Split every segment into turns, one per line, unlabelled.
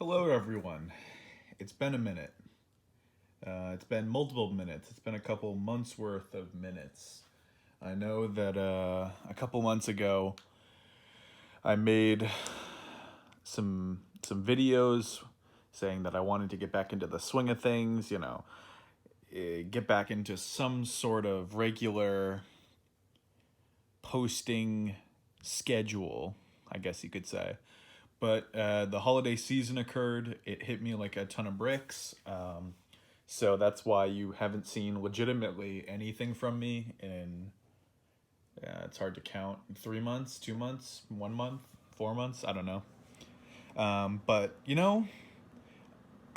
Hello, everyone. It's been a minute. It's been multiple minutes. It's been a couple months worth of minutes. I know that a couple months ago, I made some videos saying that I wanted to get back into the swing of things. Get back into some sort of regular posting schedule, I guess you could say. But the holiday season occurred. It hit me like a ton of bricks. So that's why you haven't seen legitimately anything from me in, it's hard to count, 3 months, 2 months, 1 month, 4 months, I don't know. But,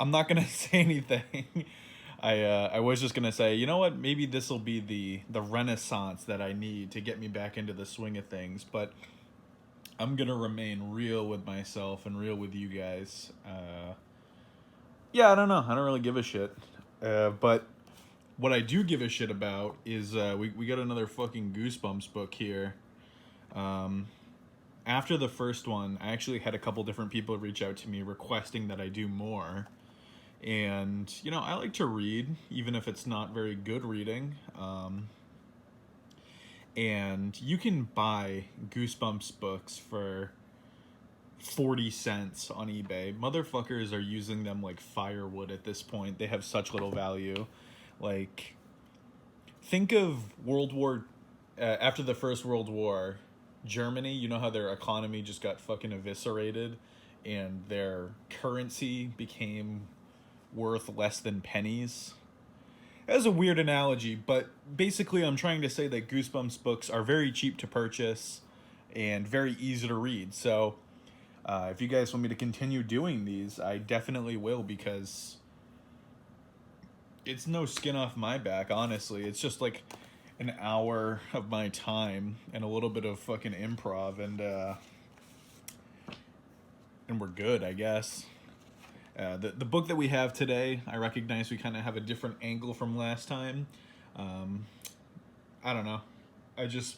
I'm not going to say anything. I was just going to say, you know what, maybe this will be the renaissance that I need to get me back into the swing of things. But I'm going to remain real with myself and real with you guys. Yeah, I don't know. I don't really give a shit. But what I do give a shit about is we got another fucking Goosebumps book here. After the first one, I actually had a couple different people reach out to me requesting that I do more. And, I like to read, even if it's not very good reading. And you can buy Goosebumps books for 40 cents on eBay. Motherfuckers are using them like firewood at this point. They have such little value. Like, think of after the First World War, Germany, you know how their economy just got fucking eviscerated and their currency became worth less than pennies? That is a weird analogy, but basically I'm trying to say that Goosebumps books are very cheap to purchase and very easy to read. So if you guys want me to continue doing these, I definitely will, because it's no skin off my back, honestly. It's just like an hour of my time and a little bit of fucking improv, and we're good, I guess. The book that we have today, I recognize we kind of have a different angle from last time. I don't know. I just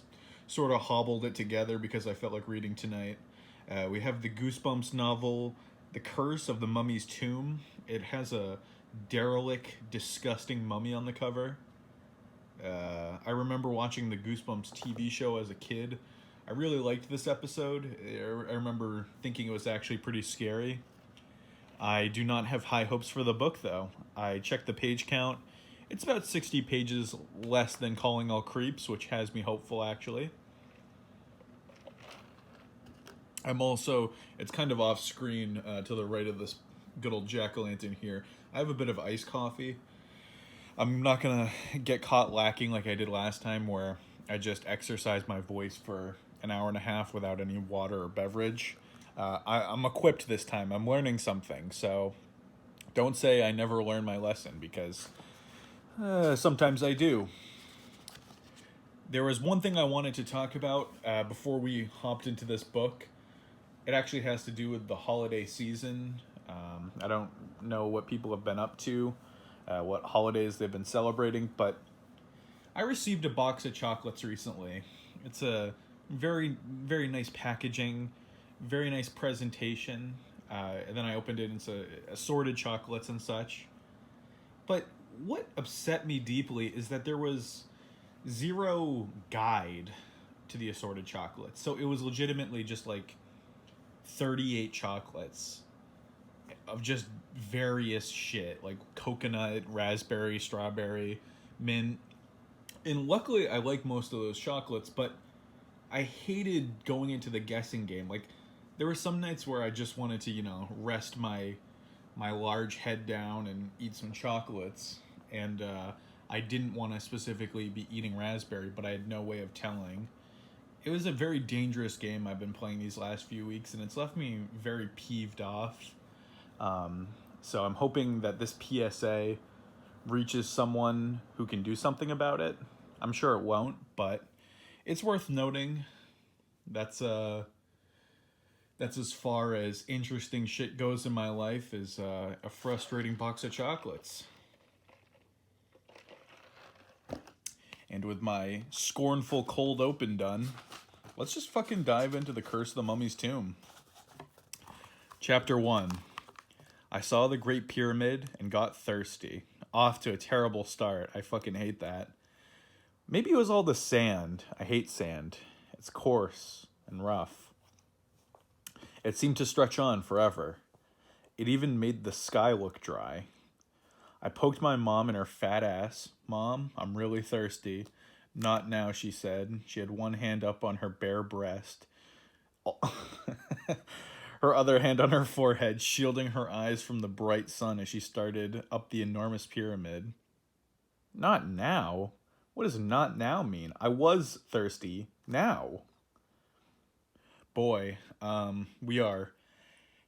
sort of hobbled it together because I felt like reading tonight. We have the Goosebumps novel, The Curse of the Mummy's Tomb. It has a derelict, disgusting mummy on the cover. I remember watching the Goosebumps TV show as a kid. I really liked this episode. I remember thinking it was actually pretty scary. I do not have high hopes for the book, though. I checked the page count. It's about 60 pages less than Calling All Creeps, which has me hopeful, actually. It's kind of off screen to the right of this good old jack-o'-lantern here. I have a bit of iced coffee. I'm not going to get caught lacking like I did last time, where I just exercised my voice for an hour and a half without any water or beverage. I'm equipped this time. I'm learning something, so don't say I never learn my lesson, because sometimes I do. There was one thing I wanted to talk about before we hopped into this book. It actually has to do with the holiday season. I don't know what people have been up to, what holidays they've been celebrating, but I received a box of chocolates recently. It's a very, very nice packaging, very nice presentation. And then I opened it, and it's assorted chocolates and such. But what upset me deeply is that there was zero guide to the assorted chocolates. So it was legitimately just like 38 chocolates of just various shit, like coconut, raspberry, strawberry, mint. And luckily I like most of those chocolates, but I hated going into the guessing game. Like, there were some nights where I just wanted to, rest my large head down and eat some chocolates, and I didn't want to specifically be eating raspberry, but I had no way of telling. It was a very dangerous game I've been playing these last few weeks, and it's left me very peeved off. So I'm hoping that this PSA reaches someone who can do something about it. I'm sure it won't, but it's worth noting. That's as far as interesting shit goes in my life, is a frustrating box of chocolates. And with my scornful cold open done, let's just fucking dive into The Curse of the Mummy's Tomb. Chapter 1. I saw the Great Pyramid and got thirsty. Off to a terrible start. I fucking hate that. Maybe it was all the sand. I hate sand. It's coarse and rough. It seemed to stretch on forever. It even made the sky look dry. I poked my mom in her fat ass. Mom, I'm really thirsty. Not now, she said. She had one hand up on her bare breast, her other hand on her forehead, shielding her eyes from the bright sun as she started up the enormous pyramid. Not now? What does not now mean? I was thirsty. Now. Boy, we are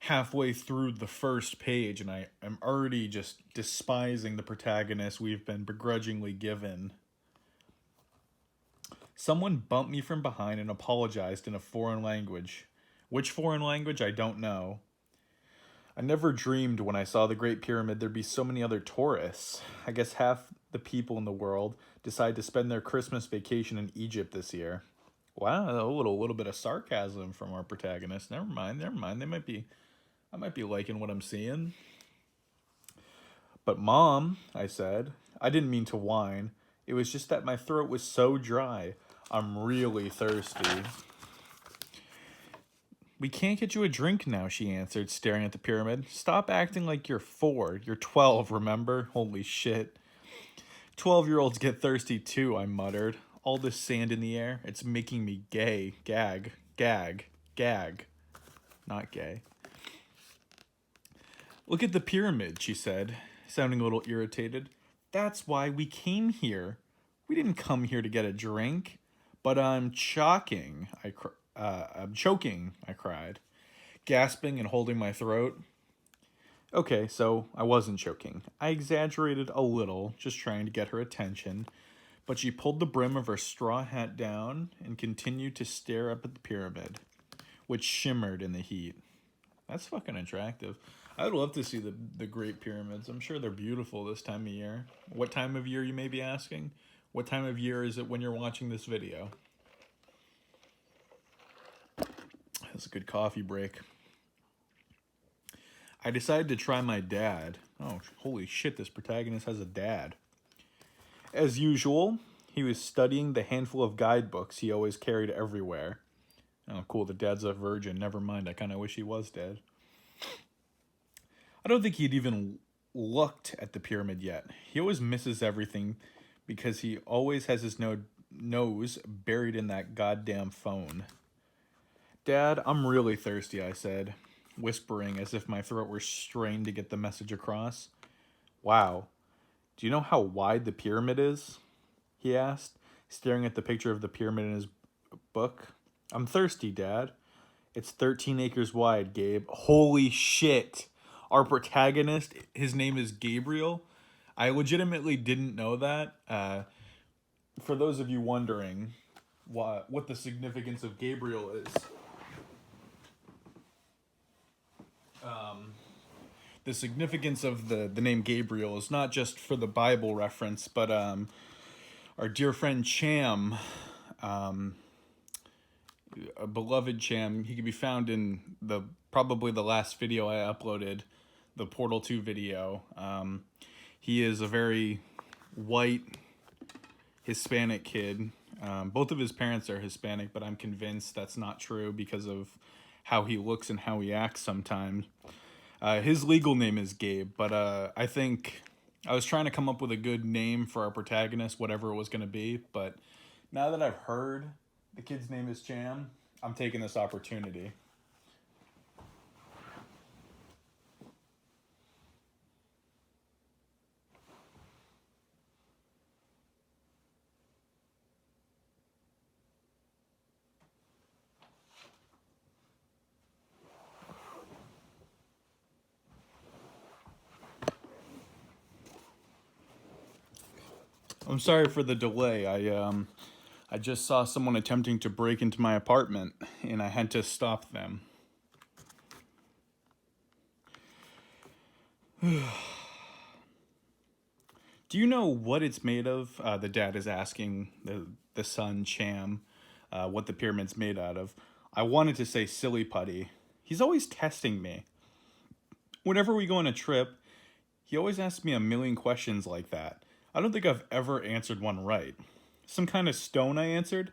halfway through the first page, and I am already just despising the protagonist we've been begrudgingly given. Someone bumped me from behind and apologized in a foreign language. Which foreign language, I don't know. I never dreamed when I saw the Great Pyramid there'd be so many other tourists. I guess half the people in the world decide to spend their Christmas vacation in Egypt this year. Wow, a little bit of sarcasm from our protagonist. Never mind. I might be liking what I'm seeing. But Mom, I said, I didn't mean to whine. It was just that my throat was so dry. I'm really thirsty. We can't get you a drink now, she answered, staring at the pyramid. Stop acting like you're 4. You're 12, remember? Holy shit. 12-year-olds get thirsty too, I muttered. All this sand in the air, it's making me gay. Gag. Gag. Gag. Not gay. Look at the pyramid, she said, sounding a little irritated. That's why we came here. We didn't come here to get a drink. But I'm choking, I cried, gasping and holding my throat. Okay, so I wasn't choking. I exaggerated a little, just trying to get her attention, but she pulled the brim of her straw hat down and continued to stare up at the pyramid, which shimmered in the heat. That's fucking attractive. I would love to see the Great Pyramids. I'm sure they're beautiful this time of year. What time of year, you may be asking? What time of year is it when you're watching this video? That's a good coffee break. I decided to try my dad. Oh, holy shit, this protagonist has a dad. As usual, he was studying the handful of guidebooks he always carried everywhere. Oh, cool, the dad's a virgin. Never mind, I kind of wish he was dead. I don't think he'd even looked at the pyramid yet. He always misses everything because he always has his nose buried in that goddamn phone. Dad, I'm really thirsty, I said, whispering as if my throat were strained to get the message across. Wow, do you know how wide the pyramid is? He asked, staring at the picture of the pyramid in his book. I'm thirsty, Dad. It's 13 acres wide, Gabe. Holy shit! Our protagonist, his name is Gabriel. I legitimately didn't know that. For those of you wondering what the significance of Gabriel is, the significance of the name Gabriel is not just for the Bible reference, but our dear friend Cham, a beloved Cham, he can be found in probably the last video I uploaded, the Portal 2 video. He is a very white Hispanic kid. Both of his parents are Hispanic, but I'm convinced that's not true because of how he looks and how he acts sometimes. His legal name is Gabe, but I think I was trying to come up with a good name for our protagonist, whatever it was going to be. But now that I've heard the kid's name is Cham, I'm taking this opportunity. I'm sorry for the delay. I just saw someone attempting to break into my apartment, and I had to stop them. Do you know what it's made of? The dad is asking the son, Cham, what the pyramid's made out of. I wanted to say silly putty. He's always testing me. Whenever we go on a trip, he always asks me a million questions like that. I don't think I've ever answered one right. Some kind of stone, I answered.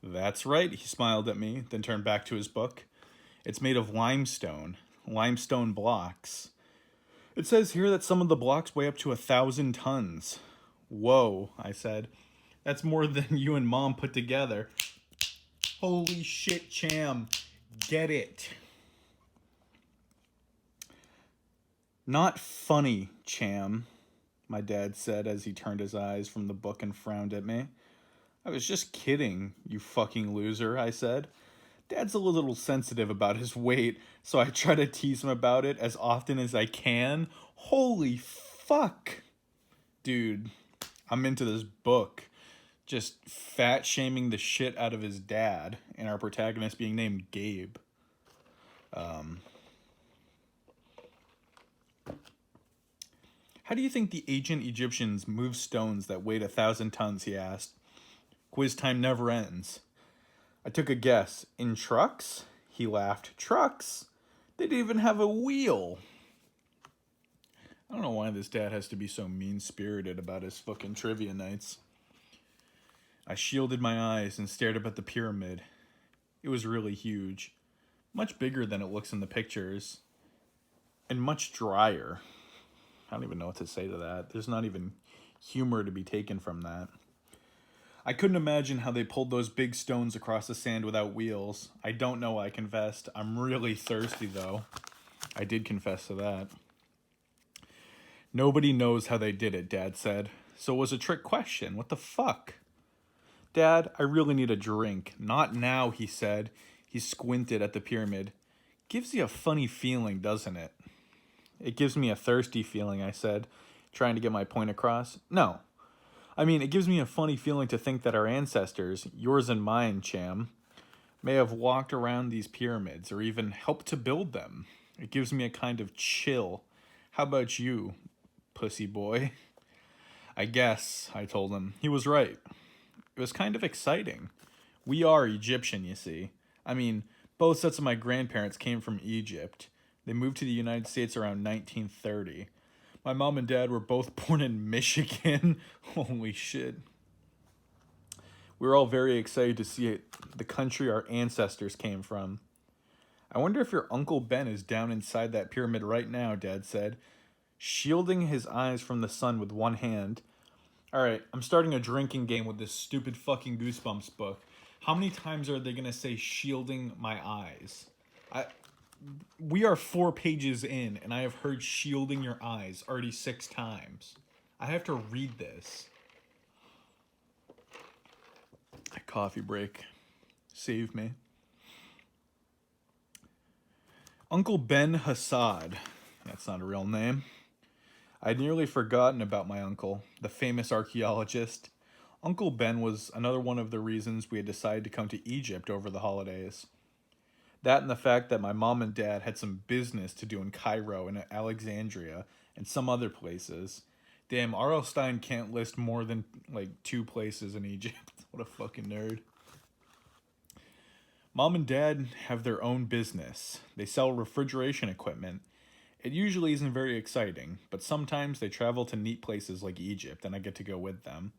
That's right, he smiled at me, then turned back to his book. It's made of limestone blocks. It says here that some of the blocks weigh up to 1,000 tons. Whoa, I said. That's more than you and Mom put together. Holy shit, Cham. Get it. Not funny, Cham, my dad said as he turned his eyes from the book and frowned at me. I was just kidding, you fucking loser, I said. Dad's a little sensitive about his weight, so I try to tease him about it as often as I can. Holy fuck. Dude, I'm into this book. Just fat shaming the shit out of his dad, and our protagonist being named Gabe. How do you think the ancient Egyptians moved stones that weighed 1,000 tons, he asked. Quiz time never ends. I took a guess. In trucks? He laughed. Trucks? They didn't even have a wheel. I don't know why this dad has to be so mean-spirited about his fucking trivia nights. I shielded my eyes and stared up at the pyramid. It was really huge. Much bigger than it looks in the pictures. And much drier. I don't even know what to say to that. There's not even humor to be taken from that. I couldn't imagine how they pulled those big stones across the sand without wheels. I don't know, I confessed. I'm really thirsty, though. I did confess to that. Nobody knows how they did it, Dad said. So it was a trick question. What the fuck? Dad, I really need a drink. Not now, he said. He squinted at the pyramid. Gives you a funny feeling, doesn't it? It gives me a thirsty feeling, I said, trying to get my point across. No. I mean, it gives me a funny feeling to think that our ancestors, yours and mine, Cham, may have walked around these pyramids or even helped to build them. It gives me a kind of chill. How about you, pussy boy? I guess, I told him. He was right. It was kind of exciting. We are Egyptian, you see. I mean, both sets of my grandparents came from Egypt. They moved to the United States around 1930. My mom and dad were both born in Michigan. Holy shit. We were all very excited to see the country our ancestors came from. I wonder if your Uncle Ben is down inside that pyramid right now, Dad said, shielding his eyes from the sun with one hand. Alright, I'm starting a drinking game with this stupid fucking Goosebumps book. How many times are they going to say shielding my eyes? We are 4 pages in, and I have heard shielding your eyes already 6 times. I have to read this. A coffee break. Save me. Uncle Ben Hassad. That's not a real name. I'd nearly forgotten about my uncle, the famous archaeologist. Uncle Ben was another one of the reasons we had decided to come to Egypt over the holidays. That and the fact that my mom and dad had some business to do in Cairo and Alexandria and some other places. Damn, R.L. Stein can't list more than, 2 places in Egypt. What a fucking nerd. Mom and dad have their own business. They sell refrigeration equipment. It usually isn't very exciting, but sometimes they travel to neat places like Egypt, and I get to go with them.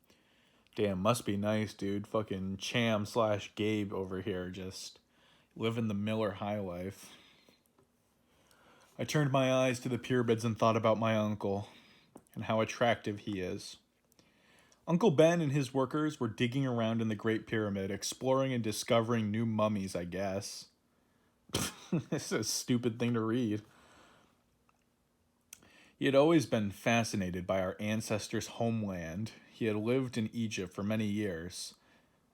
Damn, must be nice, dude. Fucking Cham/Gabe over here, just living the Miller high life. I turned my eyes to the pyramids and thought about my uncle, and how attractive he is. Uncle Ben and his workers were digging around in the Great Pyramid, exploring and discovering new mummies, I guess. This is a stupid thing to read. He had always been fascinated by our ancestors' homeland. He had lived in Egypt for many years.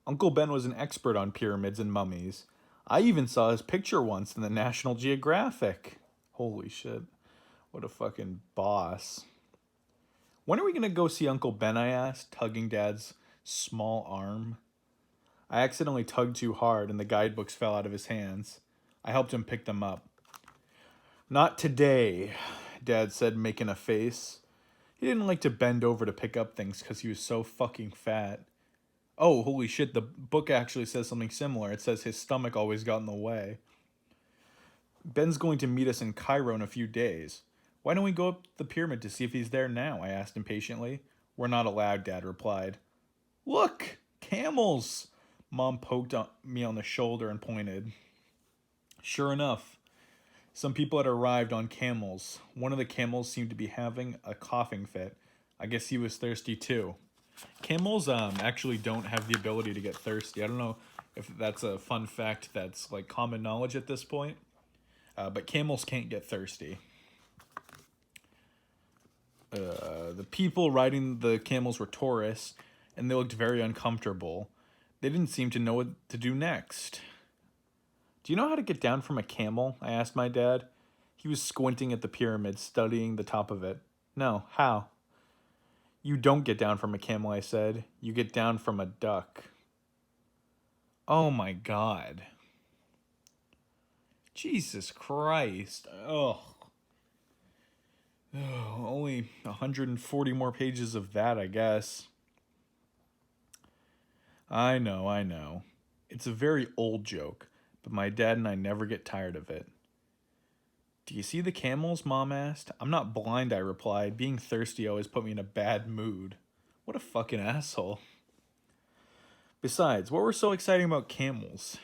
Uncle Ben was an expert on pyramids and mummies. I even saw his picture once in the National Geographic. Holy shit. What a fucking boss. When are we going to go see Uncle Ben, I asked, tugging Dad's small arm. I accidentally tugged too hard and the guidebooks fell out of his hands. I helped him pick them up. Not today, Dad said, making a face. He didn't like to bend over to pick up things because he was so fucking fat. Oh, holy shit, the book actually says something similar. It says his stomach always got in the way. Ben's going to meet us in Cairo in a few days. Why don't we go up the pyramid to see if he's there now? I asked impatiently. We're not allowed, Dad replied. Look! Camels! Mom poked me on the shoulder and pointed. Sure enough, some people had arrived on camels. One of the camels seemed to be having a coughing fit. I guess he was thirsty too. Camels actually don't have the ability to get thirsty. I don't know if that's a fun fact that's like common knowledge at this point, but camels can't get thirsty. The people riding the camels were tourists, and they looked very uncomfortable. They didn't seem to know what to do next. Do you know how to get down from a camel? I asked my dad. He was squinting at the pyramid, studying the top of it. No, how? You don't get down from a camel, I said. You get down from a duck. Oh my god. Jesus Christ. Ugh. Oh, only 140 more pages of that, I guess. I know. It's a very old joke, but my dad and I never get tired of it. Do you see the camels? Mom asked. I'm not blind, I replied. Being thirsty always put me in a bad mood. What a fucking asshole. Besides, what was so exciting about camels?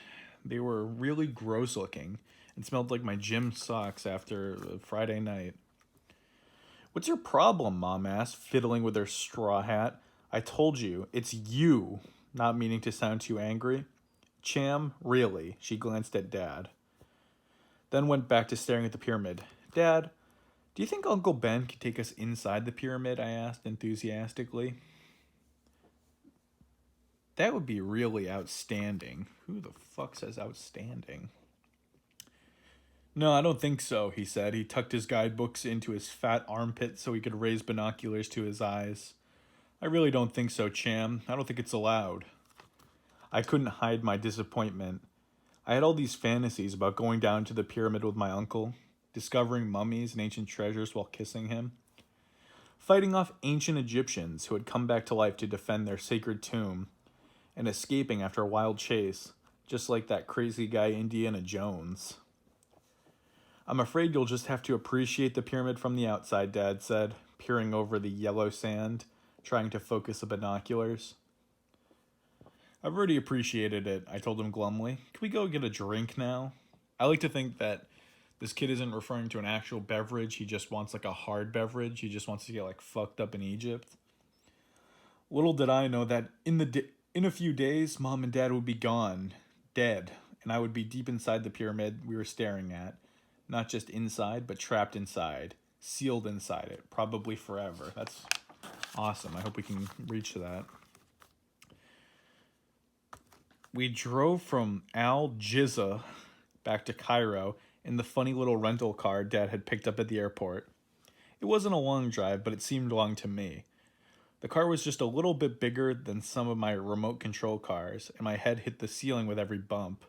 They were really gross looking and smelled like my gym socks after a Friday night. What's your problem? Mom asked, fiddling with her straw hat. I told you, it's you, not meaning to sound too angry. Cham, really? She glanced at Dad. Then went back to staring at the pyramid. Dad, do you think Uncle Ben could take us inside the pyramid? I asked enthusiastically. That would be really outstanding. Who the fuck says outstanding? No, I don't think so, he said. He tucked his guidebooks into his fat armpit so he could raise binoculars to his eyes. I really don't think so, Cham. I don't think it's allowed. I couldn't hide my disappointment. I had all these fantasies about going down to the pyramid with my uncle, discovering mummies and ancient treasures while kissing him, fighting off ancient Egyptians who had come back to life to defend their sacred tomb, and escaping after a wild chase, just like that crazy guy Indiana Jones. I'm afraid you'll just have to appreciate the pyramid from the outside, Dad said, peering over the yellow sand, trying to focus the binoculars. I've already appreciated it, I told him glumly. Can we go get a drink now? I like to think that this kid isn't referring to an actual beverage. He just wants like a hard beverage. He just wants to get like fucked up in Egypt. Little did I know that in a few days, Mom and Dad would be gone, dead, and I would be deep inside the pyramid we were staring at. Not just inside, but trapped inside, sealed inside it, probably forever. That's awesome. I hope we can reach that. We drove from Al Jizza back to Cairo in the funny little rental car Dad had picked up at the airport. It wasn't a long drive, but it seemed long to me. The car was just a little bit bigger than some of my remote control cars, and my head hit the ceiling with every bump.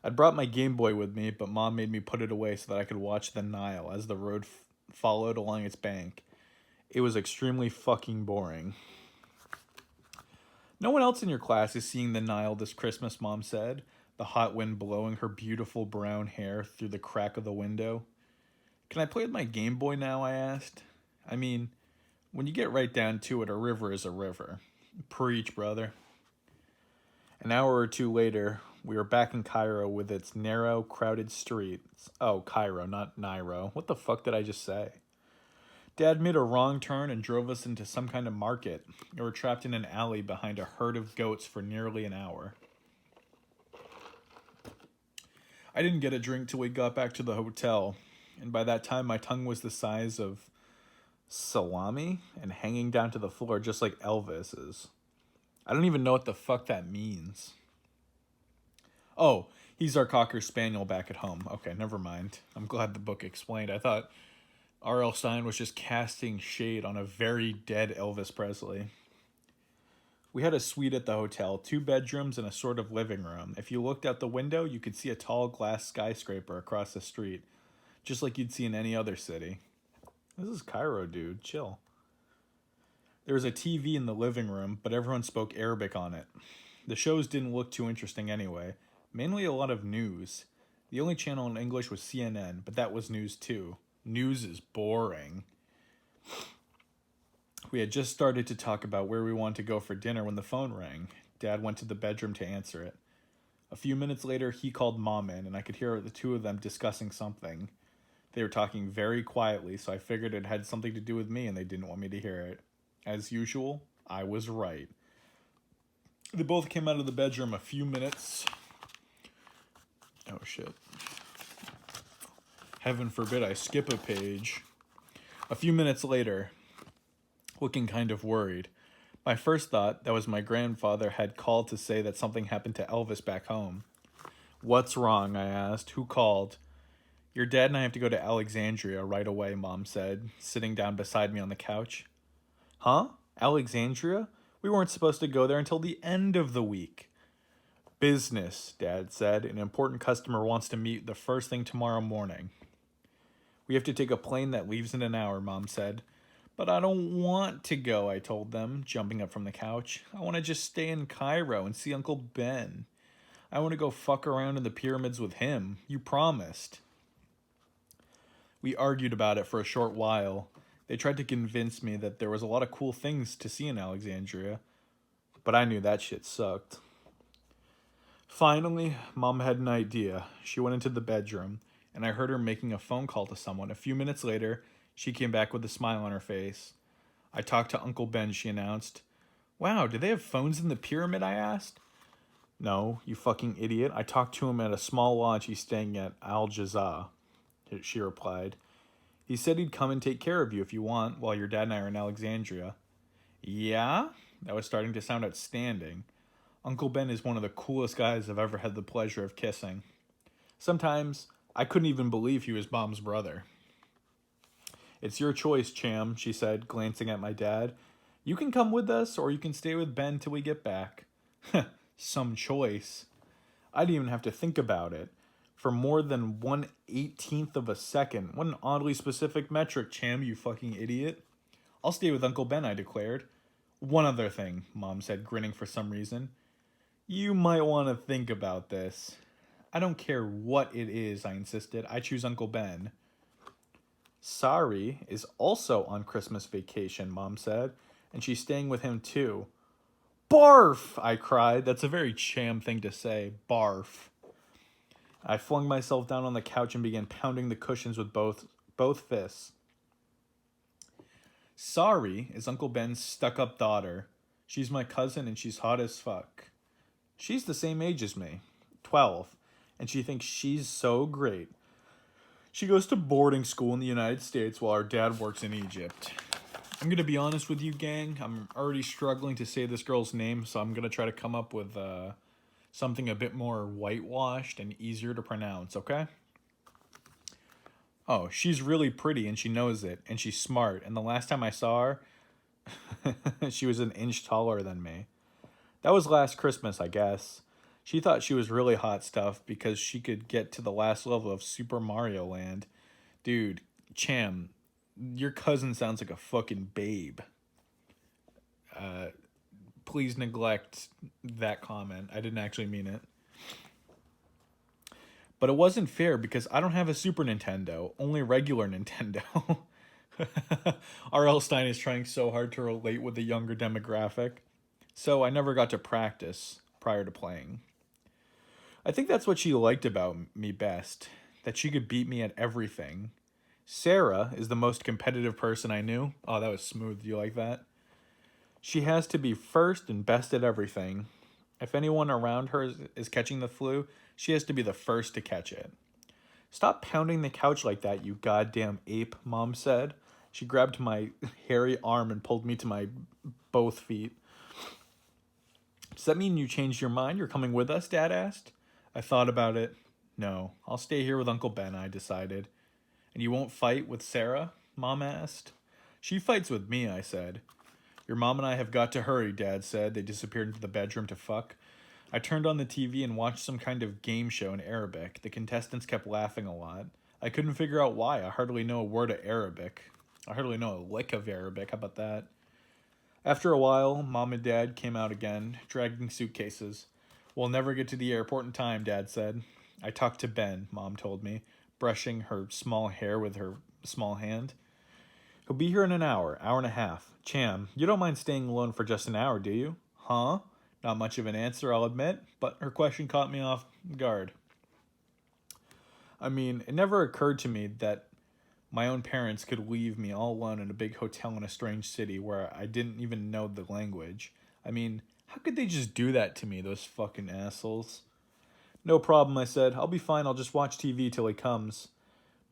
I'd brought my Game Boy with me, but Mom made me put it away so that I could watch the Nile as the road followed along its bank. It was extremely fucking boring. No one else in your class is seeing the Nile this Christmas, Mom said, the hot wind blowing her beautiful brown hair through the crack of the window. Can I play with my Game Boy now? I asked. I mean, when you get right down to it, a river is a river. Preach, brother. An hour or two later, we were back in Cairo with its narrow, crowded streets. Oh, Cairo, not Nairo. What the fuck did I just say? Dad made a wrong turn and drove us into some kind of market. We were trapped in an alley behind a herd of goats for nearly an hour. I didn't get a drink till we got back to the hotel, and by that time my tongue was the size of salami and hanging down to the floor just like Elvis's. I don't even know what the fuck that means. Oh, he's our Cocker Spaniel back at home. Okay, never mind. I'm glad the book explained. I thought R.L. Stein was just casting shade on a very dead Elvis Presley. We had a suite at the hotel, 2 bedrooms and a sort of living room. If you looked out the window, you could see a tall glass skyscraper across the street, just like you'd see in any other city. This is Cairo, dude. Chill. There was a TV in the living room, but everyone spoke Arabic on it. The shows didn't look too interesting anyway. Mainly a lot of news. The only channel in English was CNN, but that was news too. News is boring. We had just started to talk about where we wanted to go for dinner when the phone rang. Dad went to the bedroom to answer it. A few minutes later, he called Mom in, and I could hear the two of them discussing something. They were talking very quietly, so I figured it had something to do with me and they didn't want me to hear it. As usual, I was right. They both came out of the bedroom a few minutes. Oh shit. Heaven forbid I skip a page. A few minutes later, looking kind of worried. My first thought, that was my grandfather had called to say that something happened to Elvis back home. What's wrong? I asked. Who called? Your dad and I have to go to Alexandria right away, Mom said, sitting down beside me on the couch. Huh? Alexandria? We weren't supposed to go there until the end of the week. Business, Dad said. An important customer wants to meet the first thing tomorrow morning. We have to take a plane that leaves in an hour, Mom said. But I don't want to go, I told them, jumping up from the couch. I want to just stay in Cairo and see Uncle Ben. I want to go fuck around in the pyramids with him. You promised. We argued about it for a short while. They tried to convince me that there was a lot of cool things to see in Alexandria, but I knew that shit sucked. Finally, Mom had an idea. She went into the bedroom, and I heard her making a phone call to someone. A few minutes later, she came back with a smile on her face. I talked to Uncle Ben, she announced. Wow, do they have phones in the pyramid, I asked. No, you fucking idiot. I talked to him at a small lodge he's staying at Al Jaza, she replied. He said he'd come and take care of you if you want, while your dad and I are in Alexandria. Yeah? That was starting to sound outstanding. Uncle Ben is one of the coolest guys I've ever had the pleasure of kissing. Sometimes, I couldn't even believe he was Mom's brother. It's your choice, Cham, she said, glancing at my dad. You can come with us, or you can stay with Ben till we get back. Some choice. I didn't even have to think about it. For more than 1/18th of a second. What an oddly specific metric, Cham, you fucking idiot. I'll stay with Uncle Ben, I declared. One other thing, Mom said, grinning for some reason. You might want to think about this. I don't care what it is, I insisted. I choose Uncle Ben. Sari is also on Christmas vacation, Mom said, and she's staying with him too. Barf! I cried. That's a very Cham thing to say. Barf. I flung myself down on the couch and began pounding the cushions with both fists. Sari is Uncle Ben's stuck-up daughter. She's my cousin and she's hot as fuck. She's the same age as me, 12, and she thinks she's so great. She goes to boarding school in the United States while her dad works in Egypt. I'm going to be honest with you, gang. I'm already struggling to say this girl's name, so I'm going to try to come up with something a bit more whitewashed and easier to pronounce, okay? Oh, she's really pretty and she knows it, and she's smart, and the last time I saw her, she was an inch taller than me. That was last Christmas, I guess. She thought she was really hot stuff because she could get to the last level of Super Mario Land. Dude, Cham, your cousin sounds like a fucking babe. Please neglect that comment. I didn't actually mean it. But it wasn't fair because I don't have a Super Nintendo, only regular Nintendo. R.L. Stein is trying so hard to relate with the younger demographic. So I never got to practice prior to playing. I think that's what she liked about me best, that she could beat me at everything. Sarah is the most competitive person I knew. Oh, that was smooth. Do you like that? She has to be first and best at everything. If anyone around her is catching the flu, she has to be the first to catch it. Stop pounding the couch like that, you goddamn ape, Mom said. She grabbed my hairy arm and pulled me to my both feet. Does that mean you changed your mind? You're coming with us? Dad asked. I thought about it. No, I'll stay here with Uncle Ben, I decided. And you won't fight with Sarah? Mom asked. She fights with me, I said. Your mom and I have got to hurry, Dad said. They disappeared into the bedroom to fuck. I turned on the TV and watched some kind of game show in Arabic. The contestants kept laughing a lot. I couldn't figure out why. I hardly know a word of Arabic. I hardly know a lick of Arabic. How about that? After a while, Mom and Dad came out again, dragging suitcases. We'll never get to the airport in time, Dad said. I talked to Ben, Mom told me. brushing her small hair with her small hand. He'll be here in an hour, hour and a half. Cham, you don't mind staying alone for just an hour, do you? Huh? Not much of an answer, I'll admit, but her question caught me off guard. I mean, it never occurred to me that my own parents could leave me all alone in a big hotel in a strange city where I didn't even know the language. I mean, how could they just do that to me, those fucking assholes? No problem, I said. I'll be fine, I'll just watch TV till he comes.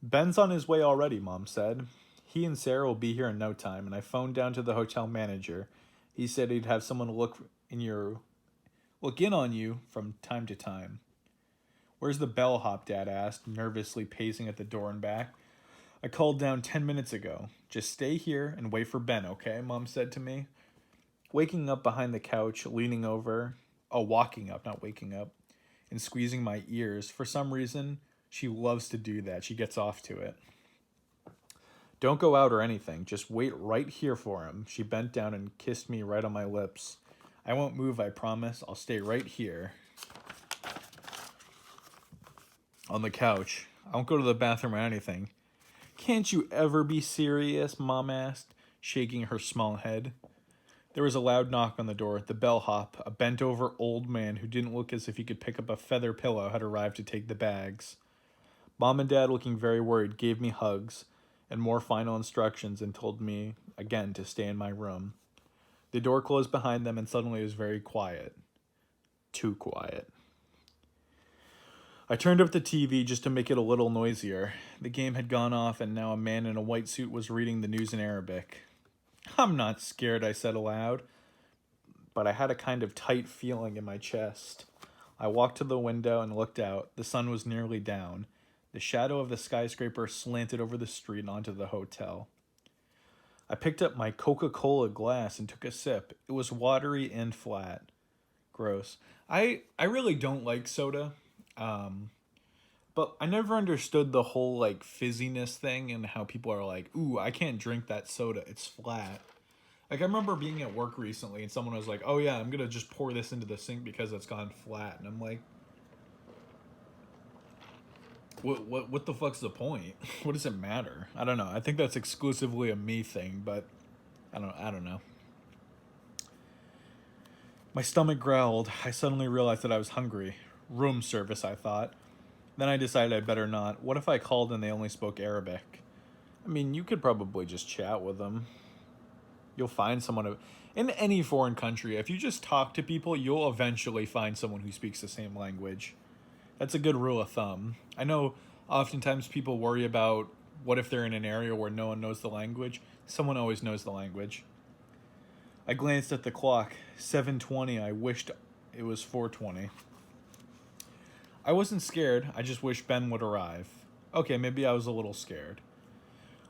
Ben's on his way already, Mom said. He and Sarah will be here in no time, and I phoned down to the hotel manager. He said he'd have someone look in on you from time to time. Where's the bellhop, Dad asked, nervously pacing at the door and back. I called down 10 minutes ago. Just stay here and wait for Ben, okay? Mom said to me. Waking up behind the couch, leaning over. Oh, walking up, not waking up. And squeezing my ears. For some reason, she loves to do that. She gets off to it. Don't go out or anything. Just wait right here for him. She bent down and kissed me right on my lips. I won't move, I promise. I'll stay right here. On the couch. I won't go to the bathroom or anything. Can't you ever be serious? Mom asked, shaking her small head. There was a loud knock on the door. The bellhop, a bent-over old man who didn't look as if he could pick up a feather pillow, had arrived to take the bags. Mom and Dad, looking very worried, gave me hugs and more final instructions and told me again to stay in my room. The door closed behind them and suddenly it was very quiet. Too quiet. I turned up the TV just to make it a little noisier. The game had gone off and now a man in a white suit was reading the news in Arabic. I'm not scared, I said aloud, but I had a kind of tight feeling in my chest. I walked to the window and looked out. The sun was nearly down. The shadow of the skyscraper slanted over the street and onto the hotel. I picked up my Coca-Cola glass and took a sip. It was watery and flat. Gross. I really don't like soda. But I never understood the whole like fizziness thing and how people are like, ooh, I can't drink that soda. It's flat. Like I remember being at work recently and someone was like, oh yeah, I'm going to just pour this into the sink because it's gone flat. And I'm like, what the fuck's the point? What does it matter? I don't know. I think that's exclusively a me thing, but I don't know. My stomach growled. I suddenly realized that I was hungry. Room service, I thought. Then I decided I'd better not. What if I called and they only spoke Arabic? I mean, you could probably just chat with them. You'll find someone in any foreign country. If you just talk to people, you'll eventually find someone who speaks the same language. That's a good rule of thumb. I know oftentimes people worry about what if they're in an area where no one knows the language. Someone always knows the language. I glanced at the clock. 7:20. I wished it was 4:20. I wasn't scared. I just wished Ben would arrive. Okay, maybe I was a little scared.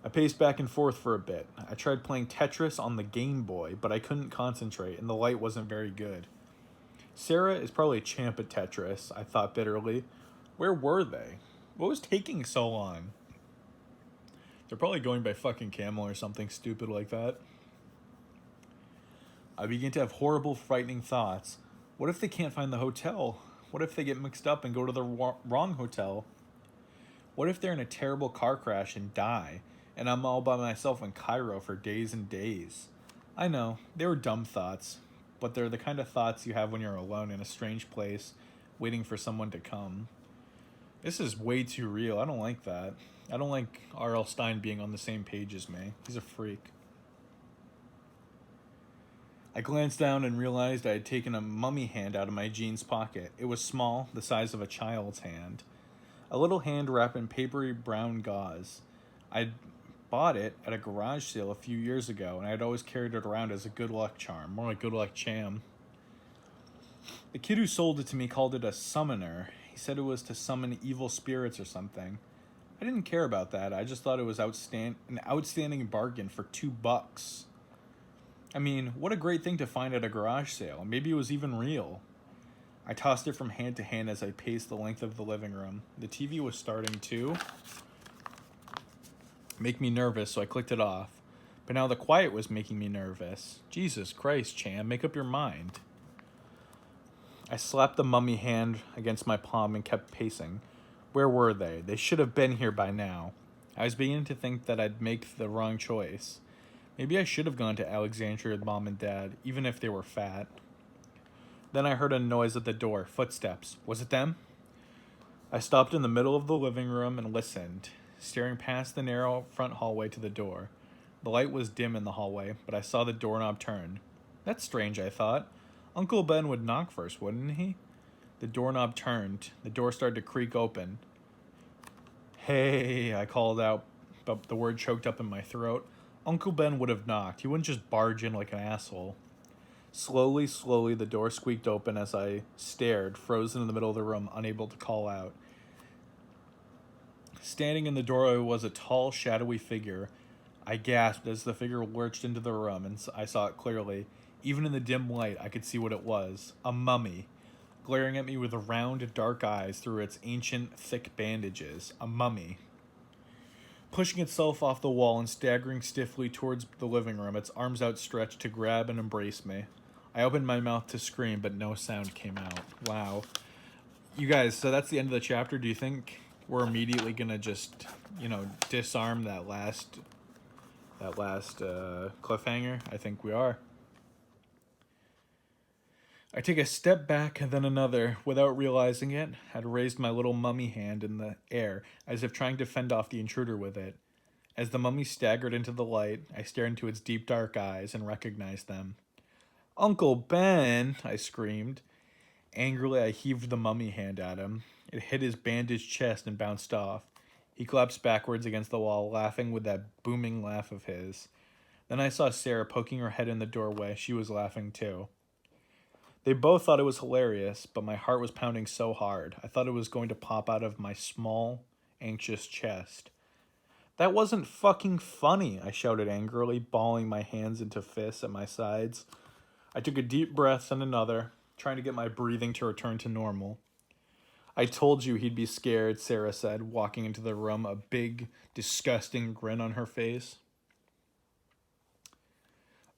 I paced back and forth for a bit. I tried playing Tetris on the Game Boy, but I couldn't concentrate, and the light wasn't very good. Sarah is probably a champ at Tetris, I thought bitterly. Where were they? What was taking so long? They're probably going by fucking Camel or something stupid like that. I began to have horrible, frightening thoughts. What if they can't find the hotel? What if they get mixed up and go to the wrong hotel? What if they're in a terrible car crash and die, and I'm all by myself in Cairo for days and days? I know, they were dumb thoughts, but they're the kind of thoughts you have when you're alone in a strange place, waiting for someone to come. This is way too real. I don't like that. I don't like R.L. Stine being on the same page as me. He's a freak. I glanced down and realized I had taken a mummy hand out of my jeans pocket. It was small, the size of a child's hand. A little hand wrapped in papery brown gauze. I'd bought it at a garage sale a few years ago, and I'd always carried it around as a good luck charm, more like good luck cham. The kid who sold it to me called it a summoner. He said it was to summon evil spirits or something. I didn't care about that. I just thought it was an outstanding bargain for $2. I mean, what a great thing to find at a garage sale. Maybe it was even real. I tossed it from hand to hand as I paced the length of the living room. The TV was starting to make me nervous, so I clicked it off. But now the quiet was making me nervous. Jesus Christ, Cham, make up your mind. I slapped the mummy hand against my palm and kept pacing. Where were they? They should have been here by now. I was beginning to think that I'd make the wrong choice. Maybe I should have gone to Alexandria with Mom and Dad, even if they were fat. Then I heard a noise at the door, footsteps. Was it them? I stopped in the middle of the living room and listened, staring past the narrow front hallway to the door. The light was dim in the hallway, but I saw the doorknob turn. That's strange, I thought. Uncle Ben would knock first, wouldn't he? The doorknob turned. The door started to creak open. Hey, I called out, but the word choked up in my throat. Uncle Ben would have knocked. He wouldn't just barge in like an asshole. Slowly, the door squeaked open as I stared, frozen in the middle of the room, unable to call out. Standing in the doorway was a tall, shadowy figure. I gasped as the figure lurched into the room, and I saw it clearly. Even in the dim light, I could see what it was. A mummy, glaring at me with round, dark eyes through its ancient, thick bandages. A mummy. Pushing itself off the wall and staggering stiffly towards the living room, its arms outstretched to grab and embrace me. I opened my mouth to scream, but no sound came out. Wow. You guys, so that's the end of the chapter. Do you think we're immediately gonna just, disarm that last cliffhanger? I think we are. I take a step back and then another. Without realizing it, I'd raised my little mummy hand in the air, as if trying to fend off the intruder with it. As the mummy staggered into the light, I stared into its deep dark eyes and recognized them. Uncle Ben! I screamed. Angrily, I heaved the mummy hand at him. It hit his bandaged chest and bounced off. He collapsed backwards against the wall, laughing with that booming laugh of his. Then I saw Sarah poking her head in the doorway. She was laughing too. They both thought it was hilarious, but my heart was pounding so hard. I thought it was going to pop out of my small, anxious chest. That wasn't fucking funny, I shouted angrily, balling my hands into fists at my sides. I took a deep breath and another, trying to get my breathing to return to normal. I told you he'd be scared, Sarah said, walking into the room, a big, disgusting grin on her face.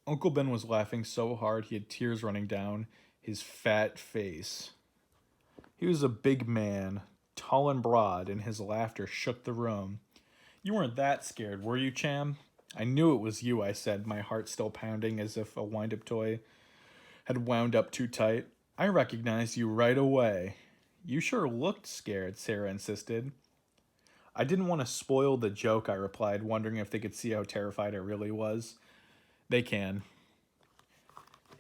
Uncle Ben was laughing so hard he had tears running down his fat face. He was a big man, tall and broad, and his laughter shook the room. You weren't that scared, were you, Cham? I knew it was you, I said, my heart still pounding as if a wind-up toy had wound up too tight. I recognized you right away. You sure looked scared, Sarah insisted. I didn't want to spoil the joke, I replied, wondering if they could see how terrified I really was. They can.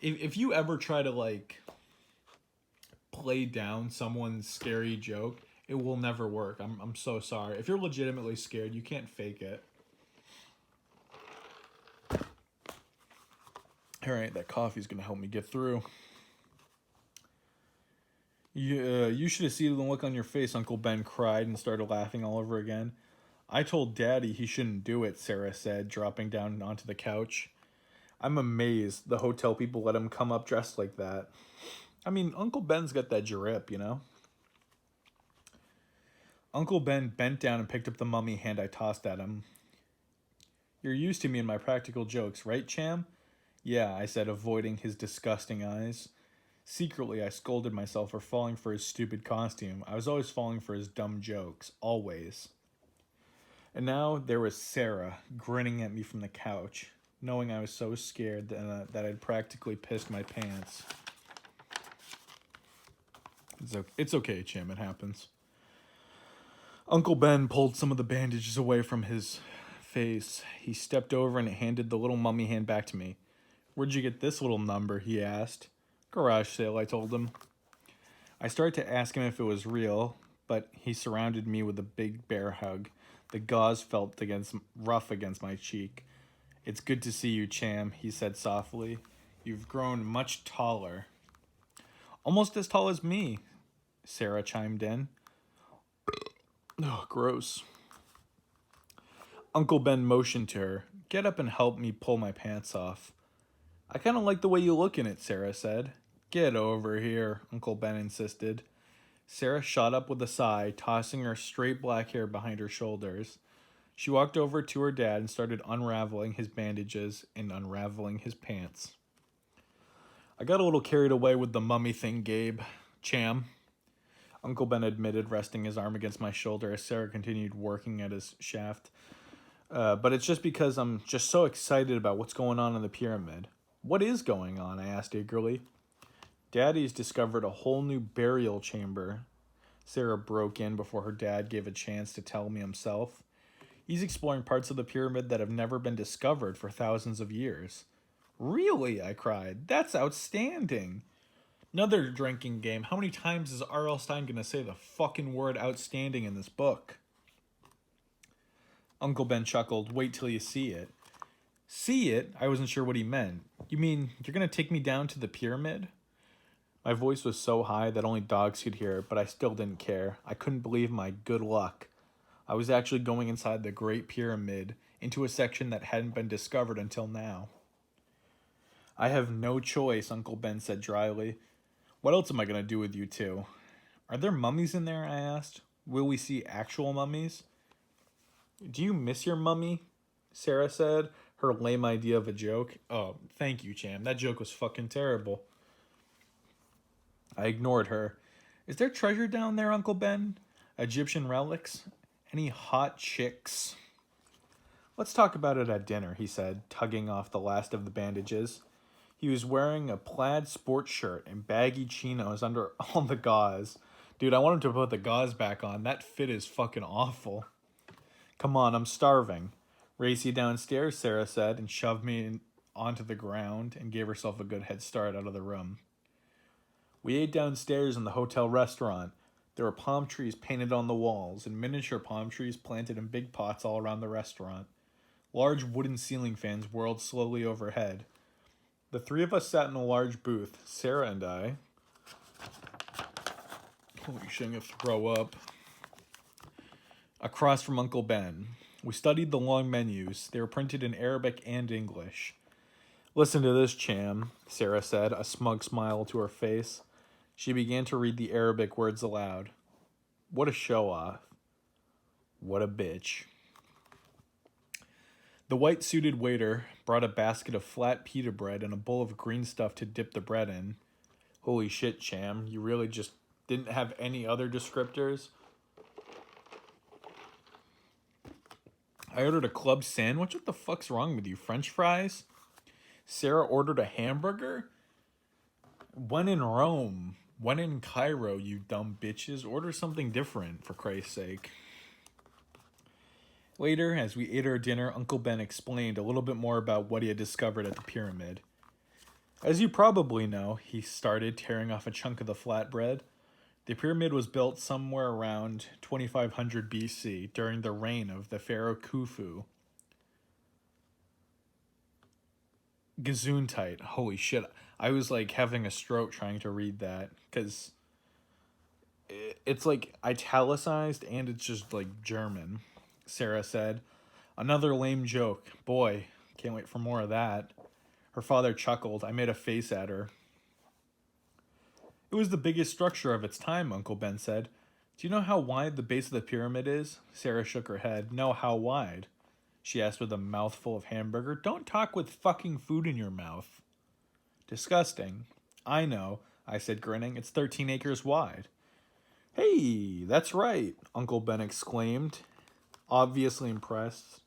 If you ever try to, play down someone's scary joke, it will never work. I'm so sorry. If you're legitimately scared, you can't fake it. Alright, that coffee's gonna help me get through. You should have seen the look on your face, Uncle Ben cried and started laughing all over again. I told Daddy he shouldn't do it, Sarah said, dropping down onto the couch. I'm amazed the hotel people let him come up dressed like that. I mean, Uncle Ben's got that drip, Uncle Ben bent down and picked up the mummy hand I tossed at him. You're used to me and my practical jokes, right, Cham? Yeah, I said, avoiding his disgusting eyes. Secretly, I scolded myself for falling for his stupid costume. I was always falling for his dumb jokes. Always. And now there was Sarah, grinning at me from the couch, knowing I was so scared that I'd practically pissed my pants. It's okay, Cham, it happens. Uncle Ben pulled some of the bandages away from his face. He stepped over and handed the little mummy hand back to me. Where'd you get this little number? He asked. Garage sale, I told him. I started to ask him if it was real, but he surrounded me with a big bear hug. The gauze felt rough against my cheek. It's good to see you, Cham, he said softly. You've grown much taller. Almost as tall as me, Sarah chimed in. Oh, gross. Uncle Ben motioned to her. Get up and help me pull my pants off. I kind of like the way you look in it, Sarah said. Get over here, Uncle Ben insisted. Sarah shot up with a sigh, tossing her straight black hair behind her shoulders. She walked over to her dad and started unraveling his bandages and unraveling his pants. I got a little carried away with the mummy thing, Gabe. Cham. Uncle Ben admitted, resting his arm against my shoulder as Sarah continued working at his shaft. But it's just because I'm just so excited about what's going on in the pyramid. What is going on? I asked eagerly. Daddy's discovered a whole new burial chamber. Sarah broke in before her dad gave a chance to tell me himself. He's exploring parts of the pyramid that have never been discovered for thousands of years. Really? I cried. That's outstanding. Another drinking game. How many times is R.L. Stein going to say the fucking word outstanding in this book? Uncle Ben chuckled. Wait till you see it. See it? I wasn't sure what he meant. You mean you're going to take me down to the pyramid? My voice was so high that only dogs could hear it, but I still didn't care. I couldn't believe my good luck. I was actually going inside the Great Pyramid, into a section that hadn't been discovered until now. I have no choice, Uncle Ben said dryly. What else am I going to do with you two? Are there mummies in there? I asked. Will we see actual mummies? Do you miss your mummy? Sarah said, her lame idea of a joke. Oh, thank you, Cham. That joke was fucking terrible. I ignored her. Is there treasure down there, Uncle Ben? Egyptian relics? Any hot chicks? Let's talk about it at dinner, he said, tugging off the last of the bandages. He was wearing a plaid sports shirt and baggy chinos under all the gauze. Dude, I want him to put the gauze back on. That fit is fucking awful. Come on, I'm starving. Race you downstairs, Sarah said, and shoved me onto the ground and gave herself a good head start out of the room. We ate downstairs in the hotel restaurant. There were palm trees painted on the walls and miniature palm trees planted in big pots all around the restaurant. Large wooden ceiling fans whirled slowly overhead. The three of us sat in a large booth, Sarah and I. Holy shit, I'm gonna throw up. Across from Uncle Ben. We studied the long menus. They were printed in Arabic and English. Listen to this, Cham, Sarah said, a smug smile to her face. She began to read the Arabic words aloud. What a show-off. What a bitch. The white-suited waiter brought a basket of flat pita bread and a bowl of green stuff to dip the bread in. Holy shit, Cham, you really just didn't have any other descriptors? I ordered a club sandwich. What the fuck's wrong with you? French fries? Sarah ordered a hamburger? When in Rome, when in Cairo, you dumb bitches, order something different, for Christ's sake. Later, as we ate our dinner, Uncle Ben explained a little bit more about what he had discovered at the pyramid. As you probably know, he started tearing off a chunk of the flatbread. The pyramid was built somewhere around 2500 BC during the reign of the pharaoh Khufu. Gesundheit. Holy shit. I was like having a stroke trying to read that because it's like italicized and it's just like German, Sarah said. Another lame joke. Boy, can't wait for more of that. Her father chuckled. I made a face at her. It was the biggest structure of its time, Uncle Ben said. Do you know how wide the base of the pyramid is? Sarah shook her head. No, how wide? She asked with a mouthful of hamburger. Don't talk with fucking food in your mouth. Disgusting. I know, I said, grinning. It's 13 acres wide. Hey, that's right, Uncle Ben exclaimed, obviously impressed.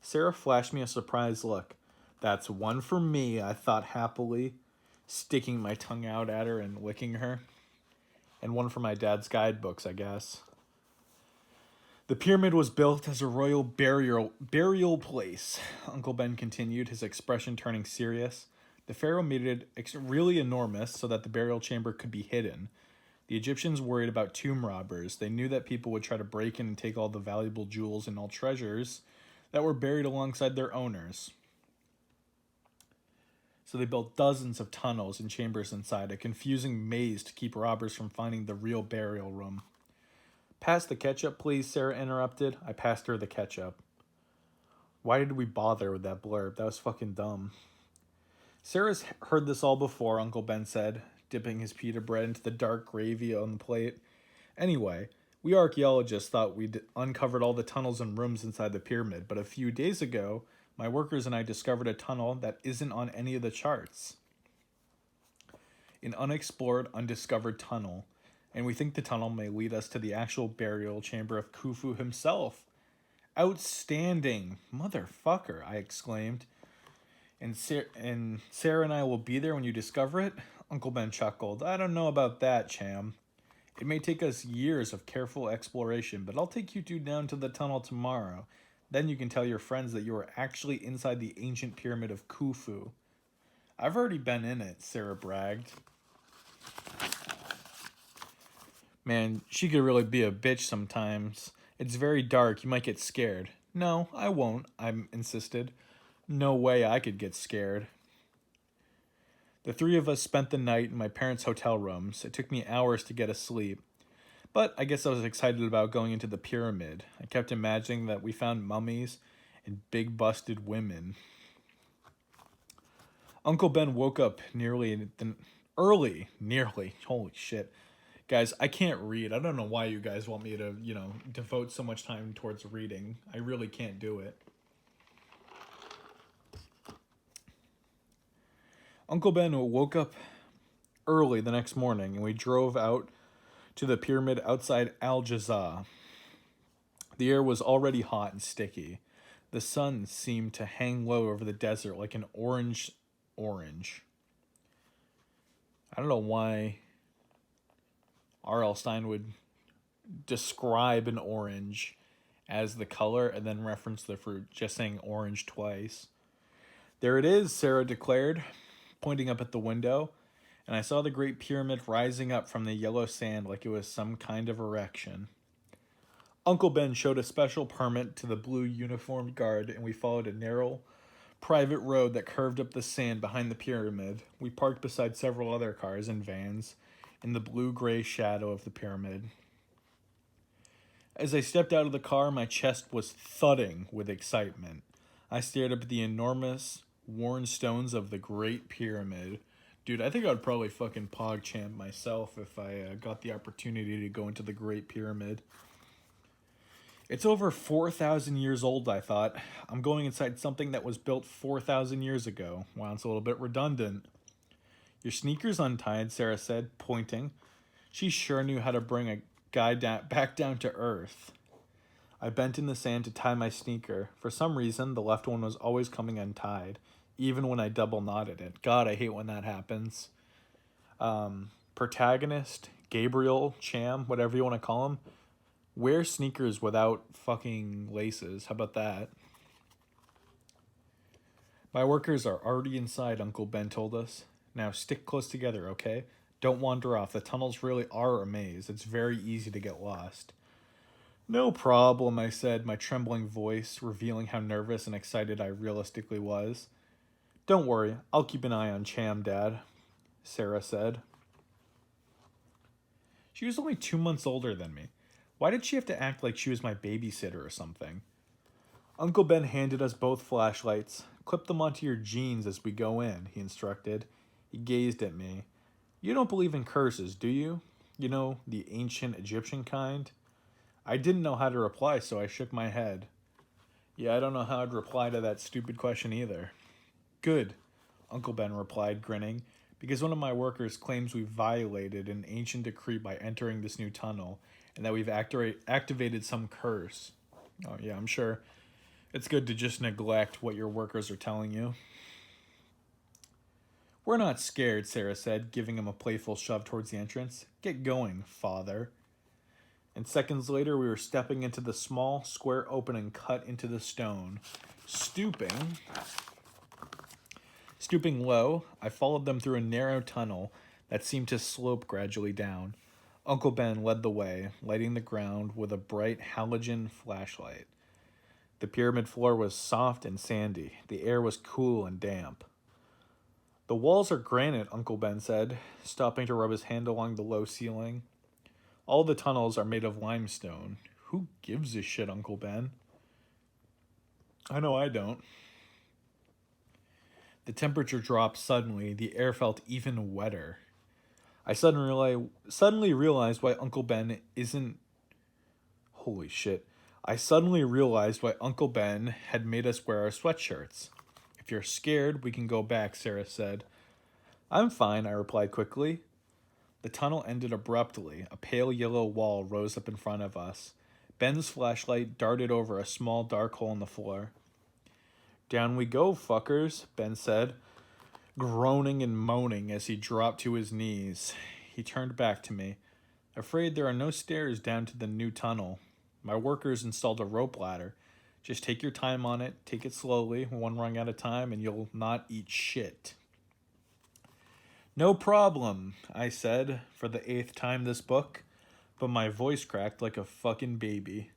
Sarah flashed me a surprised look. That's one for me, I thought happily, sticking my tongue out at her and licking her. And one for my dad's guidebooks, I guess. The pyramid was built as a royal burial place, Uncle Ben continued, his expression turning serious. The pharaoh made it really enormous so that the burial chamber could be hidden. The Egyptians worried about tomb robbers. They knew that people would try to break in and take all the valuable jewels and all treasures that were buried alongside their owners. So they built dozens of tunnels and chambers inside, a confusing maze to keep robbers from finding the real burial room. Pass the ketchup, please, Sarah interrupted. I passed her the ketchup. Why did we bother with that blurb? That was fucking dumb. Sarah's heard this all before, Uncle Ben said, dipping his pita bread into the dark gravy on the plate. Anyway, we archaeologists thought we'd uncovered all the tunnels and rooms inside the pyramid, but a few days ago, my workers and I discovered a tunnel that isn't on any of the charts. An unexplored, undiscovered tunnel. and we think the tunnel may lead us to the actual burial chamber of Khufu himself. Outstanding! Motherfucker, I exclaimed. And Sarah and I will be there when you discover it? Uncle Ben chuckled. I don't know about that, Cham. It may take us years of careful exploration, but I'll take you two down to the tunnel tomorrow. Then you can tell your friends that you are actually inside the ancient pyramid of Khufu. I've already been in it, Sarah bragged. Man, she could really be a bitch sometimes. It's very dark, you might get scared. No, I won't, I insisted. No way I could get scared. The three of us spent the night in my parents' hotel rooms. It took me hours to get asleep. But I guess I was excited about going into the pyramid. I kept imagining that we found mummies and big busted women. Uncle Ben woke up nearly. Holy shit. Guys, I can't read. I don't know why you guys want me to, devote so much time towards reading. I really can't do it. Uncle Ben woke up early the next morning, and we drove out to the pyramid outside Al Jaza. The air was already hot and sticky. The sun seemed to hang low over the desert like an orange. I don't know why R.L. Stein would describe an orange as the color and then reference the fruit, just saying orange twice. There it is, Sarah declared, pointing up at the window, and I saw the Great Pyramid rising up from the yellow sand like it was some kind of erection. Uncle Ben showed a special permit to the blue uniformed guard, and we followed a narrow, private road that curved up the sand behind the pyramid. We parked beside several other cars and vans in the blue-gray shadow of the pyramid. As I stepped out of the car, my chest was thudding with excitement. I stared up at the enormous, worn stones of the Great Pyramid. Dude, I think I'd probably fucking PogChamp myself if I got the opportunity to go into the Great Pyramid. It's over 4,000 years old, I thought. I'm going inside something that was built 4,000 years ago. Wow, it's a little bit redundant. Your sneakers untied, Sarah said, pointing. She sure knew how to bring a guy back down to earth. I bent in the sand to tie my sneaker. For some reason, the left one was always coming untied, even when I double knotted it. God, I hate when that happens. Protagonist, Gabriel, Cham, whatever you want to call him, wear sneakers without fucking laces. How about that? My workers are already inside, Uncle Ben told us. Now stick close together, okay? Don't wander off. The tunnels really are a maze. It's very easy to get lost. No problem, I said, my trembling voice revealing how nervous and excited I realistically was. Don't worry, I'll keep an eye on Cham, Dad, Sarah said. She was only 2 months older than me. Why did she have to act like she was my babysitter or something? Uncle Ben handed us both flashlights. Clip them onto your jeans as we go in, he instructed. He gazed at me. You don't believe in curses, do you? You know, the ancient Egyptian kind? I didn't know how to reply, so I shook my head. Yeah, I don't know how I'd reply to that stupid question either. Good, Uncle Ben replied, grinning, because one of my workers claims we violated an ancient decree by entering this new tunnel, and that we've activated some curse. Oh yeah, I'm sure. It's good to just neglect what your workers are telling you. We're not scared, Sarah said, giving him a playful shove towards the entrance. Get going, father. And seconds later, we were stepping into the small, square opening cut into the stone. Stooping low, I followed them through a narrow tunnel that seemed to slope gradually down. Uncle Ben led the way, lighting the ground with a bright halogen flashlight. The pyramid floor was soft and sandy. The air was cool and damp. The walls are granite, Uncle Ben said, stopping to rub his hand along the low ceiling. All the tunnels are made of limestone. Who gives a shit, Uncle Ben? I know I don't. The temperature dropped suddenly. The air felt even wetter. I suddenly realized why Uncle Ben isn't... Holy shit. I suddenly realized why Uncle Ben had made us wear our sweatshirts. If you're scared, we can go back, Sarah said. I'm fine, I replied quickly. The tunnel ended abruptly. A pale yellow wall rose up in front of us. Ben's flashlight darted over a small dark hole in the floor. Down we go, fuckers, Ben said, groaning and moaning as he dropped to his knees. He turned back to me. Afraid there are no stairs down to the new tunnel. My workers installed a rope ladder. Just take your time on it, take it slowly, one rung at a time, and you'll not eat shit. No problem, I said, for the 8th time this book, but my voice cracked like a fucking baby.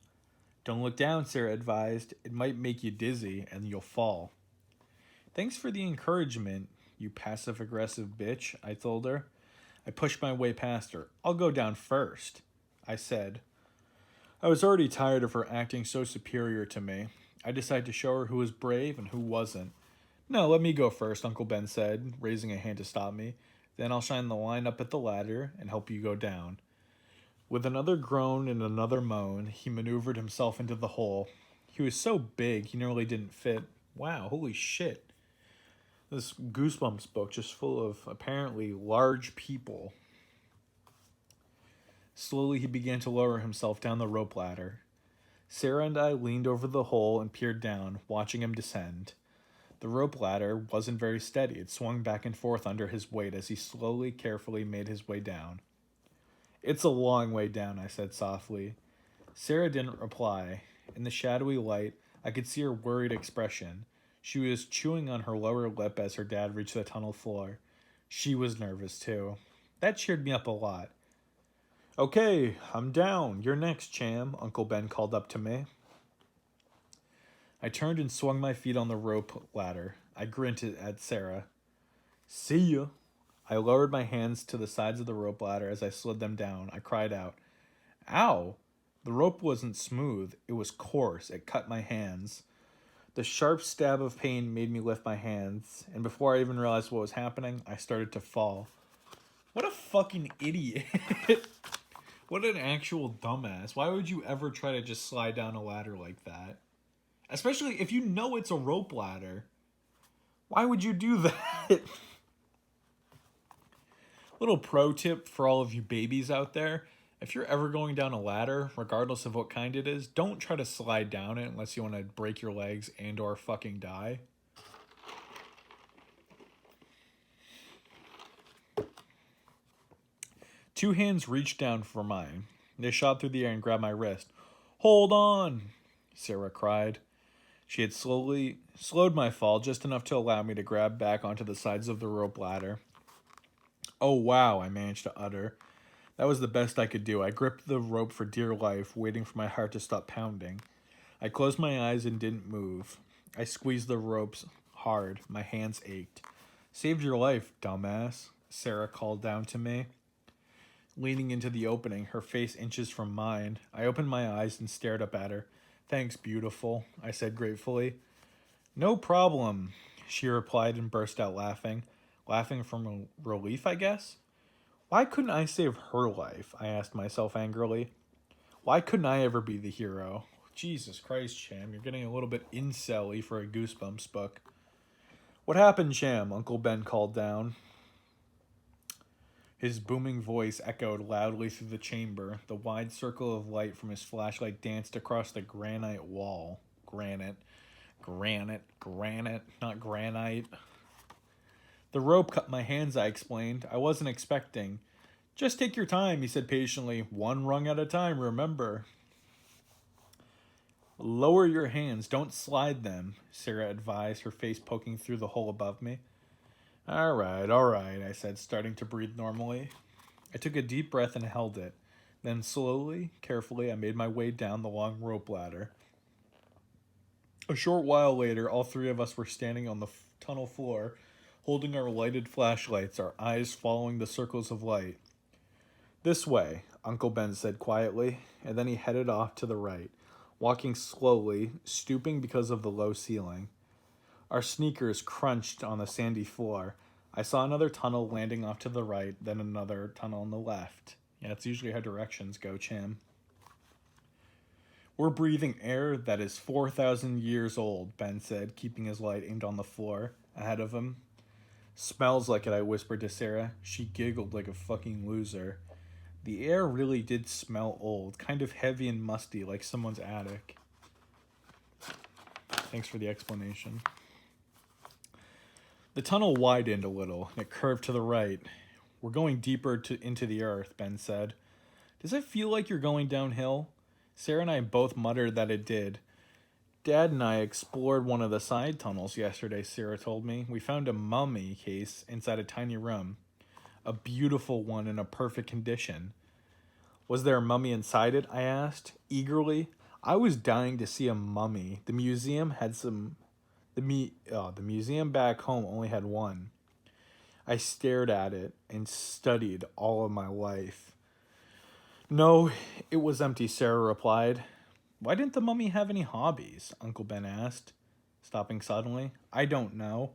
Don't look down, Sarah advised. It might make you dizzy, and you'll fall. Thanks for the encouragement, you passive-aggressive bitch, I told her. I pushed my way past her. I'll go down first, I said. I was already tired of her acting so superior to me. I decided to show her who was brave and who wasn't. No, let me go first, Uncle Ben said, raising a hand to stop me. Then I'll shine the line up at the ladder and help you go down. With another groan and another moan, he maneuvered himself into the hole. He was so big, he nearly didn't fit. Wow, holy shit. This Goosebumps book just full of apparently large people. Slowly he began to lower himself down the rope ladder. Sarah and I leaned over the hole and peered down, watching him descend. The rope ladder wasn't very steady. It swung back and forth under his weight as he slowly, carefully made his way down. It's a long way down, I said softly. Sarah didn't reply. In the shadowy light, I could see her worried expression. She was chewing on her lower lip as her dad reached the tunnel floor. She was nervous, too. That cheered me up a lot. Okay, I'm down. You're next, Cham, Uncle Ben called up to me. I turned and swung my feet on the rope ladder. I grinned at Sarah. See ya. I lowered my hands to the sides of the rope ladder as I slid them down. I cried out, Ow! The rope wasn't smooth. It was coarse. It cut my hands. The sharp stab of pain made me lift my hands, and before I even realized what was happening, I started to fall. What a fucking idiot. What an actual dumbass. Why would you ever try to just slide down a ladder like that? Especially if you know it's a rope ladder. Why would you do that? Little pro tip for all of you babies out there. If you're ever going down a ladder, regardless of what kind it is, don't try to slide down it unless you want to break your legs and or fucking die. Two hands reached down for mine. They shot through the air and grabbed my wrist. Hold on, Sarah cried. She had slowed my fall just enough to allow me to grab back onto the sides of the rope ladder. Oh wow, I managed to utter. That was the best I could do. I gripped the rope for dear life, waiting for my heart to stop pounding. I closed my eyes and didn't move. I squeezed the ropes hard. My hands ached. Saved your life, dumbass, Sarah called down to me. Leaning into the opening, her face inches from mine, I opened my eyes and stared up at her. Thanks, beautiful, I said gratefully. No problem, she replied and burst out laughing. Laughing from relief, I guess? Why couldn't I save her life? I asked myself angrily. Why couldn't I ever be the hero? Jesus Christ, Cham, you're getting a little bit incel-y for a Goosebumps book. What happened, Cham? Uncle Ben called down. His booming voice echoed loudly through the chamber. The wide circle of light from his flashlight danced across the granite wall. Granite, not granite. The rope cut my hands, I explained. I wasn't expecting. Just take your time, he said patiently. One rung at a time, remember. Lower your hands, don't slide them, Sarah advised, her face poking through the hole above me. All right, I said, starting to breathe normally. I took a deep breath and held it. Then slowly, carefully, I made my way down the long rope ladder. A short while later, all three of us were standing on the tunnel floor, holding our lighted flashlights, our eyes following the circles of light. This way, Uncle Ben said quietly, and then he headed off to the right, walking slowly, stooping because of the low ceiling. Our sneakers crunched on the sandy floor. I saw another tunnel landing off to the right, then another tunnel on the left. Yeah, that's usually how directions go, Cham. We're breathing air that is 4,000 years old, Ben said, keeping his light aimed on the floor ahead of him. Smells like it, I whispered to Sarah. She giggled like a fucking loser. The air really did smell old, kind of heavy and musty, like someone's attic. Thanks for the explanation. The tunnel widened a little, and it curved to the right. We're going deeper into the earth, Ben said. Does it feel like you're going downhill? Sarah and I both muttered that it did. Dad and I explored one of the side tunnels yesterday, Sarah told me. We found a mummy case inside a tiny room. A beautiful one in a perfect condition. Was there a mummy inside it? I asked, eagerly. I was dying to see a mummy. The museum had some... the museum back home only had one. I stared at it and studied all of my life. No, it was empty, Sarah replied. Why didn't the mummy have any hobbies? Uncle Ben asked, stopping suddenly. I don't know.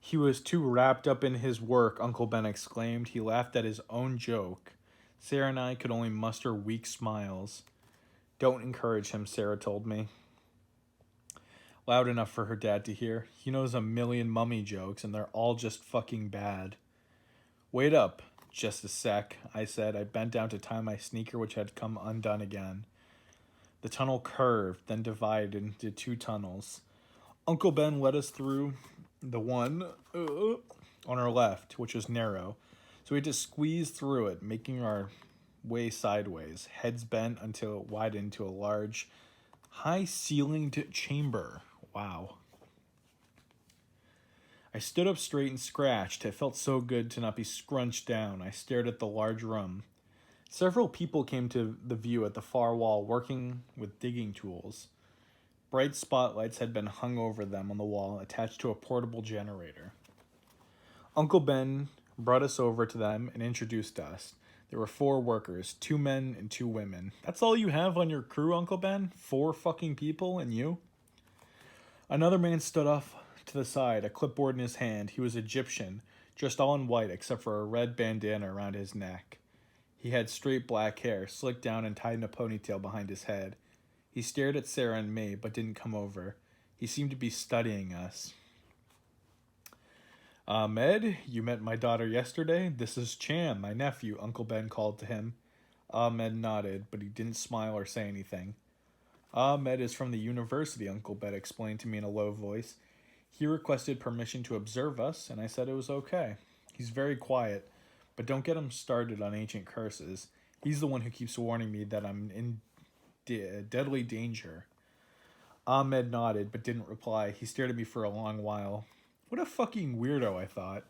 He was too wrapped up in his work, Uncle Ben exclaimed. He laughed at his own joke. Sarah and I could only muster weak smiles. Don't encourage him, Sarah told me. Loud enough for her dad to hear. He knows a million mummy jokes, and they're all just fucking bad. Wait up, just a sec, I said. I bent down to tie my sneaker, which had come undone again. The tunnel curved, then divided into two tunnels. Uncle Ben led us through the one on our left, which was narrow, so we had to squeeze through it, making our way sideways, heads bent until it widened to a large, high-ceilinged chamber. Wow. I stood up straight and scratched. It felt so good to not be scrunched down. I stared at the large room. Several people came to the view at the far wall, working with digging tools. Bright spotlights had been hung over them on the wall, attached to a portable generator. Uncle Ben brought us over to them and introduced us. There were 4 workers, 2 men and 2 women. That's all you have on your crew, Uncle Ben? 4 fucking people and you? Another man stood off to the side, a clipboard in his hand. He was Egyptian, dressed all in white except for a red bandana around his neck. He had straight black hair, slicked down and tied in a ponytail behind his head. He stared at Sarah and me, but didn't come over. He seemed to be studying us. Ahmed, you met my daughter yesterday? This is Cham, my nephew, Uncle Ben called to him. Ahmed nodded, but he didn't smile or say anything. Ahmed is from the university, Uncle Ben explained to me in a low voice. He requested permission to observe us, and I said it was okay. He's very quiet, but don't get him started on ancient curses. He's the one who keeps warning me that I'm in deadly danger. Ahmed nodded, but didn't reply. He stared at me for a long while. What a fucking weirdo, I thought.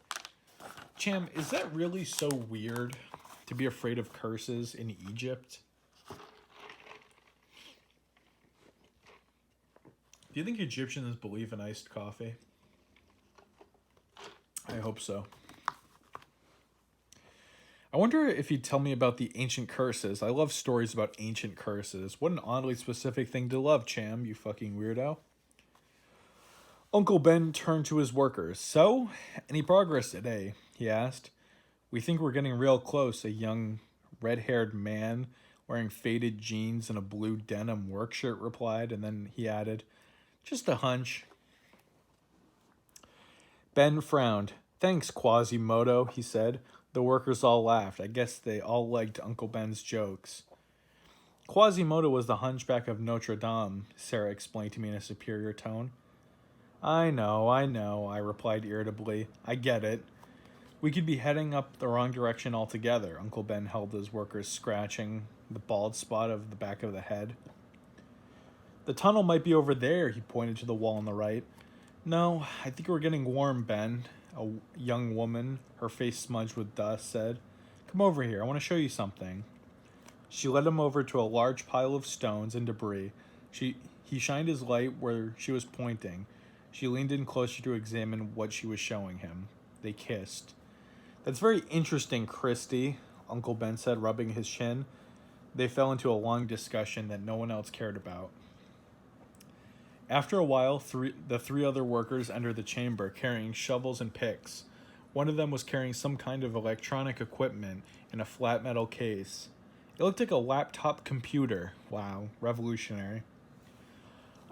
Cham, is that really so weird to be afraid of curses in Egypt? Do you think Egyptians believe in iced coffee? I hope so. I wonder if he'd tell me about the ancient curses. I love stories about ancient curses. What an oddly specific thing to love, Cham, you fucking weirdo. Uncle Ben turned to his workers. So, any progress today? He asked. We think we're getting real close, a young red-haired man wearing faded jeans and a blue denim work shirt replied, and then he added, just a hunch. Ben frowned. Thanks, Quasimodo, he said. The workers all laughed. I guess they all liked Uncle Ben's jokes. Quasimodo was the hunchback of Notre Dame, Sarah explained to me in a superior tone. I know, I replied irritably. I get it. We could be heading up the wrong direction altogether. Uncle Ben held his workers scratching the bald spot of the back of the head. The tunnel might be over there, he pointed to the wall on the right. No, I think we're getting warm, Ben, a young woman, her face smudged with dust, said. Come over here, I want to show you something. She led him over to a large pile of stones and debris. He shined his light where she was pointing. She leaned in closer to examine what she was showing him. They kissed. That's very interesting, Christy, Uncle Ben said, rubbing his chin. They fell into a long discussion that no one else cared about. After a while, the 3 other workers entered the chamber, carrying shovels and picks. One of them was carrying some kind of electronic equipment in a flat metal case. It looked like a laptop computer. Wow, revolutionary.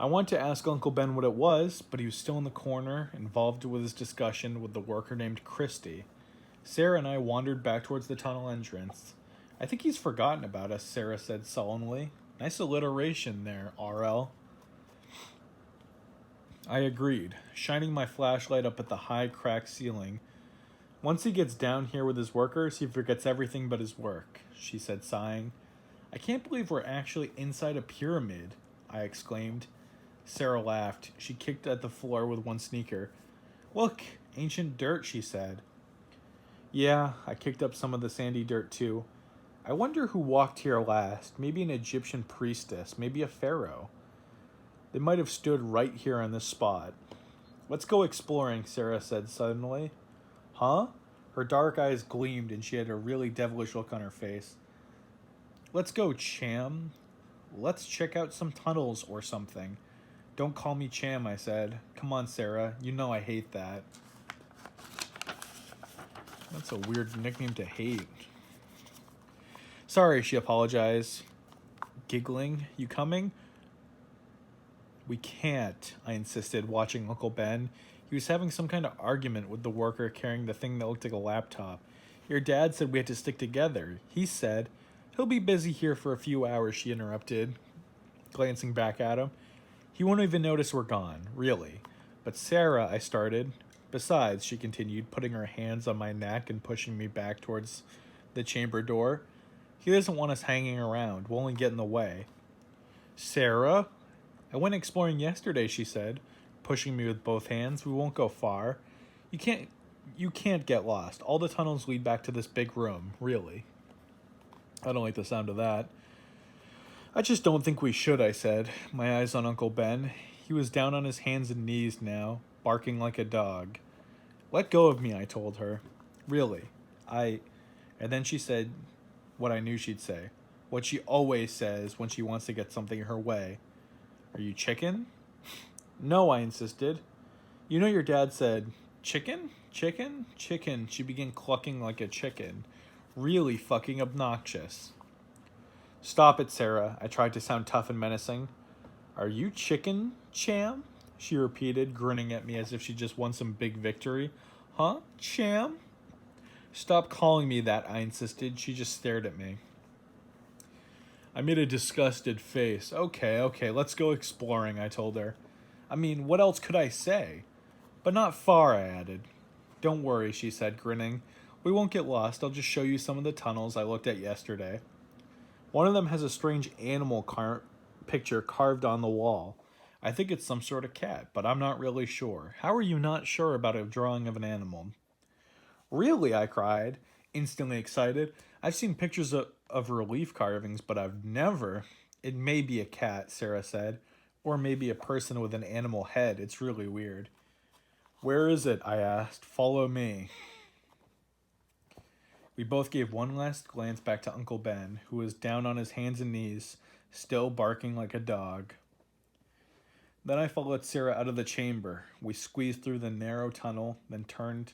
I wanted to ask Uncle Ben what it was, but he was still in the corner, involved with his discussion with the worker named Christy. Sarah and I wandered back towards the tunnel entrance. I think he's forgotten about us, Sarah said sullenly. Nice alliteration there, RL. I agreed, shining my flashlight up at the high, cracked ceiling. Once he gets down here with his workers, he forgets everything but his work, she said, sighing. I can't believe we're actually inside a pyramid, I exclaimed. Sarah laughed. She kicked at the floor with one sneaker. Look, ancient dirt, she said. Yeah, I kicked up some of the sandy dirt too. I wonder who walked here last. Maybe an Egyptian priestess, maybe a pharaoh. They might have stood right here on this spot. Let's go exploring, Sarah said suddenly. Huh? Her dark eyes gleamed and she had a really devilish look on her face. Let's go, Cham. Let's check out some tunnels or something. Don't call me Cham, I said. Come on, Sarah. You know I hate that. That's a weird nickname to hate. Sorry, she apologized. Giggling. You coming? We can't, I insisted, watching Uncle Ben. He was having some kind of argument with the worker carrying the thing that looked like a laptop. Your dad said we had to stick together. He said, he'll be busy here for a few hours, she interrupted, glancing back at him. He won't even notice we're gone, really. But Sarah, I started. Besides, she continued, putting her hands on my neck and pushing me back towards the chamber door. He doesn't want us hanging around. We'll only get in the way. Sarah? I went exploring yesterday, she said, pushing me with both hands. We won't go far. You can't get lost. All the tunnels lead back to this big room, really. I don't like the sound of that. I just don't think we should, I said, my eyes on Uncle Ben. He was down on his hands and knees now, barking like a dog. Let go of me, I told her. Really. And then she said what I knew she'd say. What she always says when she wants to get something her way. Are you chicken? No, I insisted. You know your dad said, chicken? Chicken? Chicken. She began clucking like a chicken. Really fucking obnoxious. Stop it, Sarah. I tried to sound tough and menacing. Are you chicken, Cham? She repeated, grinning at me as if she just won some big victory. Huh, Cham? Stop calling me that, I insisted. She just stared at me. I made a disgusted face. Okay, let's go exploring, I told her. I mean, what else could I say? But not far, I added. Don't worry, she said, grinning. We won't get lost. I'll just show you some of the tunnels I looked at yesterday. One of them has a strange animal picture carved on the wall. I think it's some sort of cat, but I'm not really sure. How are you not sure about a drawing of an animal? Really, I cried, instantly excited. I've seen pictures of relief carvings, but I've never... It may be a cat, Sarah said, or maybe a person with an animal head. It's really weird. Where is it? I asked. Follow me. We both gave one last glance back to Uncle Ben, who was down on his hands and knees, still barking like a dog. Then I followed Sarah out of the chamber. We squeezed through the narrow tunnel, then turned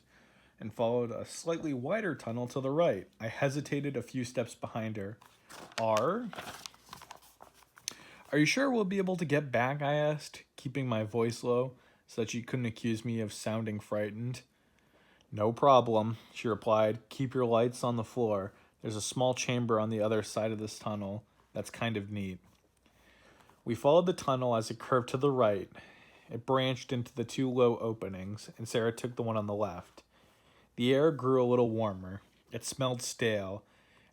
and followed a slightly wider tunnel to the right. I hesitated a few steps behind her. Are you sure we'll be able to get back? I asked, keeping my voice low so that she couldn't accuse me of sounding frightened. No problem, she replied. Keep your lights on the floor. There's a small chamber on the other side of this tunnel that's kind of neat. We followed the tunnel as it curved to the right. It branched into the two low openings, and Sarah took the one on the left. The air grew a little warmer. It smelled stale,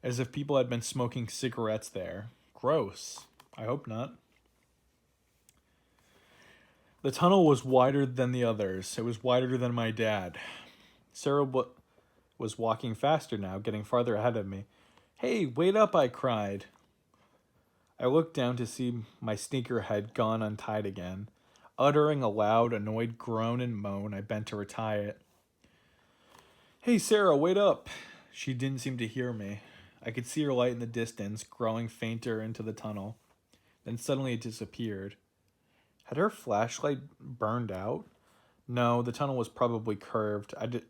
as if people had been smoking cigarettes there. Gross. I hope not. The tunnel was wider than the others. It was wider than my dad. Sarah was walking faster now, getting farther ahead of me. Hey, wait up, I cried. I looked down to see my sneaker had gone untied again. Uttering a loud, annoyed groan and moan, I bent to retie it. Hey, Sarah, wait up. She didn't seem to hear me. I could see her light in the distance, growing fainter into the tunnel. Then suddenly it disappeared. Had her flashlight burned out? No, the tunnel was probably curved. I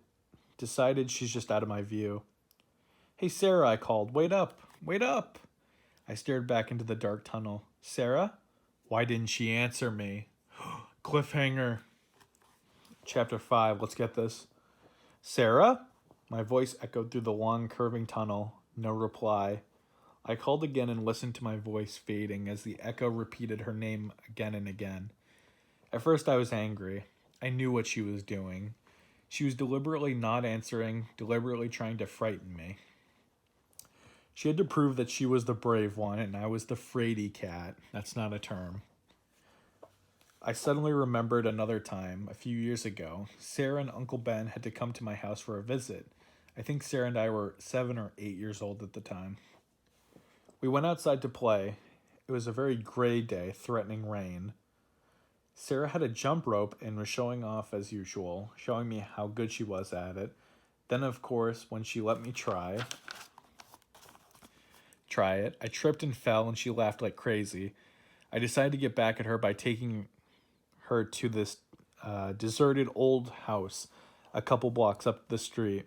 decided she's just out of my view. Hey, Sarah, I called. Wait up. Wait up. I stared back into the dark tunnel. Sarah? Why didn't she answer me? Cliffhanger. Chapter 5. Let's get this. Sarah? My voice echoed through the long, curving tunnel. No reply. I called again and listened to my voice fading as the echo repeated her name again and again. At first, I was angry. I knew what she was doing. She was deliberately not answering, deliberately trying to frighten me. She had to prove that she was the brave one and I was the fraidy cat. That's not a term. I suddenly remembered another time, a few years ago. Sarah and Uncle Ben had to come to my house for a visit. I think Sarah and I were 7 or 8 years old at the time. We went outside to play. It was a very gray day, threatening rain. Sarah had a jump rope and was showing off as usual, showing me how good she was at it. Then, of course, when she let me try it, I tripped and fell and she laughed like crazy. I decided to get back at her by taking her to this deserted old house a couple blocks up the street.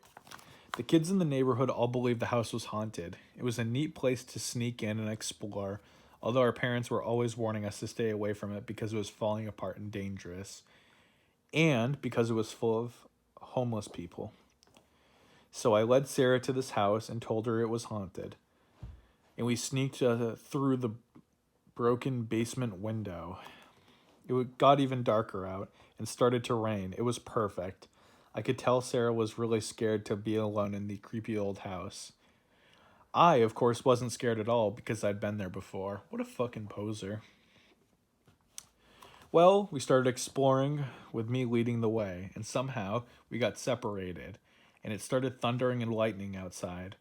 The kids in the neighborhood all believed the house was haunted. It was a neat place to sneak in and explore, although our parents were always warning us to stay away from it because it was falling apart and dangerous, and because it was full of homeless people. So I led Sarah to this house and told her it was haunted. And we sneaked through the broken basement window. It got even darker out and started to rain. It was perfect. I could tell Sarah was really scared to be alone in the creepy old house. I, of course, wasn't scared at all because I'd been there before. What a fucking poser. Well, we started exploring with me leading the way, and somehow we got separated, and it started thundering and lightning outside.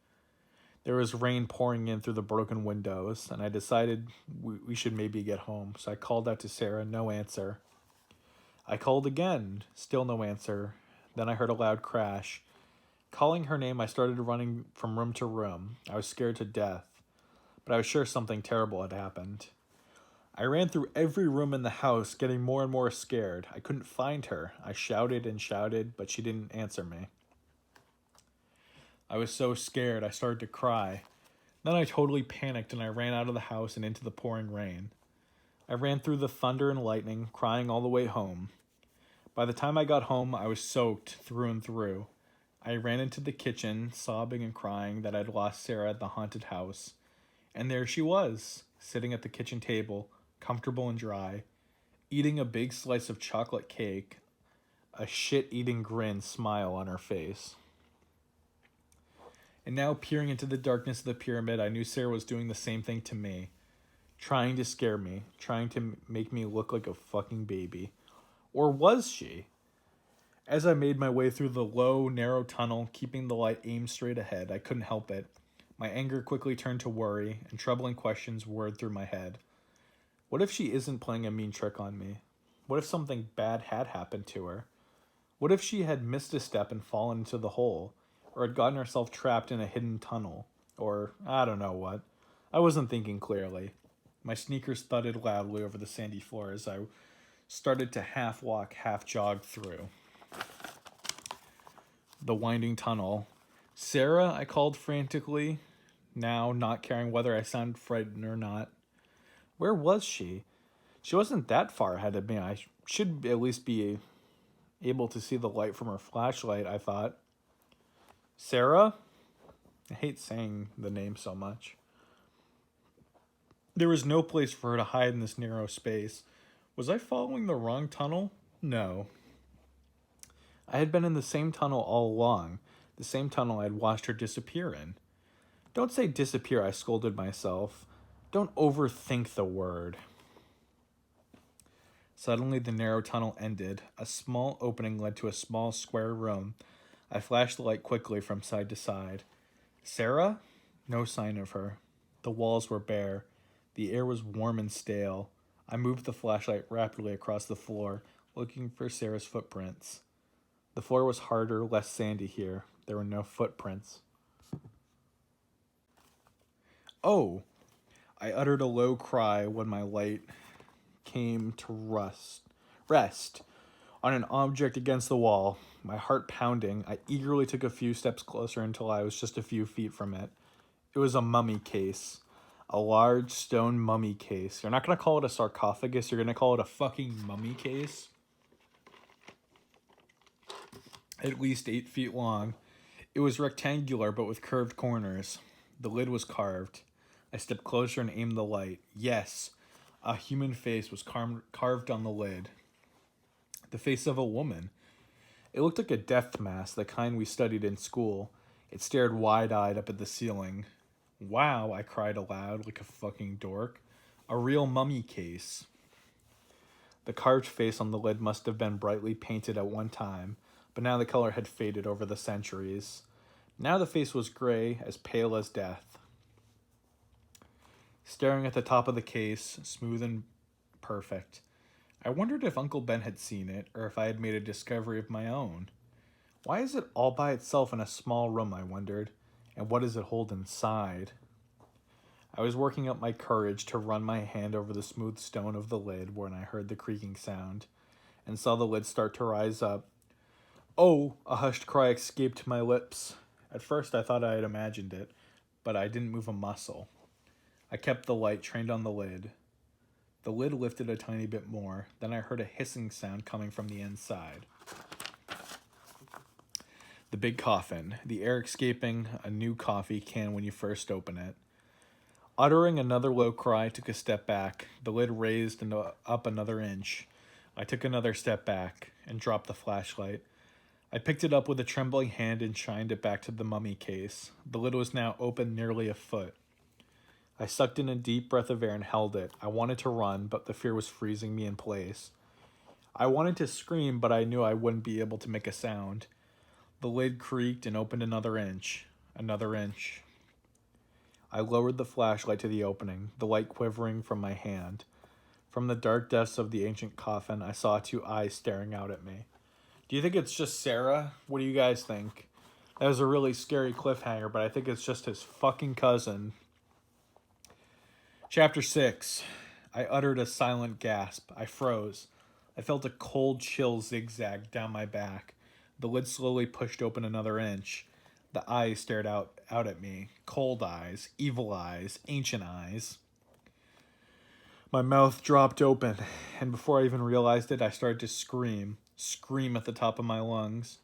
There was rain pouring in through the broken windows, and I decided we should maybe get home, so I called out to Sarah, no answer. I called again, still no answer. Then I heard a loud crash. Calling her name, I started running from room to room. I was scared to death, but I was sure something terrible had happened. I ran through every room in the house, getting more and more scared. I couldn't find her. I shouted and shouted, but she didn't answer me. I was so scared, I started to cry. Then I totally panicked and I ran out of the house and into the pouring rain. I ran through the thunder and lightning, crying all the way home. By the time I got home, I was soaked through and through. I ran into the kitchen, sobbing and crying that I'd lost Sarah at the haunted house. And there she was, sitting at the kitchen table, comfortable and dry, eating a big slice of chocolate cake, a shit-eating grin smile on her face. And now, peering into the darkness of the pyramid, I knew Sarah was doing the same thing to me. Trying to scare me, trying to make me look like a fucking baby. Or was she? As I made my way through the low, narrow tunnel, keeping the light aimed straight ahead, I couldn't help it. My anger quickly turned to worry, and troubling questions whirred through my head. What if she isn't playing a mean trick on me? What if something bad had happened to her? What if she had missed a step and fallen into the hole? Or had gotten herself trapped in a hidden tunnel? Or I don't know what. I wasn't thinking clearly. My sneakers thudded loudly over the sandy floor as I started to half walk, half jog through the winding tunnel. Sarah, I called frantically, now not caring whether I sounded frightened or not. Where was she? She wasn't that far ahead of me. I should at least be able to see the light from her flashlight, I thought. Sarah? I hate saying the name so much. There was no place for her to hide in this narrow space. Was I following the wrong tunnel? No. I had been in the same tunnel all along, the same tunnel I had watched her disappear in. Don't say disappear, I scolded myself. Don't overthink the word. Suddenly the narrow tunnel ended. A small opening led to a small square room. I flashed the light quickly from side to side. Sarah? No sign of her. The walls were bare. The air was warm and stale. I moved the flashlight rapidly across the floor, looking for Sarah's footprints. The floor was harder, less sandy here. There were no footprints. Oh! I uttered a low cry when my light came to rest on an object against the wall. My heart pounding, I eagerly took a few steps closer until I was just a few feet from it. It was a mummy case. A large stone mummy case. You're not going to call it a sarcophagus. You're going to call it a fucking mummy case. At least 8 feet long. It was rectangular but with curved corners. The lid was carved. I stepped closer and aimed the light. Yes, a human face was carved on the lid. The face of a woman. It looked like a death mask, the kind we studied in school. It stared wide-eyed up at the ceiling. Wow, I cried aloud like a fucking dork. A real mummy case. The carved face on the lid must have been brightly painted at one time, but now the color had faded over the centuries. Now the face was gray, as pale as death. Staring at the top of the case, smooth and perfect, I wondered if Uncle Ben had seen it, or if I had made a discovery of my own. Why is it all by itself in a small room, I wondered, and what does it hold inside? I was working up my courage to run my hand over the smooth stone of the lid when I heard the creaking sound, and saw the lid start to rise up. Oh, a hushed cry escaped my lips. At first I thought I had imagined it, but I didn't move a muscle. I kept the light trained on the lid. The lid lifted a tiny bit more, then I heard a hissing sound coming from the inside. The big coffin, the air escaping a new coffee can when you first open it. Uttering another low cry, I took a step back. The lid raised and up another inch. I took another step back and dropped the flashlight. I picked it up with a trembling hand and shined it back to the mummy case. The lid was now open nearly a foot. I sucked in a deep breath of air and held it. I wanted to run, but the fear was freezing me in place. I wanted to scream, but I knew I wouldn't be able to make a sound. The lid creaked and opened another inch. Another inch. I lowered the flashlight to the opening, the light quivering from my hand. From the dark depths of the ancient coffin, I saw 2 eyes staring out at me. Do you think it's just Sarah? What do you guys think? That was a really scary cliffhanger, but I think it's just his fucking cousin. Chapter 6. I uttered a silent gasp. I froze. I felt a cold chill zigzag down my back. The lid slowly pushed open another inch. The eyes stared out at me. Cold eyes, evil eyes, ancient eyes. My mouth dropped open, and before I even realized it, I started to scream at the top of my lungs.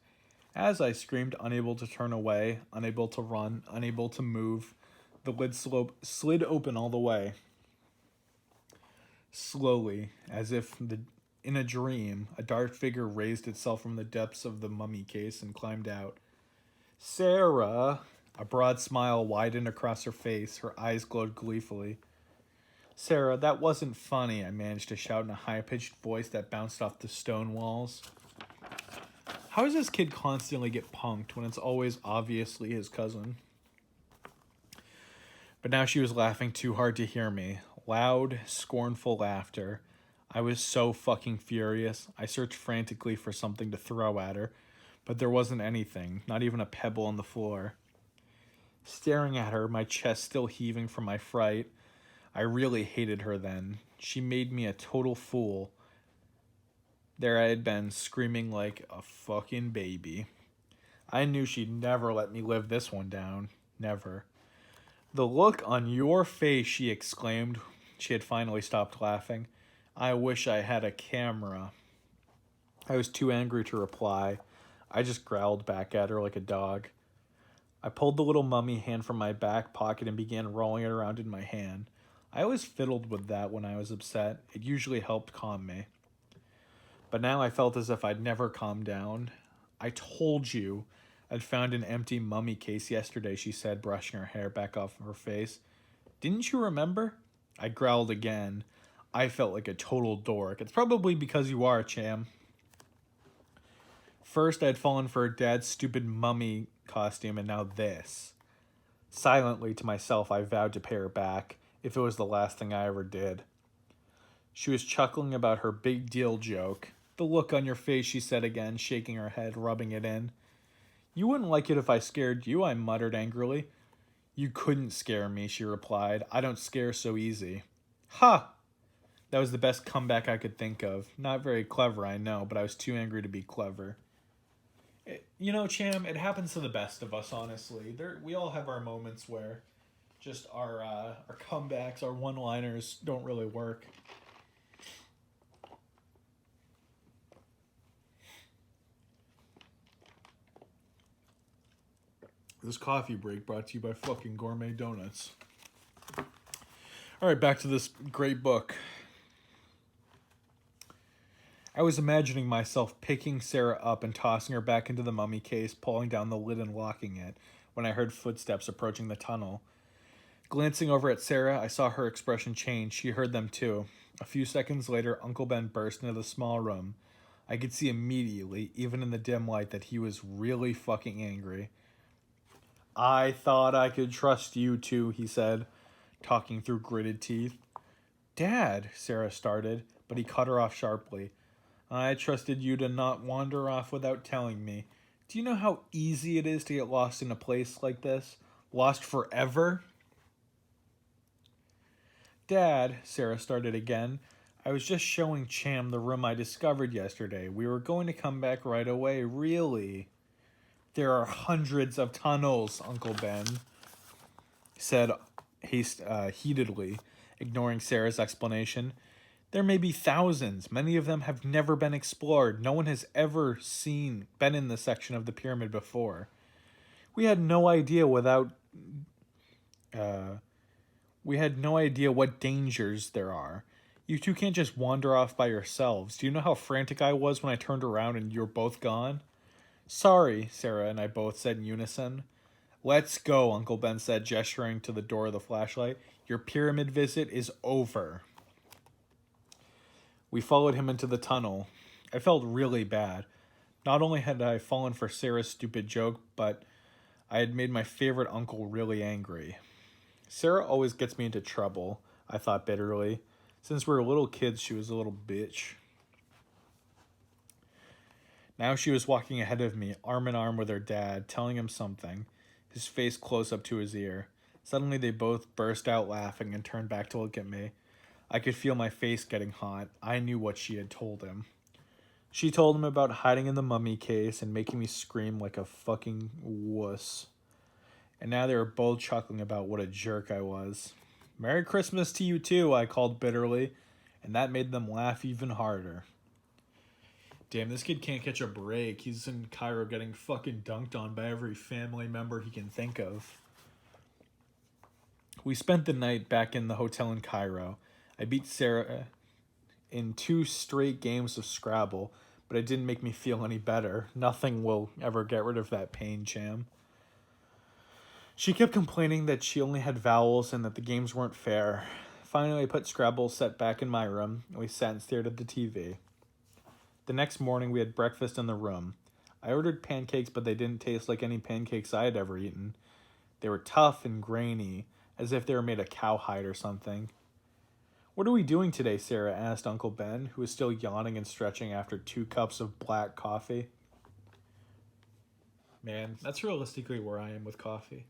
As I screamed, unable to turn away, unable to run, unable to move, the lid slid open all the way. Slowly, as if in a dream, a dark figure raised itself from the depths of the mummy case and climbed out. Sarah! A broad smile widened across her face. Her eyes glowed gleefully. Sarah, that wasn't funny, I managed to shout in a high-pitched voice that bounced off the stone walls. How does this kid constantly get punked when it's always obviously his cousin? But now she was laughing too hard to hear me. Loud, scornful laughter. I was so fucking furious. I searched frantically for something to throw at her, but there wasn't anything, not even a pebble on the floor. Staring at her, my chest still heaving from my fright, I really hated her then. She made me a total fool. There I had been, screaming like a fucking baby. I knew she'd never let me live this one down. Never. The look on your face, she exclaimed. She had finally stopped laughing. I wish I had a camera. I was too angry to reply. I just growled back at her like a dog. I pulled the little mummy hand from my back pocket and began rolling it around in my hand. I always fiddled with that when I was upset. It usually helped calm me. But now I felt as if I'd never calm down. I told you I'd found an empty mummy case yesterday, she said, brushing her hair back off her face. Didn't you remember? I growled again. I felt like a total dork. It's probably because you are, Cham. First, I'd fallen for her dad's stupid mummy costume, and now this. Silently to myself, I vowed to pay her back, if it was the last thing I ever did. She was chuckling about her big deal joke. The look on your face, she said again, shaking her head, rubbing it in. You wouldn't like it if I scared you, I muttered angrily. You couldn't scare me, she replied. I don't scare so easy. Ha! That was the best comeback I could think of. Not very clever, I know, but I was too angry to be clever. You know, Cham, it happens to the best of us, honestly. We all have our moments where Just our comebacks, our one-liners don't really work. This coffee break brought to you by fucking Gourmet Donuts. All right, back to this great book. I was imagining myself picking Sarah up and tossing her back into the mummy case, pulling down the lid and locking it, when I heard footsteps approaching the tunnel. Glancing over at Sarah, I saw her expression change. She heard them too. A few seconds later, Uncle Ben burst into the small room. I could see immediately, even in the dim light, that he was really fucking angry. I thought I could trust you two, he said, talking through gritted teeth. Dad, Sarah started, but he cut her off sharply. I trusted you to not wander off without telling me. Do you know how easy it is to get lost in a place like this? Lost forever? Dad, Sarah started again, I was just showing Cham the room I discovered yesterday. We were going to come back right away, really. There are hundreds of tunnels, Uncle Ben said heatedly, ignoring Sarah's explanation. There may be thousands. Many of them have never been explored. No one has ever been in this section of the pyramid before. We had no idea we had no idea what dangers there are. You two can't just wander off by yourselves. Do you know how frantic I was when I turned around and you're both gone? Sorry, Sarah and I both said in unison. Let's go, Uncle Ben said, gesturing to the door of the flashlight. Your pyramid visit is over. We followed him into the tunnel. I felt really bad. Not only had I fallen for Sarah's stupid joke, but I had made my favorite uncle really angry. Sarah always gets me into trouble, I thought bitterly. Since we were little kids, she was a little bitch. Now she was walking ahead of me, arm in arm with her dad, telling him something, his face close up to his ear. Suddenly they both burst out laughing and turned back to look at me. I could feel my face getting hot. I knew what she had told him. She told him about hiding in the mummy case and making me scream like a fucking wuss. And now they were both chuckling about what a jerk I was. Merry Christmas to you too, I called bitterly, and that made them laugh even harder. Damn, this kid can't catch a break. He's in Cairo getting fucking dunked on by every family member he can think of. We spent the night back in the hotel in Cairo. I beat Sarah in 2 straight games of Scrabble, but it didn't make me feel any better. Nothing will ever get rid of that pain, Cham. She kept complaining that she only had vowels and that the games weren't fair. Finally, I put Scrabble set back in my room, and we sat and stared at the TV. The next morning, we had breakfast in the room. I ordered pancakes, but they didn't taste like any pancakes I had ever eaten. They were tough and grainy, as if they were made of cowhide or something. What are we doing today, Sarah asked Uncle Ben, who was still yawning and stretching after 2 cups of black coffee. Man, that's realistically where I am with coffee.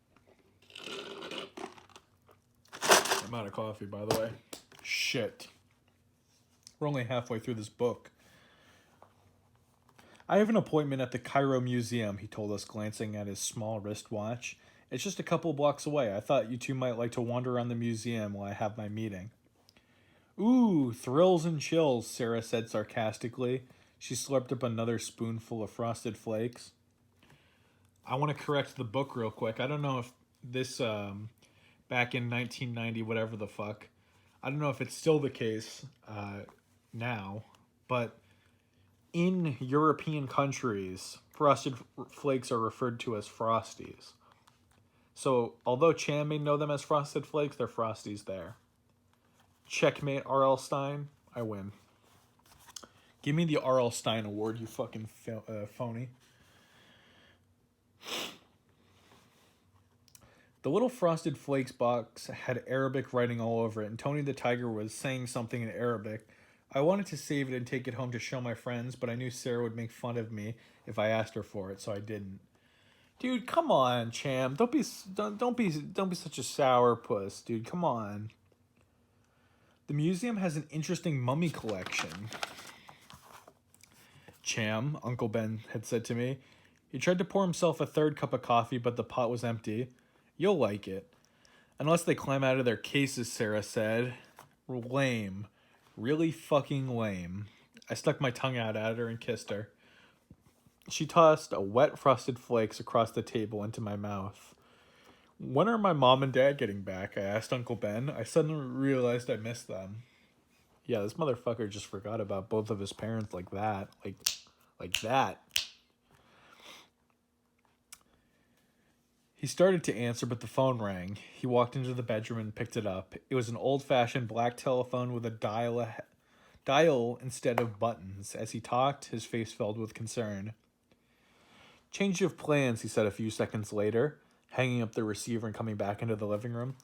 I'm out of coffee, by the way. Shit. We're only halfway through this book. I have an appointment at the Cairo Museum, he told us, glancing at his small wristwatch. It's just a couple blocks away. I thought you two might like to wander around the museum while I have my meeting. Ooh, thrills and chills, Sarah said sarcastically. She slurped up another spoonful of Frosted Flakes. I want to correct the book real quick. I don't know if this, back in 1990, whatever the fuck, I don't know if it's still the case now, but in European countries, Frosted Flakes are referred to as Frosties. So, although Chan may know them as Frosted Flakes, they're Frosties there. Checkmate, R.L. Stein. I win. Give me the R.L. Stein award, you fucking phony. The little Frosted Flakes box had Arabic writing all over it, and Tony the Tiger was saying something in Arabic. I wanted to save it and take it home to show my friends, but I knew Sarah would make fun of me if I asked her for it, so I didn't. Dude, come on, Cham. Don't be such a sourpuss, dude. Come on. The museum has an interesting mummy collection. Cham, Uncle Ben had said to me. He tried to pour himself a 3rd cup of coffee, but the pot was empty. You'll like it. Unless they climb out of their cases, Sarah said. Lame. Really fucking lame. I stuck my tongue out at her and kissed her. She tossed a wet frosted flakes across the table into my mouth. When are my mom and dad getting back? I asked Uncle Ben. I suddenly realized I missed them. Yeah, this motherfucker just forgot about both of his parents like that. Like that. He started to answer, but the phone rang. He walked into the bedroom and picked it up. It was an old-fashioned black telephone with a dial instead of buttons. As he talked, his face filled with concern. Change of plans, he said a few seconds later, hanging up the receiver and coming back into the living room.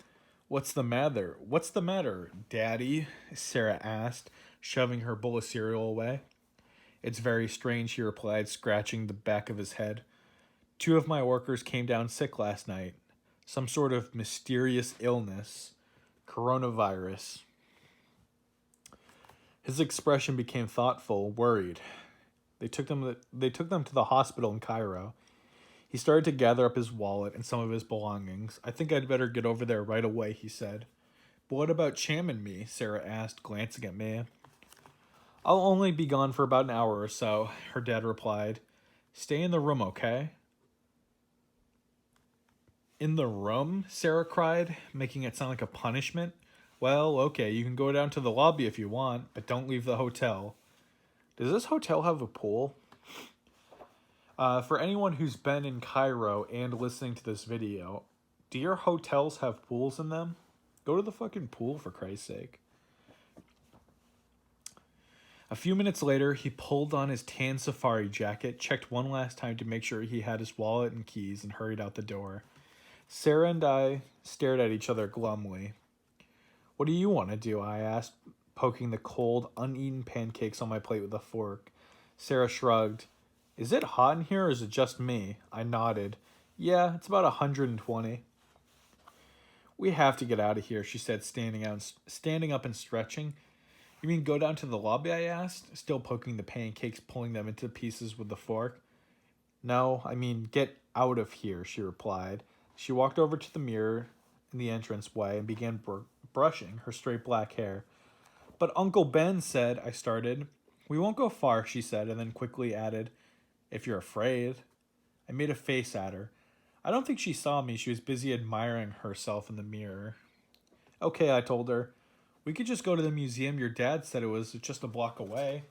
What's the matter? What's the matter, Daddy? Sarah asked, shoving her bowl of cereal away. It's very strange, he replied, scratching the back of his head. 2 of my workers came down sick last night. Some sort of mysterious illness. Coronavirus. His expression became thoughtful, worried. They took them to the hospital in Cairo. He started to gather up his wallet and some of his belongings. I think I'd better get over there right away, he said. But what about Cham and me? Sarah asked, glancing at me. I'll only be gone for about an hour or so, her dad replied. Stay in the room, okay? In the room? Sarah cried, making it sound like a punishment. Well, okay, you can go down to the lobby if you want, but don't leave the hotel. Does this hotel have a pool? For anyone who's been in Cairo and listening to this video, do your hotels have pools in them? Go to the fucking pool, for Christ's sake. A few minutes later, he pulled on his tan safari jacket, checked one last time to make sure he had his wallet and keys, and hurried out the door. Sarah and I stared at each other glumly. What do you want to do? I asked, poking the cold, uneaten pancakes on my plate with a fork. Sarah shrugged. Is it hot in here or is it just me? I nodded. Yeah, it's about 120. We have to get out of here, she said, standing up and stretching. You mean go down to the lobby? I asked, still poking the pancakes, pulling them into pieces with the fork. No, I mean get out of here, she replied. She walked over to the mirror in the entranceway and began brushing her straight black hair. But Uncle Ben said, I started. We won't go far, she said, and then quickly added, if you're afraid. I made a face at her. I don't think she saw me. She was busy admiring herself in the mirror. Okay, I told her. We could just go to the museum. Your dad said it was just a block away.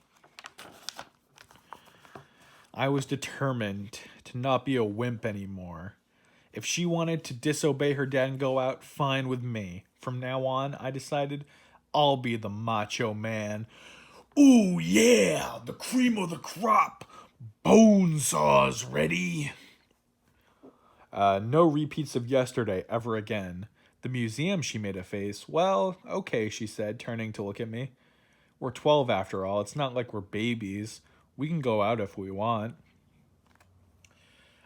I was determined to not be a wimp anymore. If she wanted to disobey her dad and go out, fine with me. From now on, I decided, I'll be the macho man. Ooh, yeah, the cream of the crop. Bone saws ready. No repeats of yesterday ever again. The museum, she made a face. Well, okay, she said, turning to look at me. We're 12 after all. It's not like we're babies. We can go out if we want.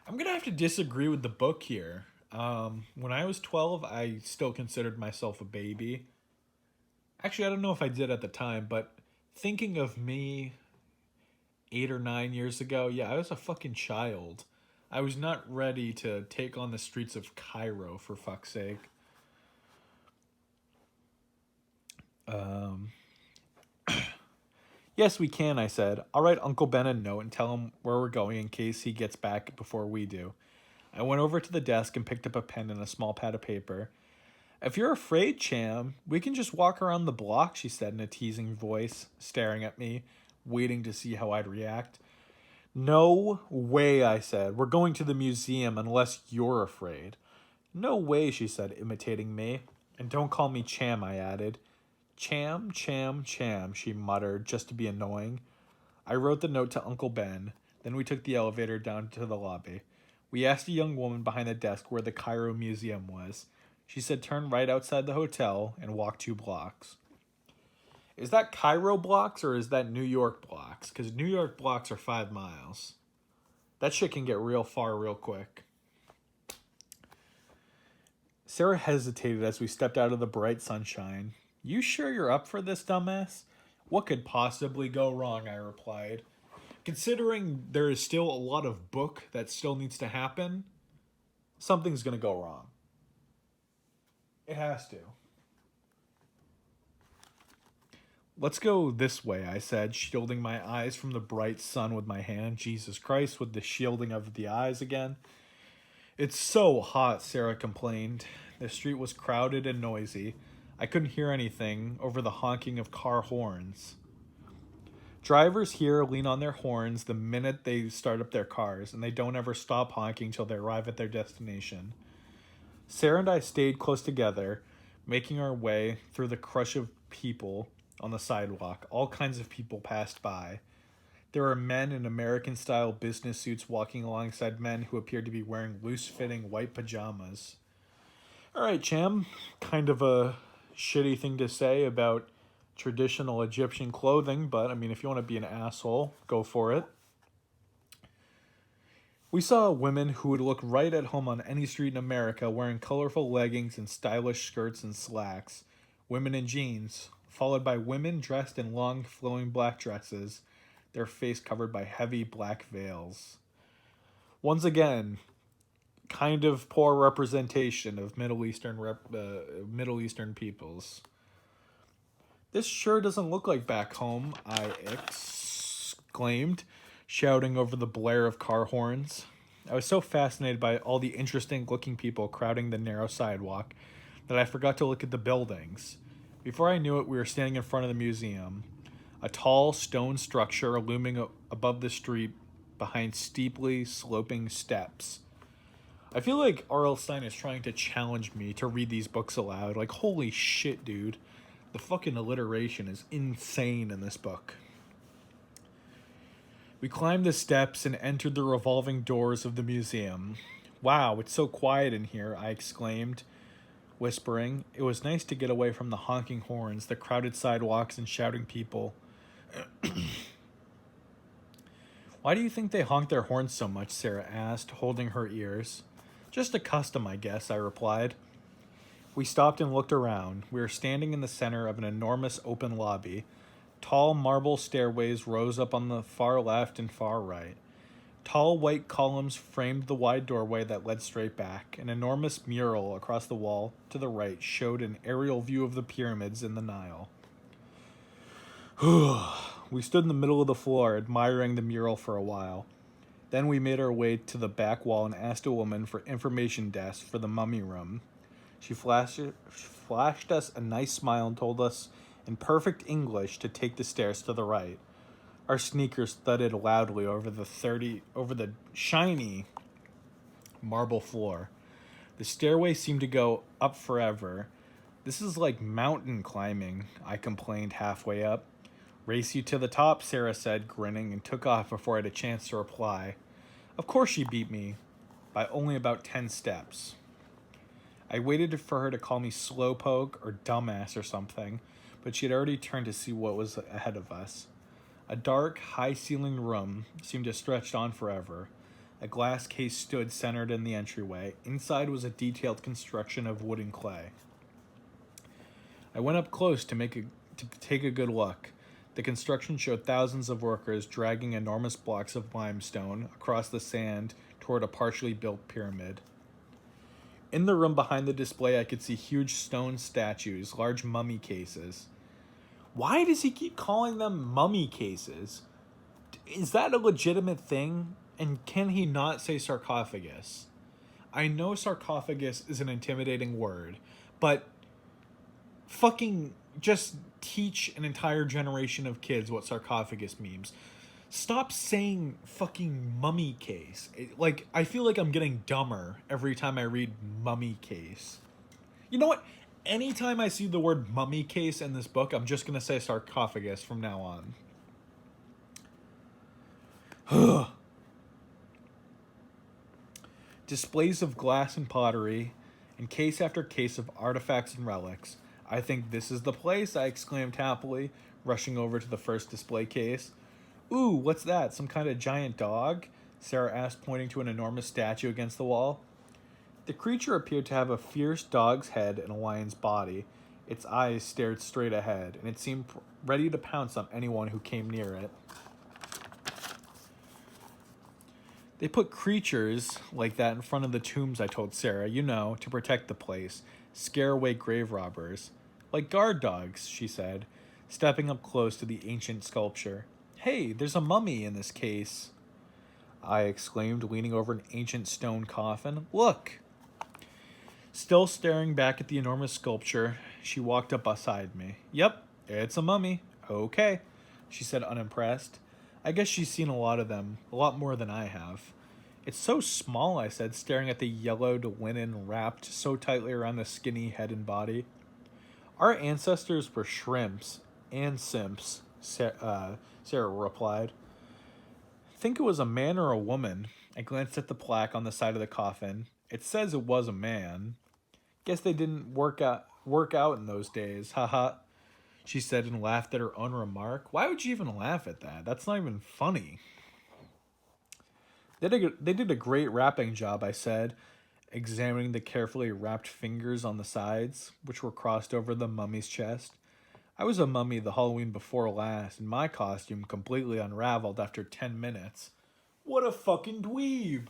I'm going to have to disagree with the book here. When I was 12, I still considered myself a baby. Actually, I don't know if I did at the time, but thinking of me 8 or 9 years ago, yeah, I was a fucking child. I was not ready to take on the streets of Cairo, for fuck's sake. Yes, we can, I said. I'll write Uncle Ben a note and tell him where we're going in case he gets back before we do. I went over to the desk and picked up a pen and a small pad of paper. If you're afraid, Cham, we can just walk around the block, she said in a teasing voice, staring at me, waiting to see how I'd react. No way, I said. We're going to the museum unless you're afraid. No way, she said, imitating me. And don't call me Cham, I added. Cham, Cham, Cham, she muttered, just to be annoying. I wrote the note to Uncle Ben. Then we took the elevator down to the lobby. We asked a young woman behind the desk where the Cairo Museum was. She said turn right outside the hotel and walk 2 blocks. Is that Cairo blocks or is that New York blocks? Because New York blocks are 5 miles. That shit can get real far real quick. Sarah hesitated as we stepped out of the bright sunshine. You sure you're up for this, dumbass? What could possibly go wrong, I replied. Considering there is still a lot of book that still needs to happen, something's going to go wrong. It has to. Let's go this way, I said, shielding my eyes from the bright sun with my hand. Jesus Christ, with the shielding of the eyes again. It's so hot, Sarah complained. The street was crowded and noisy. I couldn't hear anything over the honking of car horns. Drivers here lean on their horns the minute they start up their cars, and they don't ever stop honking till they arrive at their destination. Sarah and I stayed close together, making our way through the crush of people on the sidewalk. All kinds of people passed by. There were men in American-style business suits walking alongside men who appeared to be wearing loose-fitting white pajamas. All right, Cham, kind of a shitty thing to say about traditional Egyptian clothing, but I mean, if you want to be an asshole, go for it. We saw women who would look right at home on any street in America wearing colorful leggings and stylish skirts and slacks, women in jeans, followed by women dressed in long flowing black dresses, their face covered by heavy black veils. Once again, kind of poor representation of Middle Eastern peoples. This sure doesn't look like back home, I exclaimed, shouting over the blare of car horns. I was so fascinated by all the interesting looking people crowding the narrow sidewalk that I forgot to look at the buildings. Before I knew it, we were standing in front of the museum, a tall stone structure looming above the street behind steeply sloping steps. I feel like R.L. Stine is trying to challenge me to read these books aloud. Like, holy shit, dude. The fucking alliteration is insane in this book. We climbed the steps and entered the revolving doors of the museum. Wow, it's so quiet in here, I exclaimed, whispering. It was nice to get away from the honking horns, the crowded sidewalks, and shouting people. Why do you think they honk their horns so much? Sarah asked, holding her ears. Just a custom, I guess, I replied. We stopped and looked around. We were standing in the center of an enormous open lobby. Tall marble stairways rose up on the far left and far right. Tall white columns framed the wide doorway that led straight back. An enormous mural across the wall to the right showed an aerial view of the pyramids in the Nile. We stood in the middle of the floor, admiring the mural for a while. Then we made our way to the back wall and asked a woman for information desk for the mummy room. She flashed us a nice smile and told us in perfect English to take the stairs to the right. Our sneakers thudded loudly over the shiny marble floor. The stairway seemed to go up forever. This is like mountain climbing, I complained halfway up. Race you to the top, Sarah said, grinning, and took off before I had a chance to reply. Of course she beat me, by only about 10 steps. I waited for her to call me slowpoke or dumbass or something, but she had already turned to see what was ahead of us. A dark, high-ceilinged room seemed to stretch on forever. A glass case stood centered in the entryway. Inside was a detailed construction of wood and clay. I went up close to take a good look. The construction showed thousands of workers dragging enormous blocks of limestone across the sand toward a partially built pyramid. In the room behind the display, I could see huge stone statues, large mummy cases. Why does he keep calling them mummy cases? Is that a legitimate thing? And can he not say sarcophagus? I know sarcophagus is an intimidating word, but fucking just teach an entire generation of kids what sarcophagus means. Stop saying fucking mummy case. I feel like I'm getting dumber every time I read mummy case. You know what? Anytime I see the word mummy case in this book, I'm just going to say sarcophagus from now on. Displays of glass and pottery, and case after case of artifacts and relics. I think this is the place, I exclaimed happily, rushing over to the first display case. Ooh, what's that? Some kind of giant dog? Sarah asked, pointing to an enormous statue against the wall. The creature appeared to have a fierce dog's head and a lion's body. Its eyes stared straight ahead, and it seemed ready to pounce on anyone who came near it. They put creatures like that in front of the tombs, I told Sarah, to protect the place. scare away grave robbers. Like guard dogs, she said, stepping up close to the ancient sculpture. Hey, there's a mummy in this case, I exclaimed, leaning over an ancient stone coffin. Look! Still staring back at the enormous sculpture, she walked up beside me. Yep, it's a mummy. Okay, she said, unimpressed. I guess she's seen a lot of them, a lot more than I have. It's so small, I said, staring at the yellowed linen wrapped so tightly around the skinny head and body. Our ancestors were shrimps and simps, Sarah replied. Think it was a man or a woman. I glanced at the plaque on the side of the coffin. It says it was a man. Guess they didn't work out in those days. Haha. She said and laughed at her own remark. Why would you even laugh at that? That's not even funny. They did a great wrapping job, I said, examining the carefully wrapped fingers on the sides, which were crossed over the mummy's chest. I was a mummy the Halloween before last, and my costume completely unraveled after 10 minutes. What a fucking dweeb!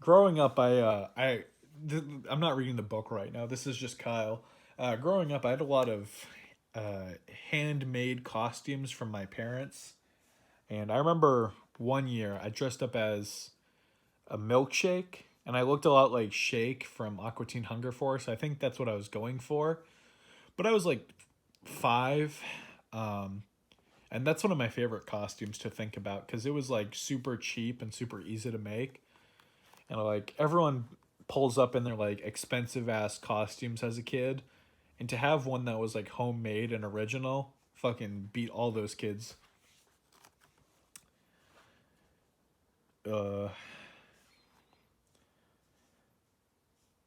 Growing up, I'm not reading the book right now. This is just Kyle. Growing up, I had a lot of handmade costumes from my parents, and I remember one year I dressed up as a milkshake, and I looked a lot like Shake from Aqua Teen Hunger Force. I think that's what I was going for, but I was like 5, and that's one of my favorite costumes to think about because it was like super cheap and super easy to make, and like everyone pulls up in their like expensive ass costumes as a kid, and to have one that was like homemade and original, fucking beat all those kids. Uh,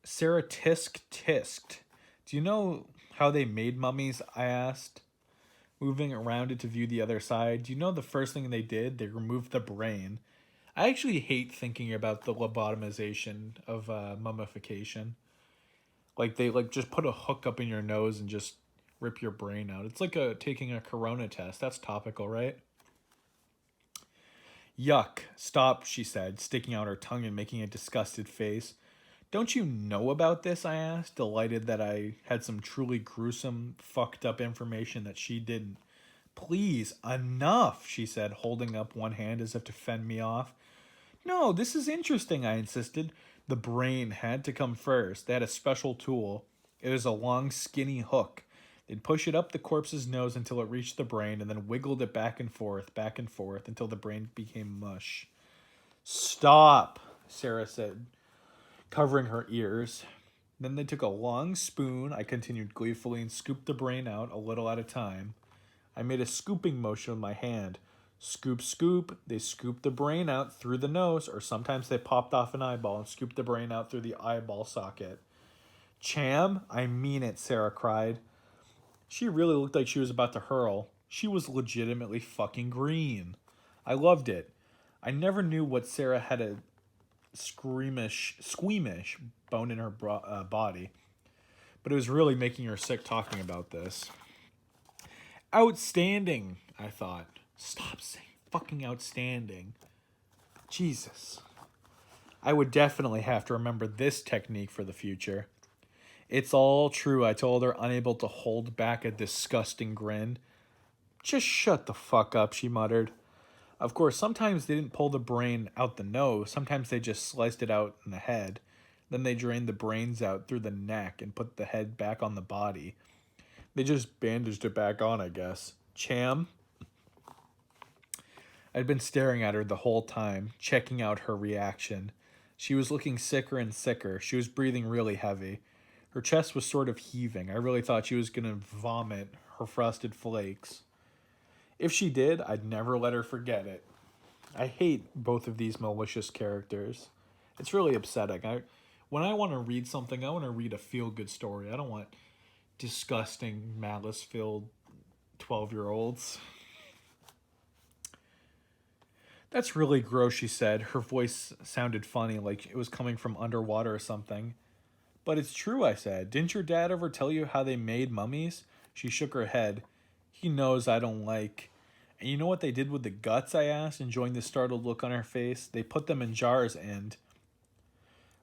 Sarah tisked. Do you know how they made mummies? I asked, moving around it to view the other side. Do you know the first thing they did? They removed the brain. I actually hate thinking about the lobotomization of mummification. Like they like just put a hook up in your nose and just rip your brain out. It's like taking a corona test. That's topical, right? Yuck. Stop, she said, sticking out her tongue and making a disgusted face. Don't you know about this? I asked, delighted that I had some truly gruesome, fucked up information that she didn't. Please, enough, she said, holding up one hand as if to fend me off. No, this is interesting, I insisted. The brain had to come first. They had a special tool. It was a long, skinny hook. They'd push it up the corpse's nose until it reached the brain and then wiggled it back and forth until the brain became mush. Stop, Sarah said, covering her ears. Then they took a long spoon, I continued gleefully, and scooped the brain out a little at a time. I made a scooping motion with my hand. Scoop, scoop. They scooped the brain out through the nose, or sometimes they popped off an eyeball and scooped the brain out through the eyeball socket. Cham, I mean it, Sarah cried. She really looked like she was about to hurl. She was legitimately fucking green. I loved it. I never knew what Sarah had a squeamish bone in her body, but it was really making her sick talking about this. Outstanding, I thought. Stop saying fucking outstanding. Jesus. I would definitely have to remember this technique for the future. It's all true, I told her, unable to hold back a disgusting grin. Just shut the fuck up, she muttered. Of course, sometimes they didn't pull the brain out the nose, sometimes they just sliced it out in the head. Then they drained the brains out through the neck and put the head back on the body. They just bandaged it back on, I guess. Cham? I'd been staring at her the whole time, checking out her reaction. She was looking sicker and sicker. She was breathing really heavy. Her chest was sort of heaving. I really thought she was going to vomit her frosted flakes. If she did, I'd never let her forget it. I hate both of these malicious characters. It's really upsetting. When I want to read something, I want to read a feel-good story. I don't want disgusting, malice-filled 12-year-olds. That's really gross, she said. Her voice sounded funny, like it was coming from underwater or something. But it's true, I said. Didn't your dad ever tell you how they made mummies? She shook her head. He knows I don't like. And you know what they did with the guts, I asked, enjoying the startled look on her face? They put them in jars and...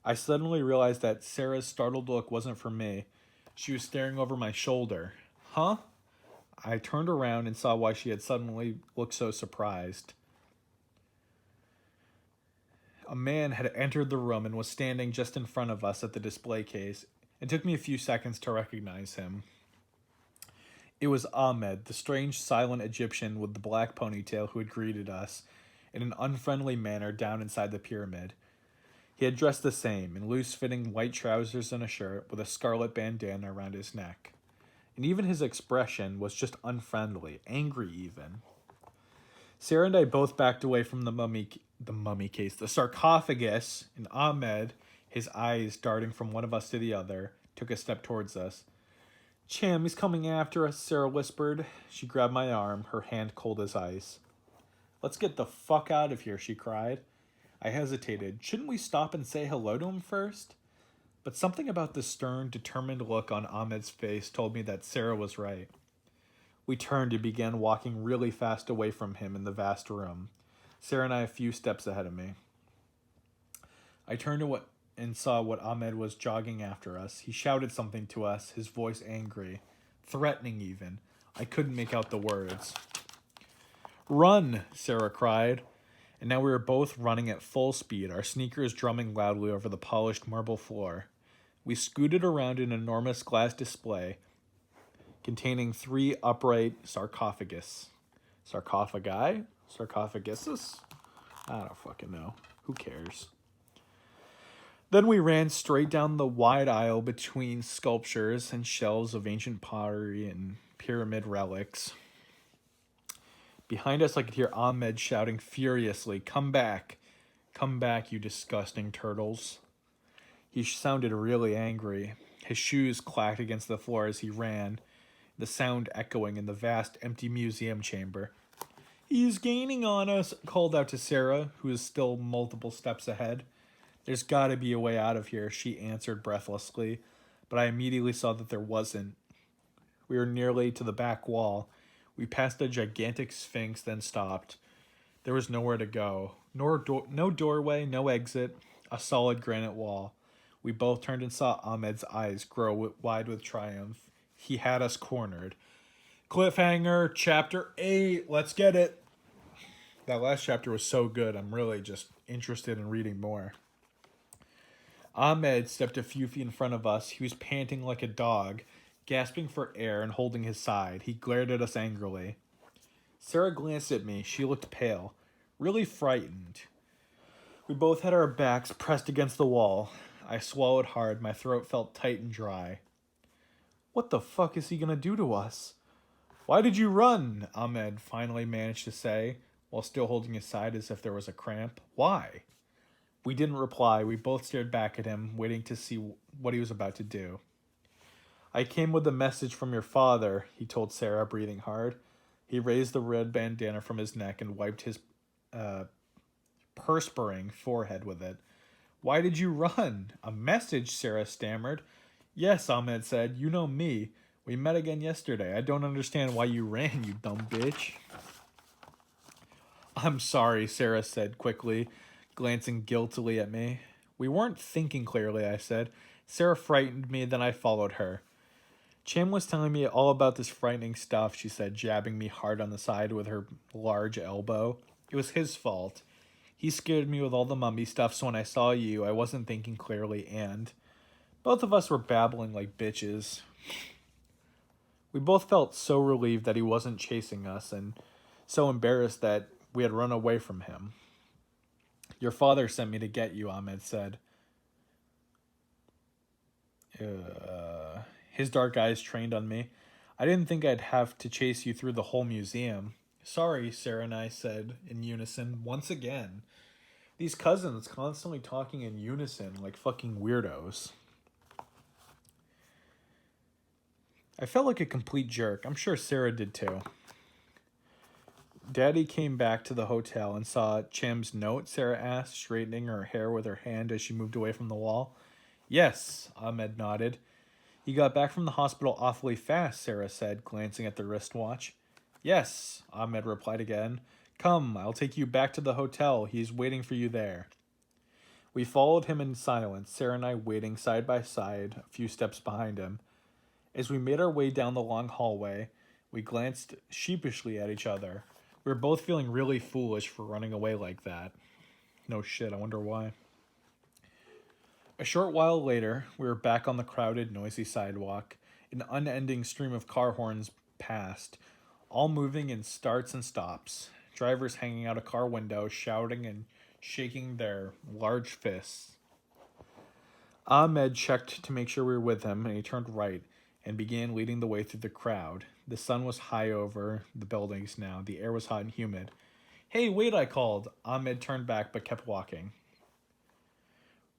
I suddenly realized that Sarah's startled look wasn't for me. She was staring over my shoulder. Huh? I turned around and saw why she had suddenly looked so surprised. A man had entered the room and was standing just in front of us at the display case. It took me a few seconds to recognize him. It was Ahmed, the strange silent Egyptian with the black ponytail who had greeted us in an unfriendly manner down inside the pyramid. He had dressed the same, in loose-fitting white trousers and a shirt with a scarlet bandana around his neck. And even his expression was just unfriendly, angry even. Sarah and I both backed away from the sarcophagus, and Ahmed, his eyes darting from one of us to the other, took a step towards us. Cham, he's coming after us, Sarah whispered. She grabbed my arm, her hand cold as ice. Let's get the fuck out of here, she cried. I hesitated. Shouldn't we stop and say hello to him first? But something about the stern, determined look on Ahmed's face told me that Sarah was right. We turned and began walking really fast away from him in the vast room. Sarah and I a few steps ahead of me. I turned and saw what Ahmed was jogging after us. He shouted something to us, his voice angry, threatening even. I couldn't make out the words. Run, Sarah cried. And now we were both running at full speed, our sneakers drumming loudly over the polished marble floor. We scooted around an enormous glass display containing 3 upright sarcophagus. Sarcophagi? Sarcophaguses? I don't fucking know. Who cares? Then we ran straight down the wide aisle between sculptures and shelves of ancient pottery and pyramid relics. Behind us, I could hear Ahmed shouting furiously, Come back, you disgusting turtles. He sounded really angry. His shoes clacked against the floor as he ran, the sound echoing in the vast, empty museum chamber. He's gaining on us, called out to Sarah, who was still multiple steps ahead. There's gotta be a way out of here, she answered breathlessly, but I immediately saw that there wasn't. We were nearly to the back wall. We passed a gigantic sphinx, then stopped. There was nowhere to go. No doorway, no exit, a solid granite wall. We both turned and saw Ahmed's eyes grow wide with triumph. He had us cornered. Cliffhanger, chapter 8. Let's get it. That last chapter was so good. I'm really just interested in reading more. Ahmed stepped a few feet in front of us. He was panting like a dog, gasping for air and holding his side. He glared at us angrily. Sarah glanced at me. She looked pale, really frightened. We both had our backs pressed against the wall. I swallowed hard. My throat felt tight and dry. What the fuck is he gonna do to us? Why did you run? Ahmed finally managed to say, while still holding his side as if there was a cramp. Why? We didn't reply. We both stared back at him, waiting to see what he was about to do. I came with a message from your father, he told Sarah, breathing hard. He raised the red bandana from his neck and wiped his perspiring forehead with it. Why did you run? A message, Sarah stammered. Yes, Ahmed said. You know me. We met again yesterday. I don't understand why you ran, you dumb bitch. I'm sorry, Sarah said quickly, glancing guiltily at me. We weren't thinking clearly, I said. Sarah frightened me, then I followed her. Cham was telling me all about this frightening stuff, she said, jabbing me hard on the side with her large elbow. It was his fault. He scared me with all the mummy stuff, so when I saw you, I wasn't thinking clearly, and both of us were babbling like bitches. We both felt so relieved that he wasn't chasing us, and so embarrassed that we had run away from him. Your father sent me to get you, Ahmed said. His dark eyes trained on me. I didn't think I'd have to chase you through the whole museum. Sorry, Sarah and I said in unison once again. These cousins constantly talking in unison like fucking weirdos. I felt like a complete jerk. I'm sure Sarah did too. Daddy came back to the hotel and saw Cham's note, Sarah asked, straightening her hair with her hand as she moved away from the wall. Yes, Ahmed nodded. He got back from the hospital awfully fast, Sarah said, glancing at the wristwatch. Yes, Ahmed replied again. Come, I'll take you back to the hotel. He's waiting for you there. We followed him in silence, Sarah and I waiting side by side, a few steps behind him. As we made our way down the long hallway, we glanced sheepishly at each other. We were both feeling really foolish for running away like that. No shit, I wonder why. A short while later, we were back on the crowded, noisy sidewalk. An unending stream of car horns passed, all moving in starts and stops. Drivers hanging out a car window, shouting and shaking their large fists. Ahmed checked to make sure we were with him, and he turned right and began leading the way through the crowd. The sun was high over the buildings now. The air was hot and humid. Hey, wait, I called. Ahmed turned back but kept walking.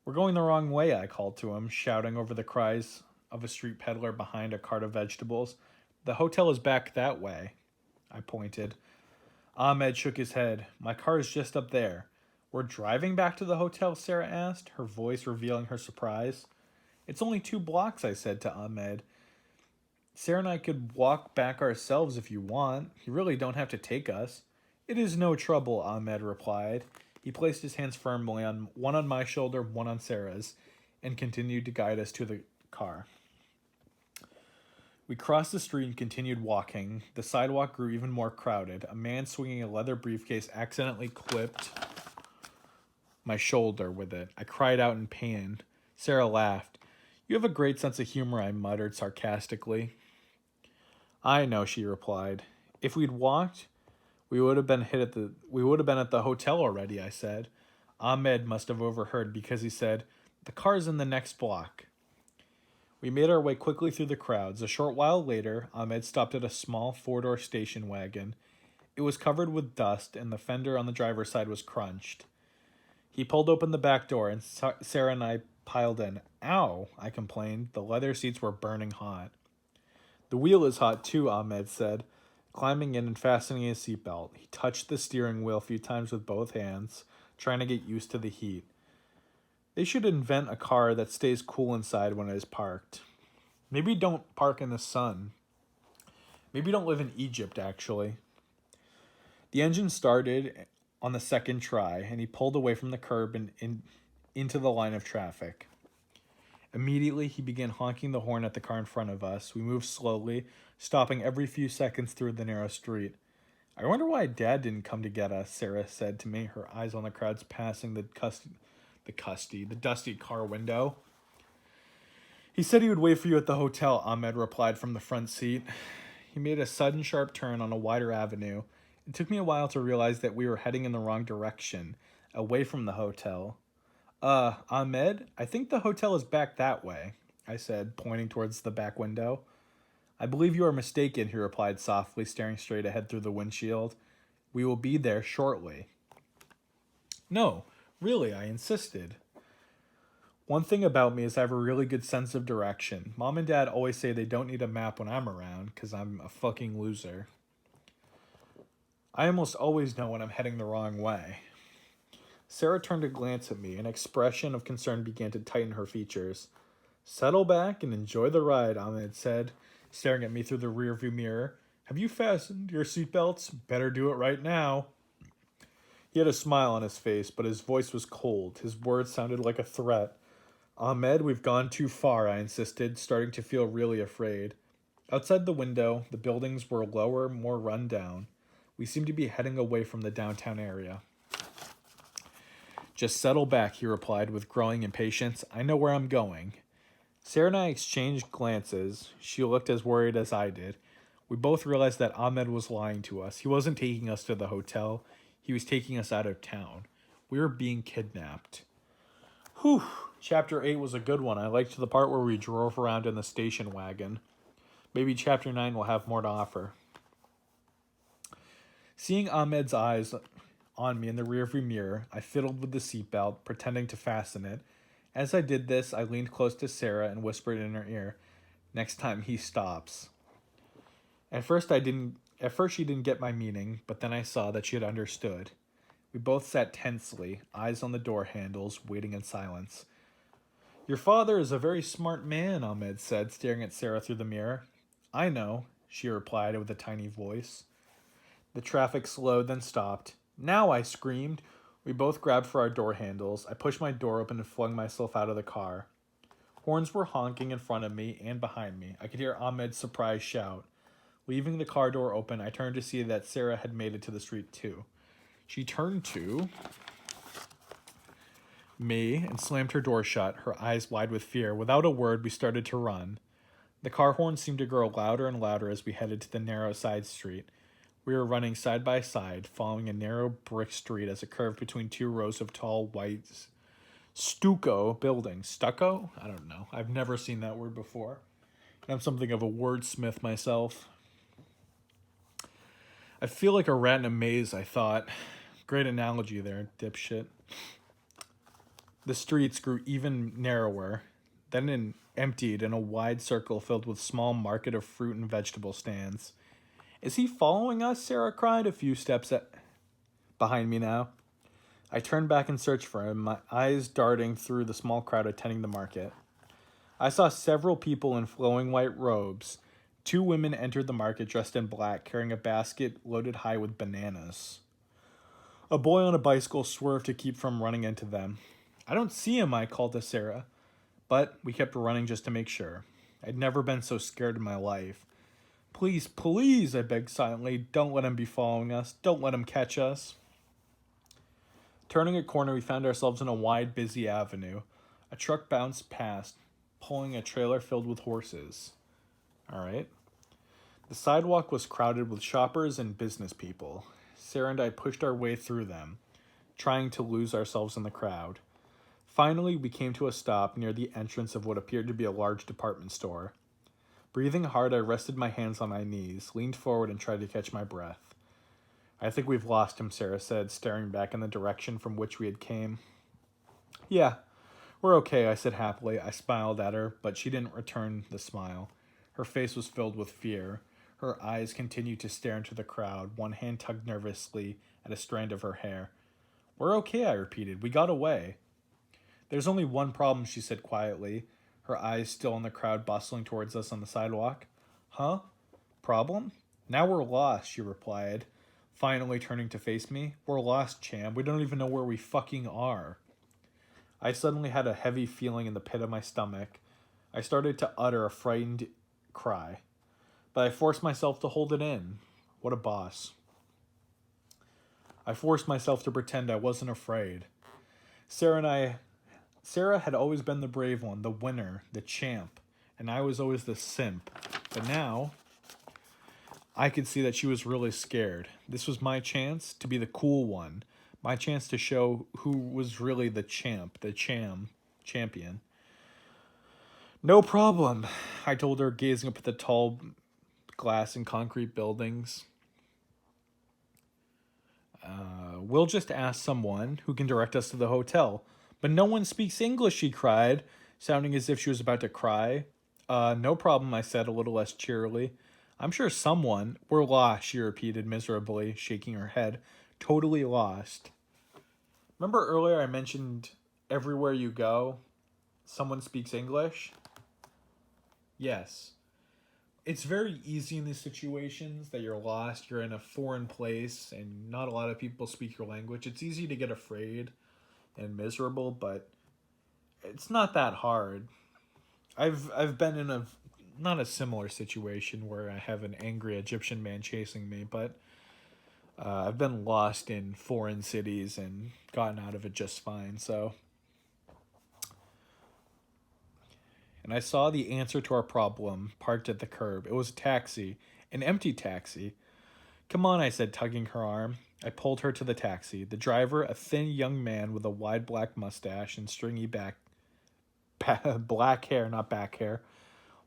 We're going the wrong way, I called to him, shouting over the cries of a street peddler behind a cart of vegetables. The hotel is back that way, I pointed. Ahmed shook his head. My car is just up there. We're driving back to the hotel, Sarah asked, her voice revealing her surprise. It's only 2 blocks, I said to Ahmed. Sarah and I could walk back ourselves if you want. You really don't have to take us. It is no trouble, Ahmed replied. He placed his hands firmly on one on my shoulder, one on Sarah's, and continued to guide us to the car. We crossed the street and continued walking. The sidewalk grew even more crowded. A man swinging a leather briefcase accidentally clipped my shoulder with it. I cried out in pain. Sarah laughed. You have a great sense of humor, I muttered sarcastically. I know, she replied. If we'd walked, we would have been at the hotel already, I said. Ahmed must have overheard because he said, The car's in the next block. We made our way quickly through the crowds. A short while later, Ahmed stopped at a small 4-door station wagon. It was covered with dust, and the fender on the driver's side was crunched. He pulled open the back door, and Sarah and I piled in. Ow, I complained. The leather seats were burning hot. The wheel is hot too, Ahmed said, climbing in and fastening his seatbelt. He touched the steering wheel a few times with both hands, trying to get used to the heat. They should invent a car that stays cool inside when it is parked. Maybe don't park in the sun. Maybe don't live in Egypt, actually. The engine started on the second try, and he pulled away from the curb and into the line of traffic. Immediately, he began honking the horn at the car in front of us. We moved slowly, stopping every few seconds through the narrow street. I wonder why Dad didn't come to get us, Sarah said to me, her eyes on the crowds passing the dusty car window. He said he would wait for you at the hotel, Ahmed replied from the front seat. He made a sudden sharp turn on a wider avenue. It took me a while to realize that we were heading in the wrong direction, away from the hotel. Ahmed, I think the hotel is back that way, I said, pointing towards the back window. I believe you are mistaken, he replied softly, staring straight ahead through the windshield. We will be there shortly. No, really, I insisted. One thing about me is I have a really good sense of direction. Mom and Dad always say they don't need a map when I'm around, because I'm a fucking loser. I almost always know when I'm heading the wrong way. Sarah turned to glance at me. An expression of concern began to tighten her features. Settle back and enjoy the ride, Ahmed said, staring at me through the rearview mirror. Have you fastened your seatbelts? Better do it right now. He had a smile on his face, but his voice was cold. His words sounded like a threat. Ahmed, we've gone too far, I insisted, starting to feel really afraid. Outside the window, the buildings were lower, more run down. We seemed to be heading away from the downtown area. Just settle back, he replied with growing impatience. I know where I'm going. Sarah and I exchanged glances. She looked as worried as I did. We both realized that Ahmed was lying to us. He wasn't taking us to the hotel. He was taking us out of town. We were being kidnapped. Whew. Chapter 8 was a good one. I liked the part where we drove around in the station wagon. Maybe Chapter 9 will have more to offer. Seeing Ahmed's eyes on me in the rearview mirror, I fiddled with the seatbelt, pretending to fasten it. As I did this, I leaned close to Sarah and whispered in her ear, "Next time he stops." At first she didn't get my meaning, but then I saw that she had understood. We both sat tensely, eyes on the door handles, waiting in silence. Your father is a very smart man, Ahmed said, staring at Sarah through the mirror. I know, she replied with a tiny voice. The traffic slowed, then stopped. Now, I screamed. We both grabbed for our door handles. I pushed my door open and flung myself out of the car. Horns were honking in front of me and behind me. I could hear Ahmed's surprised shout. Leaving the car door open, I turned to see that Sarah had made it to the street too. She turned to me and slammed her door shut, her eyes wide with fear. Without a word, we started to run. The car horn seemed to grow louder and louder as we headed to the narrow side street. We were running side by side, following a narrow brick street as it curved between two rows of tall white stucco buildings. Stucco? I don't know. I've never seen that word before. I'm something of a wordsmith myself. I feel like a rat in a maze, I thought. Great analogy there, dipshit. The streets grew even narrower, then emptied in a wide circle filled with small market of fruit and vegetable stands. Is he following us? Sarah cried a few steps behind me now. I turned back and searched for him, my eyes darting through the small crowd attending the market. I saw several people in flowing white robes. 2 women entered the market dressed in black, carrying a basket loaded high with bananas. A boy on a bicycle swerved to keep from running into them. I don't see him, I called to Sarah, but we kept running just to make sure. I'd never been so scared in my life. Please, please, I begged silently, don't let him be following us. Don't let him catch us. Turning a corner, we found ourselves in a wide, busy avenue. A truck bounced past, pulling a trailer filled with horses. All right. The sidewalk was crowded with shoppers and business people. Sarah and I pushed our way through them, trying to lose ourselves in the crowd. Finally, we came to a stop near the entrance of what appeared to be a large department store. Breathing hard, I rested my hands on my knees, leaned forward, and tried to catch my breath. I think we've lost him, Sarah said, staring back in the direction from which we had came. Yeah, we're okay, I said happily. I smiled at her, but she didn't return the smile. Her face was filled with fear. Her eyes continued to stare into the crowd, one hand tugged nervously at a strand of her hair. We're okay, I repeated. We got away. There's only one problem, she said quietly, her eyes still on the crowd bustling towards us on the sidewalk. Huh? Problem? Now we're lost, she replied, finally turning to face me. We're lost, Cham. We don't even know where we fucking are. I suddenly had a heavy feeling in the pit of my stomach. I started to utter a frightened cry, but I forced myself to hold it in. What a boss. I forced myself to pretend I wasn't afraid. Sarah had always been the brave one, the winner, the champ, and I was always the simp. But now, I could see that she was really scared. This was my chance to be the cool one, my chance to show who was really the champ, the champion. No problem, I told her, gazing up at the tall glass and concrete buildings. We'll just ask someone who can direct us to the hotel. But no one speaks English, she cried, sounding as if she was about to cry. No problem, I said, a little less cheerily. I'm sure someone. We're lost, she repeated miserably, shaking her head. Totally lost. Remember earlier I mentioned everywhere you go, someone speaks English? Yes. It's very easy in these situations that you're lost, you're in a foreign place, and not a lot of people speak your language. It's easy to get afraid and miserable, but it's not that hard. I've been in a not a similar situation where I have an angry Egyptian man chasing me, but I've been lost in foreign cities and gotten out of it just fine. And I saw the answer to our problem parked at the curb. It was a taxi, an empty taxi. Come on, I said, tugging her arm. I pulled her to the taxi. The driver, a thin young man with a wide black mustache and stringy black hair, not back hair,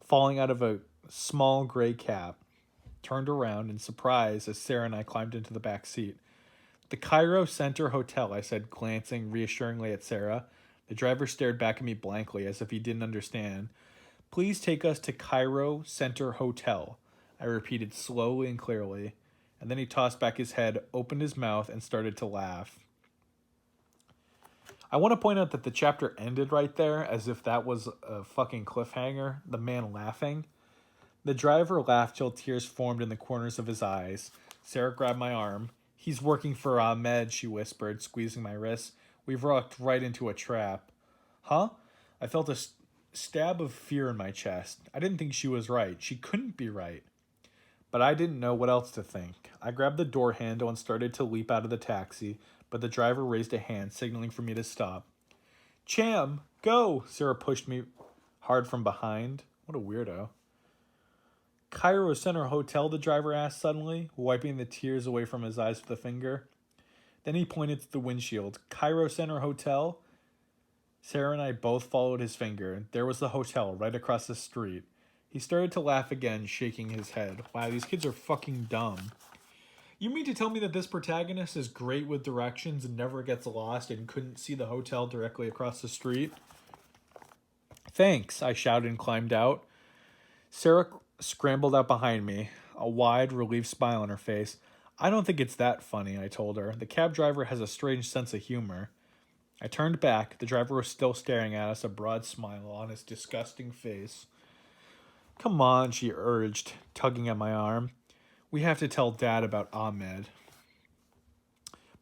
falling out of a small gray cap, turned around in surprise as Sarah and I climbed into the back seat. The Cairo Center Hotel, I said, glancing reassuringly at Sarah. The driver stared back at me blankly as if he didn't understand. Please take us to Cairo Center Hotel, I repeated slowly and clearly, and then he tossed back his head, opened his mouth, and started to laugh. I want to point out that the chapter ended right there, as if that was a fucking cliffhanger, the man laughing. The driver laughed till tears formed in the corners of his eyes. Sarah grabbed my arm. He's working for Ahmed, she whispered, squeezing my wrist. We've walked right into a trap. Huh? I felt a stab of fear in my chest. I didn't think she was right. She couldn't be right. But I didn't know what else to think. I grabbed the door handle and started to leap out of the taxi, but the driver raised a hand, signaling for me to stop. Cham, go! Sarah pushed me hard from behind. What a weirdo. Cairo Center Hotel, the driver asked suddenly, wiping the tears away from his eyes with a finger. Then he pointed to the windshield. Cairo Center Hotel? Sarah and I both followed his finger. There was the hotel right across the street. He started to laugh again, shaking his head. Wow, these kids are fucking dumb. You mean to tell me that this protagonist is great with directions and never gets lost and couldn't see the hotel directly across the street? Thanks, I shouted and climbed out. Sarah scrambled out behind me, a wide, relieved smile on her face. I don't think it's that funny, I told her. The cab driver has a strange sense of humor. I turned back. The driver was still staring at us, a broad smile on his disgusting face. Come on, she urged, tugging at my arm. We have to tell Dad about Ahmed.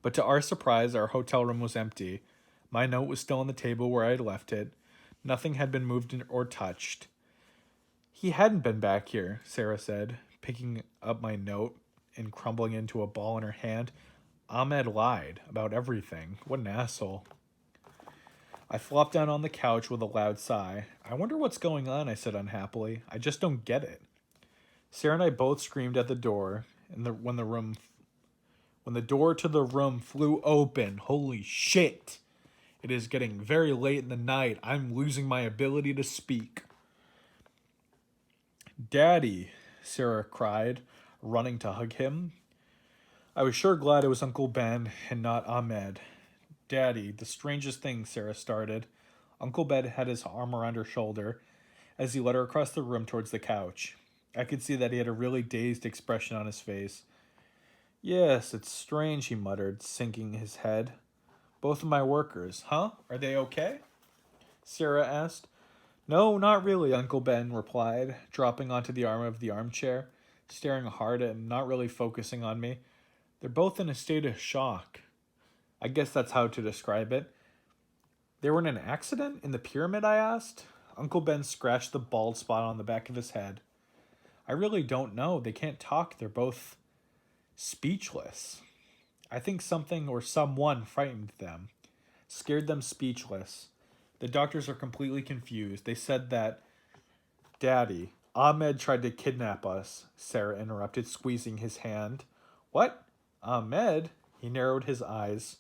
But to our surprise, our hotel room was empty. My note was still on the table where I had left it. Nothing had been moved or touched. He hadn't been back here, Sarah said, picking up my note and crumbling it into a ball in her hand. Ahmed lied about everything. What an asshole. I flopped down on the couch with a loud sigh. I wonder what's going on, I said unhappily. I just don't get it. Sarah and I both screamed at the door, and when the door to the room flew open. Holy shit! It is getting very late in the night. I'm losing my ability to speak. Daddy, Sarah cried, running to hug him. I was sure glad it was Uncle Ben and not Ahmed. Daddy, the strangest thing, Sarah started. Uncle Ben had his arm around her shoulder as he led her across the room towards the couch. I could see that he had a really dazed expression on his face. Yes, it's strange, he muttered, sinking his head. Both of my workers, huh? Are they okay? Sarah asked. No, not really, Uncle Ben replied, dropping onto the arm of the armchair, staring hard at him, not really focusing on me. They're both in a state of shock. I guess that's how to describe it. They were in an accident in the pyramid, I asked. Uncle Ben scratched the bald spot on the back of his head. I really don't know. They can't talk. They're both speechless. I think something or someone frightened them, scared them speechless. The doctors are completely confused. They said that, Daddy, Ahmed tried to kidnap us, Sarah interrupted, squeezing his hand. What? Ahmed? He narrowed his eyes,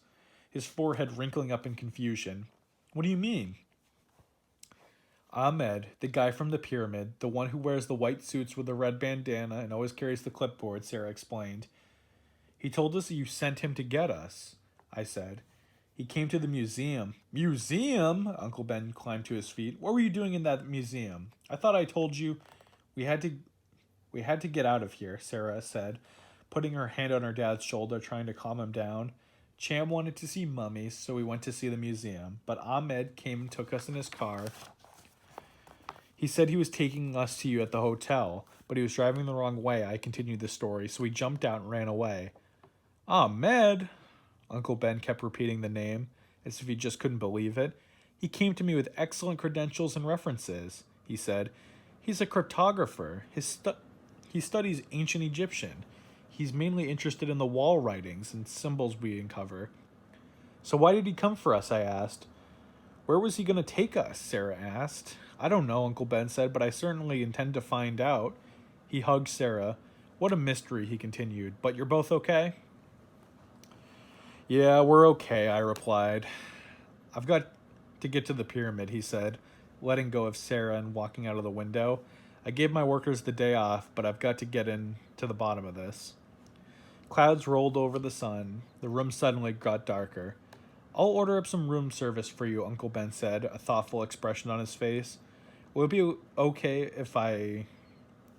his forehead wrinkling up in confusion. What do you mean? Ahmed, the guy from the pyramid, the one who wears the white suits with the red bandana and always carries the clipboard, Sarah explained. He told us you sent him to get us, I said. He came to the museum. Museum? Uncle Ben climbed to his feet. What were you doing in that museum? I thought I told you we had to get out of here, Sarah said, putting her hand on her dad's shoulder, trying to calm him down. Cham wanted to see mummies, so we went to see the museum. But Ahmed came and took us in his car. He said he was taking us to you at the hotel, but he was driving the wrong way. I continued the story, so we jumped out and ran away. Ahmed? Uncle Ben kept repeating the name, as if he just couldn't believe it. He came to me with excellent credentials and references, he said. He's a cryptographer. He studies ancient Egyptian. He's mainly interested in the wall writings and symbols we uncover. So why did he come for us, I asked. Where was he going to take us, Sarah asked. I don't know, Uncle Ben said, but I certainly intend to find out. He hugged Sarah. What a mystery, he continued. But you're both okay? Yeah, we're okay, I replied. I've got to get to the pyramid, he said, letting go of Sarah and walking out of the window. I gave my workers the day off, but I've got to get in to the bottom of this. Clouds rolled over the sun. The room suddenly got darker. I'll order up some room service for you, Uncle Ben said, a thoughtful expression on his face. Will it be okay if I...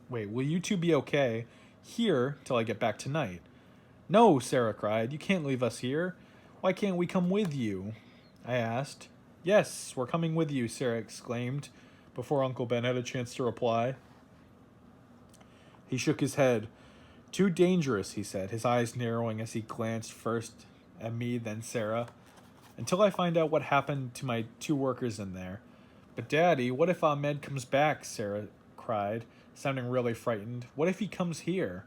Wait, will you two be okay here till I get back tonight? No, Sarah cried. You can't leave us here. Why can't we come with you? I asked. Yes, we're coming with you, Sarah exclaimed, before Uncle Ben had a chance to reply. He shook his head. Too dangerous, he said, his eyes narrowing as he glanced first at me, then Sarah. Until I find out what happened to my 2 workers in there. But Daddy, what if Ahmed comes back? Sarah cried, sounding really frightened. What if he comes here?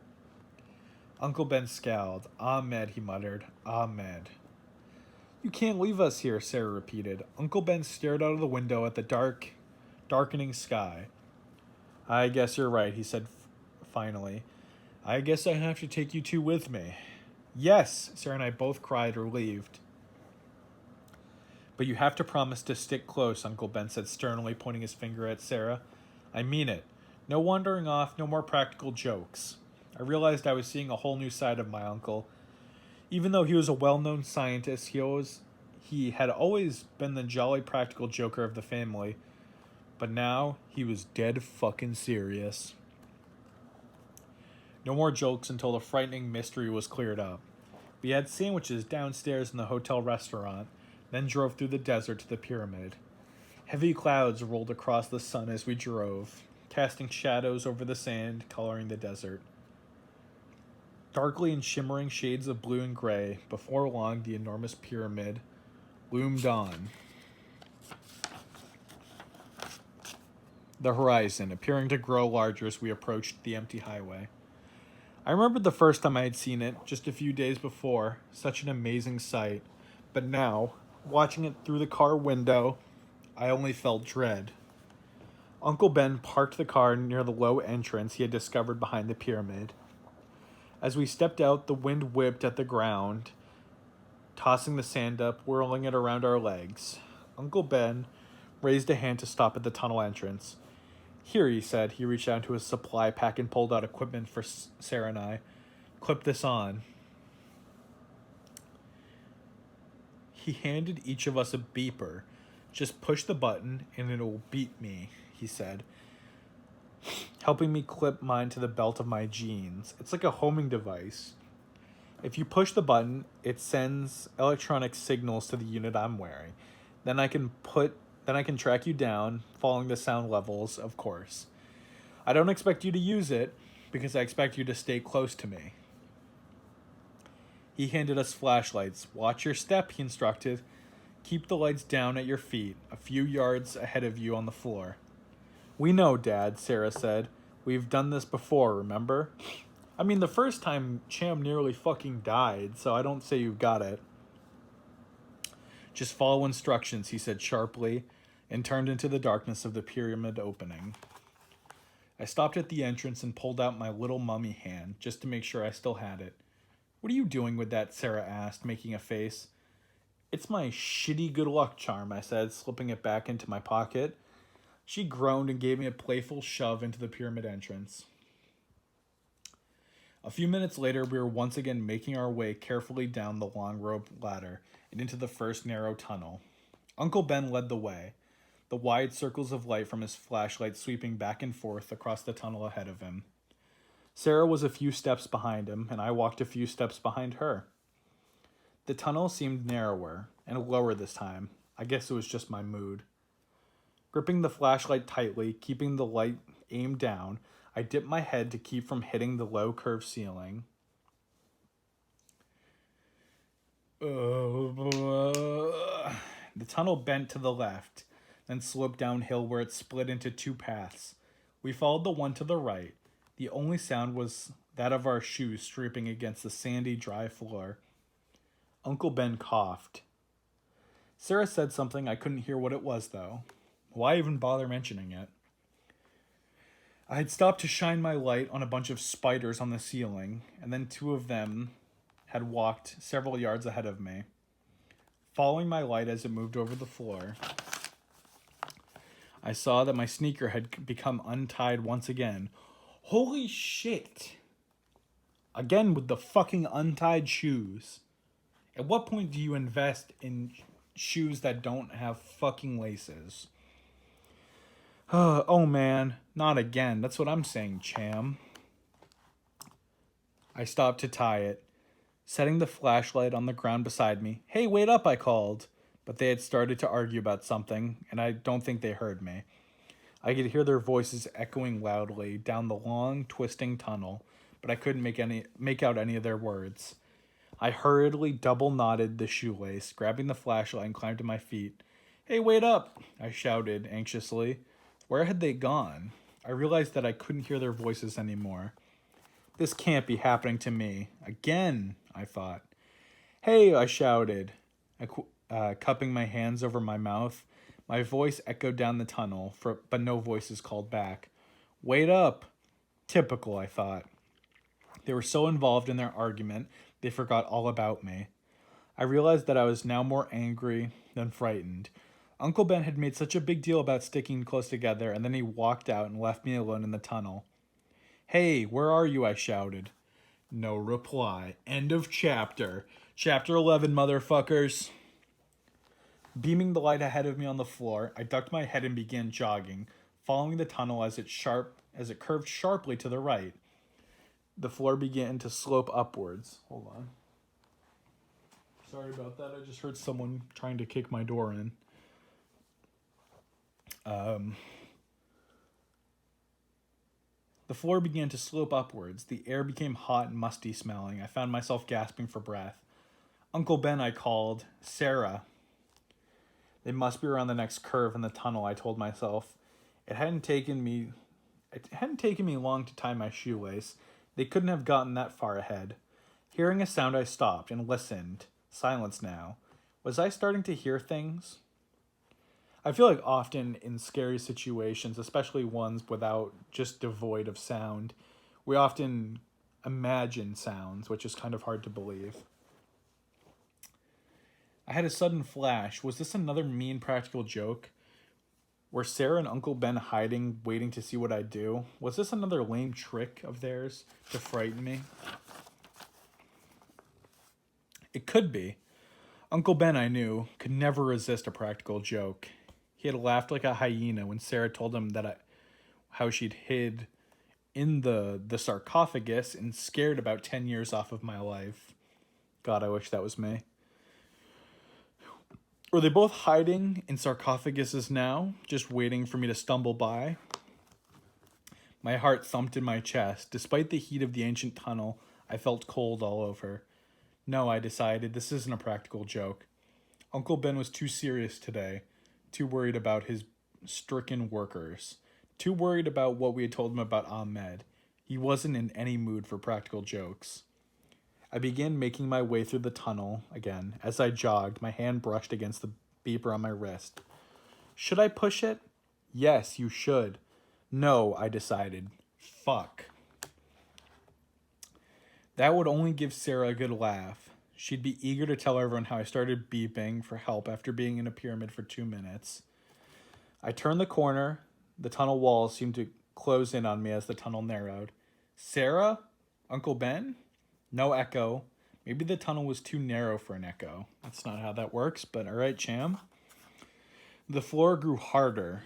Uncle Ben scowled. Ahmed, he muttered. Ahmed. You can't leave us here, Sarah repeated. Uncle Ben stared out of the window at the darkening sky. I guess you're right, he said finally. I guess I have to take you two with me. Yes, Sarah and I both cried, relieved. But you have to promise to stick close, Uncle Ben said sternly, pointing his finger at Sarah. I mean it. No wandering off, no more practical jokes. I realized I was seeing a whole new side of my uncle. Even though he was a well-known scientist, he had always been the jolly practical joker of the family. But now, he was dead fucking serious. No more jokes until the frightening mystery was cleared up. We had sandwiches downstairs in the hotel restaurant, then drove through the desert to the pyramid. Heavy clouds rolled across the sun as we drove, casting shadows over the sand, coloring the desert. Darkly in shimmering shades of blue and gray, before long the enormous pyramid loomed on the horizon, appearing to grow larger as we approached the empty highway. I remembered the first time I had seen it, just a few days before, such an amazing sight. But now, watching it through the car window, I only felt dread. Uncle Ben parked the car near the low entrance he had discovered behind the pyramid. As we stepped out, the wind whipped at the ground, tossing the sand up, whirling it around our legs. Uncle Ben raised a hand to stop at the tunnel entrance. Here, he said. He reached out into his supply pack and pulled out equipment for Sarah and I. Clip this on. He handed each of us a beeper. Just push the button and it'll beep me, he said, helping me clip mine to the belt of my jeans. It's like a homing device. If you push the button, it sends electronic signals to the unit I'm wearing. Then I can track you down, following the sound levels, of course. I don't expect you to use it, because I expect you to stay close to me. He handed us flashlights. Watch your step, he instructed. Keep the lights down at your feet, a few yards ahead of you on the floor. We know, Dad, Sarah said. We've done this before, remember? I mean, the first time Cham nearly fucking died, so I don't say you've got it. Just follow instructions, he said sharply, and turned into the darkness of the pyramid opening. I stopped at the entrance and pulled out my little mummy hand, just to make sure I still had it. What are you doing with that? Sarah asked, making a face. It's my shitty good luck charm, I said, slipping it back into my pocket. She groaned and gave me a playful shove into the pyramid entrance. A few minutes later, we were once again making our way carefully down the long rope ladder and into the first narrow tunnel. Uncle Ben led the way, the wide circles of light from his flashlight sweeping back and forth across the tunnel ahead of him. Sarah was a few steps behind him, and I walked a few steps behind her. The tunnel seemed narrower and lower this time. I guess it was just my mood. Gripping the flashlight tightly, keeping the light aimed down, I dipped my head to keep from hitting the low curved ceiling. The tunnel bent to the left, then sloped downhill where it split into 2 paths. We followed the one to the right. The only sound was that of our shoes scraping against the sandy, dry floor. Uncle Ben coughed. Sarah said something. I couldn't hear what it was, though. Why even bother mentioning it? I had stopped to shine my light on a bunch of spiders on the ceiling, and then 2 of them had walked several yards ahead of me. Following my light as it moved over the floor, I saw that my sneaker had become untied once again. Holy shit! Again with the fucking untied shoes. At what point do you invest in shoes that don't have fucking laces? Oh man, not again. That's what I'm saying, Cham. I stopped to tie it, setting the flashlight on the ground beside me. Hey, wait up, I called. But they had started to argue about something, and I don't think they heard me. I could hear their voices echoing loudly down the long, twisting tunnel, but I couldn't make out any of their words. I hurriedly double knotted the shoelace, grabbing the flashlight and climbed to my feet. Hey, wait up! I shouted anxiously. Where had they gone? I realized that I couldn't hear their voices anymore. This can't be happening to me. Again, I thought. Hey, I shouted, cupping my hands over my mouth. My voice echoed down the tunnel, but no voices called back. Wait up! Typical, I thought. They were so involved in their argument, they forgot all about me. I realized that I was now more angry than frightened. Uncle Ben had made such a big deal about sticking close together, and then he walked out and left me alone in the tunnel. Hey, where are you? I shouted. No reply. End of chapter. Chapter 11, motherfuckers. Beaming the light ahead of me on the floor, I ducked my head and began jogging, following the tunnel as it curved sharply to the right. The floor began to slope upwards. Hold on. Sorry about that. I just heard someone trying to kick my door in. The floor began to slope upwards. The air became hot and musty smelling. I found myself gasping for breath. Uncle Ben, I called. Sarah. They must be around the next curve in the tunnel, I told myself. It hadn't taken me long to tie my shoelace. They couldn't have gotten that far ahead. Hearing a sound, I stopped and listened. Silence now. Was I starting to hear things? I feel like often in scary situations, especially ones just devoid of sound, we often imagine sounds, which is kind of hard to believe. I had a sudden flash. Was this another mean practical joke? Were Sarah and Uncle Ben hiding, waiting to see what I'd do? Was this another lame trick of theirs to frighten me? It could be. Uncle Ben, I knew, could never resist a practical joke. He had laughed like a hyena when Sarah told him how she'd hid in the sarcophagus and scared about 10 years off of my life. God, I wish that was me. Were they both hiding in sarcophaguses now, just waiting for me to stumble by? My heart thumped in my chest. Despite the heat of the ancient tunnel, I felt cold all over. No, I decided, this isn't a practical joke. Uncle Ben was too serious today, too worried about his stricken workers, too worried about what we had told him about Ahmed. He wasn't in any mood for practical jokes. I began making my way through the tunnel again. As I jogged, my hand brushed against the beeper on my wrist. Should I push it? Yes, you should. No, I decided. Fuck. That would only give Sarah a good laugh. She'd be eager to tell everyone how I started beeping for help after being in a pyramid for 2 minutes. I turned the corner. The tunnel walls seemed to close in on me as the tunnel narrowed. Sarah? Uncle Ben? No echo. Maybe the tunnel was too narrow for an echo. That's not how that works, but alright, Cham. The floor grew harder,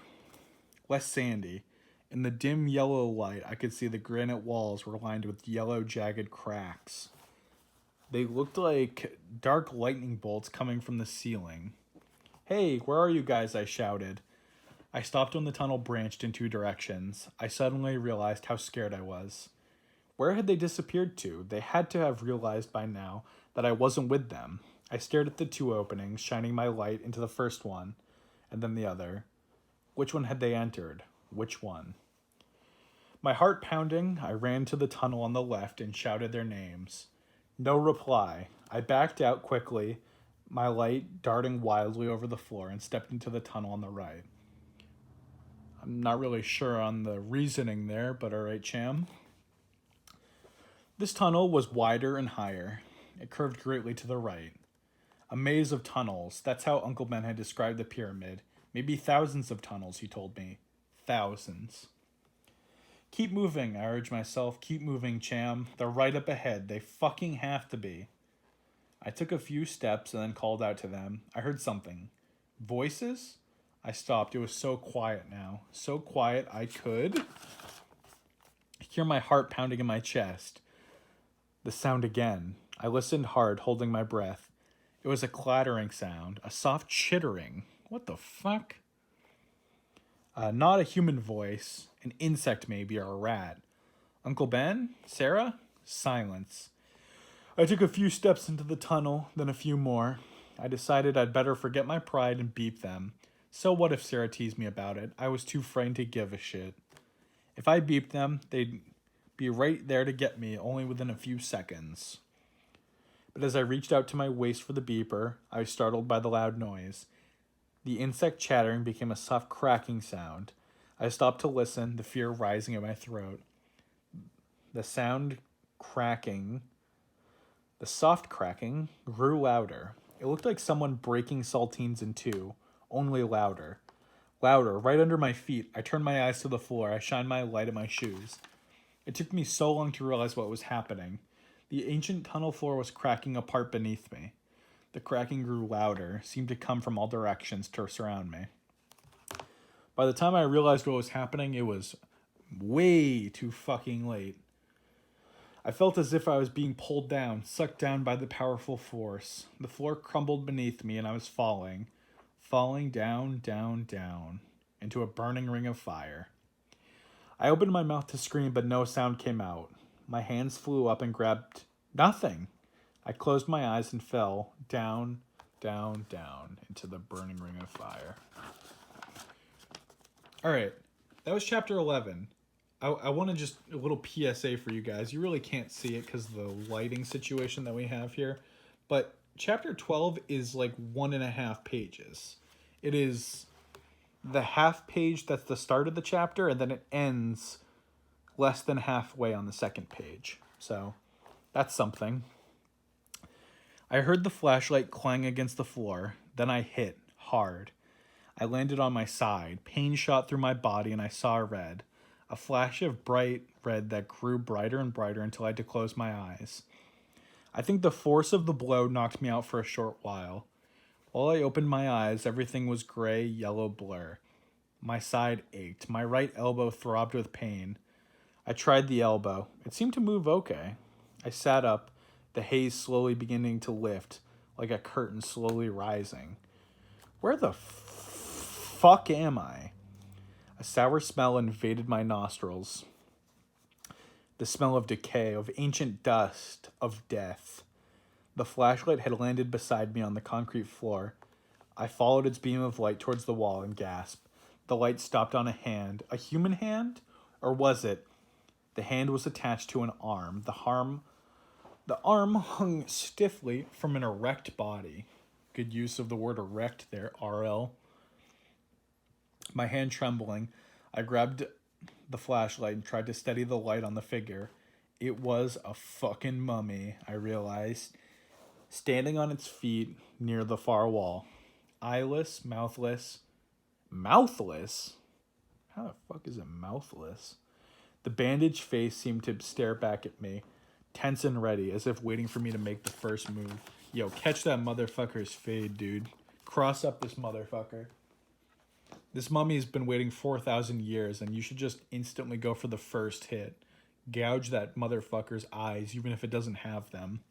less sandy. In the dim yellow light, I could see the granite walls were lined with yellow, jagged cracks. They looked like dark lightning bolts coming from the ceiling. Hey, where are you guys? I shouted. I stopped when the tunnel branched in 2 directions. I suddenly realized how scared I was. Where had they disappeared to? They had to have realized by now that I wasn't with them. I stared at the 2 openings, shining my light into the first one, and then the other. Which one had they entered? Which one? My heart pounding, I ran to the tunnel on the left and shouted their names. No reply. I backed out quickly, my light darting wildly over the floor, and stepped into the tunnel on the right. I'm not really sure on the reasoning there, but alright, Cham. This tunnel was wider and higher. It curved greatly to the right. A maze of tunnels. That's how Uncle Ben had described the pyramid. Maybe thousands of tunnels, he told me. Thousands. Keep moving, I urged myself. Keep moving, Cham. They're right up ahead. They fucking have to be. I took a few steps and then called out to them. I heard something. Voices? I stopped. It was so quiet now. So quiet I could hear my heart pounding in my chest. The sound again. I listened hard, holding my breath. It was a clattering sound, a soft chittering. What the fuck? Not a human voice, an insect maybe, or a rat. Uncle Ben? Sarah? Silence. I took a few steps into the tunnel, then a few more. I decided I'd better forget my pride and beep them. So what if Sarah teased me about it? I was too frightened to give a shit. If I beeped them, they'd be right there to get me, only within a few seconds. But as I reached out to my waist for the beeper, I was startled by the loud noise. The insect chattering became a soft cracking sound. I stopped to listen, the fear rising in my throat. The sound cracking, the soft cracking, grew louder. It looked like someone breaking saltines in two, only louder. Louder, right under my feet. I turned my eyes to the floor. I shined my light at my shoes. It took me so long to realize what was happening. The ancient tunnel floor was cracking apart beneath me. The cracking grew louder, seemed to come from all directions to surround me. By the time I realized what was happening, it was way too fucking late. I felt as if I was being pulled down, sucked down by the powerful force. The floor crumbled beneath me and I was falling down, down, down, into a burning ring of fire. I opened my mouth to scream, but no sound came out. My hands flew up and grabbed nothing. I closed my eyes and fell down, down, down into the burning ring of fire. All right, that was chapter 11. I want to just a little PSA for you guys. You really can't see it because of the lighting situation that we have here. But chapter 12 is like 1.5 pages. It is the half page that's the start of the chapter, and then it ends less than halfway on the second page. So that's something. I heard the flashlight clang against the floor. Then I hit hard. I landed on my side. Pain shot through my body and I saw red. A flash of bright red that grew brighter and brighter until I had to close my eyes. I think the force of the blow knocked me out for a short while. While I opened my eyes, everything was gray, yellow blur. My side ached. My right elbow throbbed with pain. I tried the elbow. It seemed to move okay. I sat up, the haze slowly beginning to lift, like a curtain slowly rising. Where the fuck am I? A sour smell invaded my nostrils. The smell of decay, of ancient dust, of death. The flashlight had landed beside me on the concrete floor. I followed its beam of light towards the wall and gasped. The light stopped on a hand. A human hand? Or was it? The hand was attached to an arm. The arm hung stiffly from an erect body. Good use of the word erect there, RL. My hand trembling, I grabbed the flashlight and tried to steady the light on the figure. It was a fucking mummy, I realized, standing on its feet near the far wall. Eyeless, mouthless. Mouthless? How the fuck is it mouthless? The bandaged face seemed to stare back at me, tense and ready, as if waiting for me to make the first move. Yo, catch that motherfucker's fade, dude. Cross up this motherfucker. This mummy's been waiting 4,000 years, and you should just instantly go for the first hit. Gouge that motherfucker's eyes, even if it doesn't have them.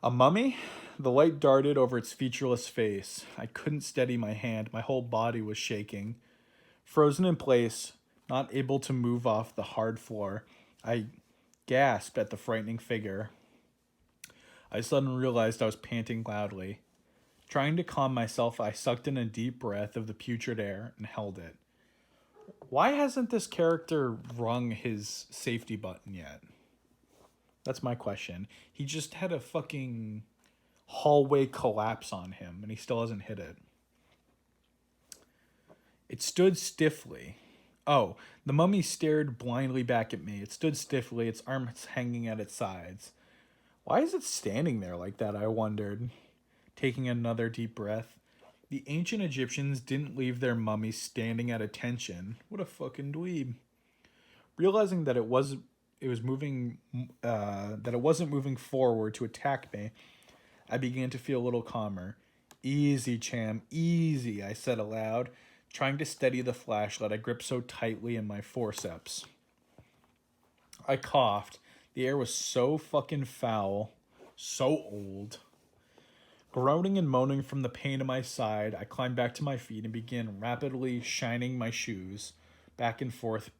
A mummy? The light darted over its featureless face. I couldn't steady my hand. My whole body was shaking. Frozen in place, not able to move off the hard floor, I gasped at the frightening figure. I suddenly realized I was panting loudly. Trying to calm myself, I sucked in a deep breath of the putrid air and held it. Why hasn't this character rung his safety button yet? That's my question. He just had a fucking hallway collapse on him, and he still hasn't hit it. It stood stiffly. Oh, the mummy stared blindly back at me. It stood stiffly, its arms hanging at its sides. Why is it standing there like that, I wondered, taking another deep breath. The ancient Egyptians didn't leave their mummies standing at attention. What a fucking dweeb. Realizing that it wasn't moving forward to attack me, I began to feel a little calmer. Easy, Cham, easy, I said aloud, trying to steady the flashlight I gripped so tightly in my forceps. I coughed. The air was so fucking foul, so old. Groaning and moaning from the pain in my side, I climbed back to my feet and began rapidly shining my shoes back and forth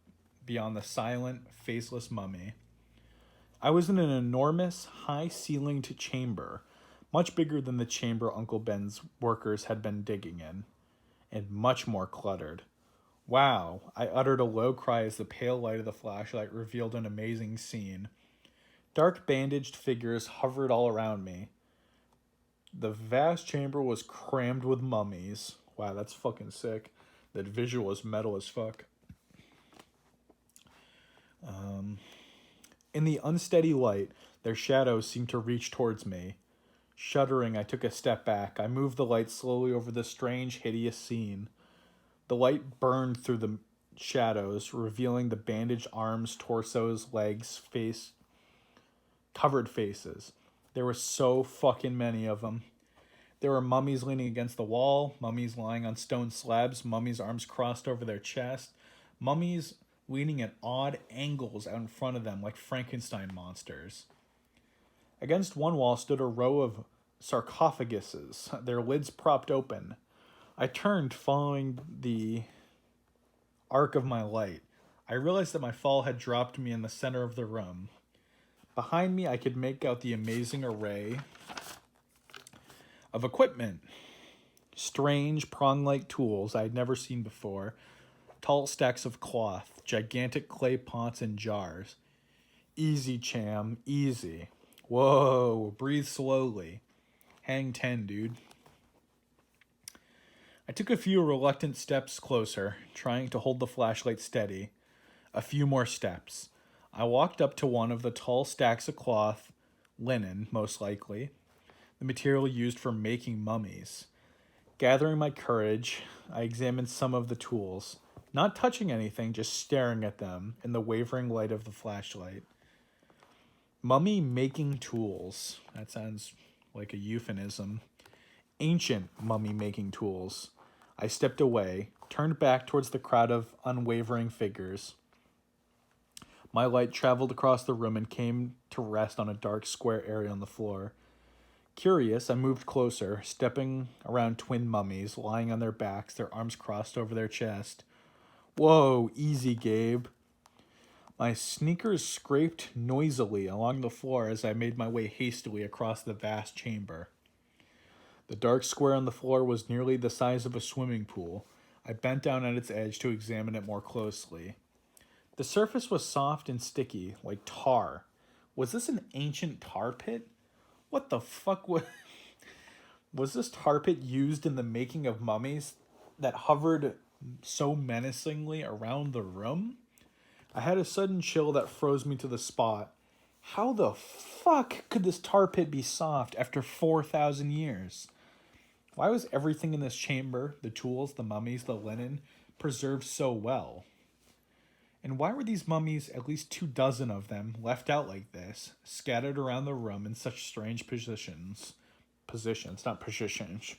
beyond the silent, faceless mummy. I was in an enormous, high-ceilinged chamber, much bigger than the chamber Uncle Ben's workers had been digging in, and much more cluttered. Wow, I uttered a low cry as the pale light of the flashlight revealed an amazing scene. Dark bandaged figures hovered all around me. The vast chamber was crammed with mummies. Wow, that's fucking sick. That visual is metal as fuck. In the unsteady light, their shadows seemed to reach towards me. Shuddering, I took a step back. I moved the light slowly over the strange, hideous scene. The light burned through the shadows, revealing the bandaged arms, torsos, legs, covered faces. There were so fucking many of them. There were mummies leaning against the wall, mummies lying on stone slabs, mummies' arms crossed over their chest, mummies leaning at odd angles out in front of them like Frankenstein monsters. Against one wall stood a row of sarcophaguses, their lids propped open. I turned, following the arc of my light. I realized that my fall had dropped me in the center of the room. Behind me, I could make out the amazing array of equipment. Strange, prong-like tools I had never seen before. Tall stacks of cloth, gigantic clay pots and jars. Easy, Cham, easy. Whoa, breathe slowly. Hang 10, dude. I took a few reluctant steps closer, trying to hold the flashlight steady. A few more steps. I walked up to one of the tall stacks of cloth, linen, most likely, the material used for making mummies. Gathering my courage, I examined some of the tools, not touching anything, just staring at them in the wavering light of the flashlight. Mummy making tools. That sounds like a euphemism. Ancient mummy making tools. I stepped away, turned back towards the crowd of unwavering figures. My light traveled across the room and came to rest on a dark square area on the floor. Curious, I moved closer, stepping around twin mummies lying on their backs, their arms crossed over their chest. Whoa, easy, Gabe. My sneakers scraped noisily along the floor as I made my way hastily across the vast chamber. The dark square on the floor was nearly the size of a swimming pool. I bent down at its edge to examine it more closely. The surface was soft and sticky, like tar. Was this an ancient tar pit? What the fuck was this tar pit used in the making of mummies that hovered so menacingly around the room? I had a sudden chill that froze me to the spot. How the fuck could this tar pit be soft after 4,000 years? Why was everything in this chamber, the tools, the mummies, the linen, preserved so well? And why were these mummies, at least 24 of them, left out like this, scattered around the room in such strange positions? Positions, not positions.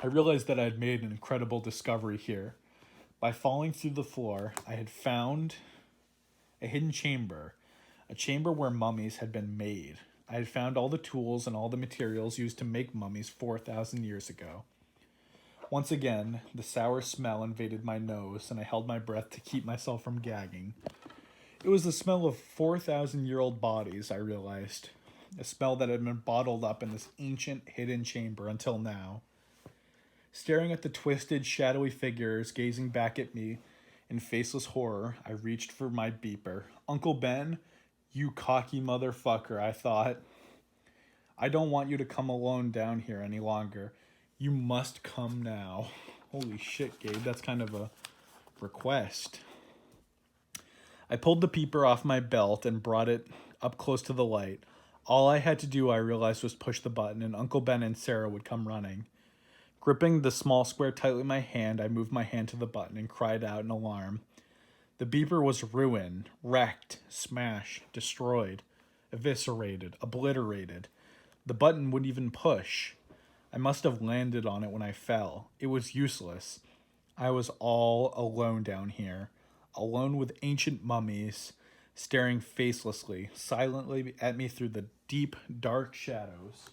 I realized that I had made an incredible discovery here. By falling through the floor, I had found a hidden chamber, a chamber where mummies had been made. I had found all the tools and all the materials used to make mummies 4,000 years ago. Once again, the sour smell invaded my nose, and I held my breath to keep myself from gagging. It was the smell of 4,000-year-old bodies, I realized. A smell that had been bottled up in this ancient, hidden chamber until now. Staring at the twisted, shadowy figures gazing back at me in faceless horror, I reached for my beeper. Uncle Ben, you cocky motherfucker, I thought. I don't want you to come alone down here any longer. You must come now. Holy shit, Gabe, that's kind of a request. I pulled the peeper off my belt and brought it up close to the light. All I had to do, I realized, was push the button, and Uncle Ben and Sarah would come running. Gripping the small square tightly in my hand, I moved my hand to the button and cried out in alarm. The beeper was ruined, wrecked, smashed, destroyed, eviscerated, obliterated. The button wouldn't even push. I must have landed on it when I fell. It was useless. I was all alone down here, alone with ancient mummies, staring facelessly, silently at me through the deep, dark shadows.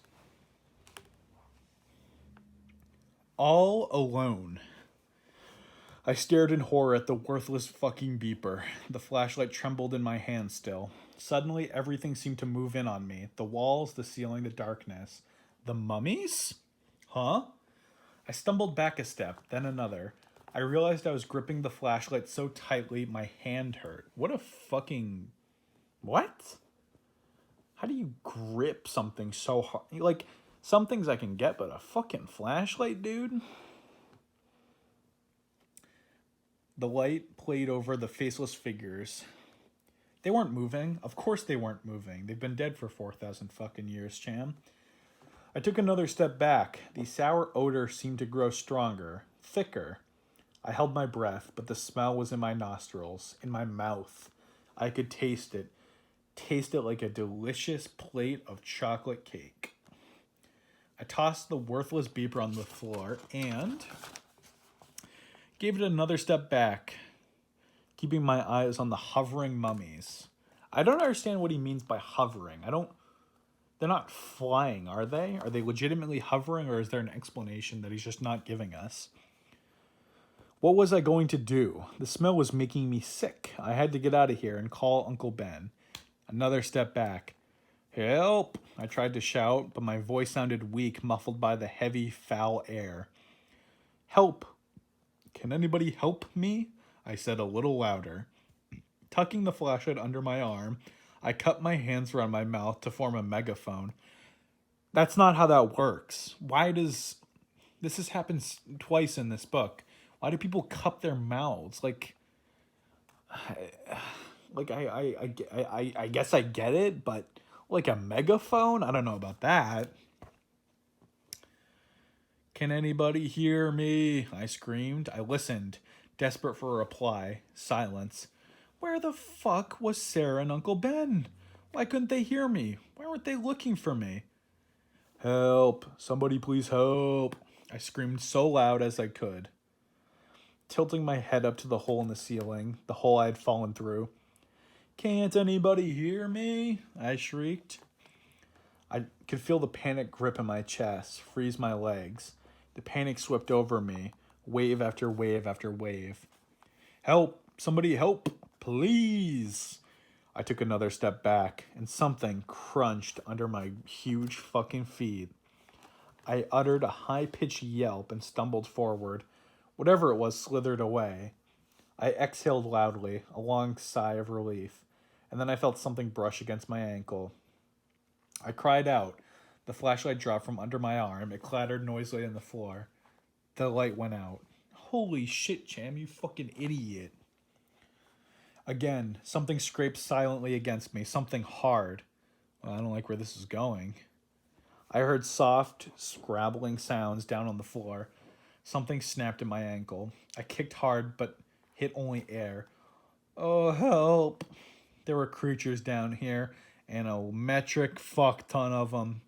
All alone. I stared in horror at the worthless fucking beeper. The flashlight trembled in my hand still. Suddenly, everything seemed to move in on me. The walls, the ceiling, the darkness. The mummies? Huh? I stumbled back a step, then another. I realized I was gripping the flashlight so tightly my hand hurt. What a fucking... What? How do you grip something so hard? Like, some things I can get, but a fucking flashlight, dude? The light played over the faceless figures. They weren't moving. Of course they weren't moving. They've been dead for 4,000 fucking years, Cham. I took another step back. The sour odor seemed to grow stronger, thicker. I held my breath, but the smell was in my nostrils, in my mouth. I could taste it. Taste it like a delicious plate of chocolate cake. I tossed the worthless beeper on the floor and gave it another step back, keeping my eyes on the hovering mummies. I don't understand what he means by hovering. They're not flying, are they? Are they legitimately hovering, or is there an explanation that he's just not giving us? What was I going to do? The smell was making me sick. I had to get out of here and call Uncle Ben. Another step back. Help! I tried to shout, but my voice sounded weak, muffled by the heavy, foul air. Help! Can anybody help me? I said a little louder. Tucking the flashlight under my arm, I cupped my hands around my mouth to form a megaphone. That's not how that works. Why does... This has happened twice in this book. Why do people cup their mouths? I guess I get it, but like a megaphone? I don't know about that. Can anybody hear me? I screamed. I listened, desperate for a reply. Silence. Where the fuck was Sarah and Uncle Ben? Why couldn't they hear me? Why weren't they looking for me? Help! Somebody please help! I screamed so loud as I could, tilting my head up to the hole in the ceiling, the hole I had fallen through. Can't anybody hear me? I shrieked. I could feel the panic grip in my chest, freeze my legs. The panic swept over me, wave after wave after wave. Help! Somebody help! Please! I took another step back, and something crunched under my huge fucking feet. I uttered a high-pitched yelp and stumbled forward. Whatever it was slithered away. I exhaled loudly, a long sigh of relief, and then I felt something brush against my ankle. I cried out. The flashlight dropped from under my arm. It clattered noisily on the floor. The light went out. Holy shit, Cham, you fucking idiot. Again, something scraped silently against me, something hard. Well, I don't like where this is going. I heard soft, scrabbling sounds down on the floor. Something snapped at my ankle. I kicked hard, but hit only air. Oh, help! There were creatures down here, and a metric fuck ton of them.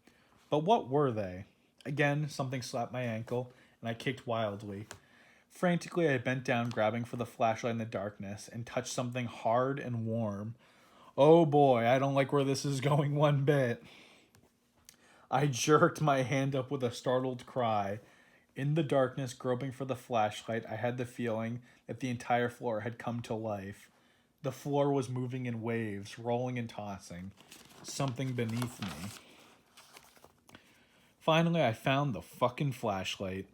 But what were they? Again, something slapped my ankle, and I kicked wildly. Frantically, I bent down, grabbing for the flashlight in the darkness, and touched something hard and warm. Oh boy, I don't like where this is going one bit. I jerked my hand up with a startled cry. In the darkness, groping for the flashlight, I had the feeling that the entire floor had come to life. The floor was moving in waves, rolling and tossing. Something beneath me. Finally, I found the fucking flashlight.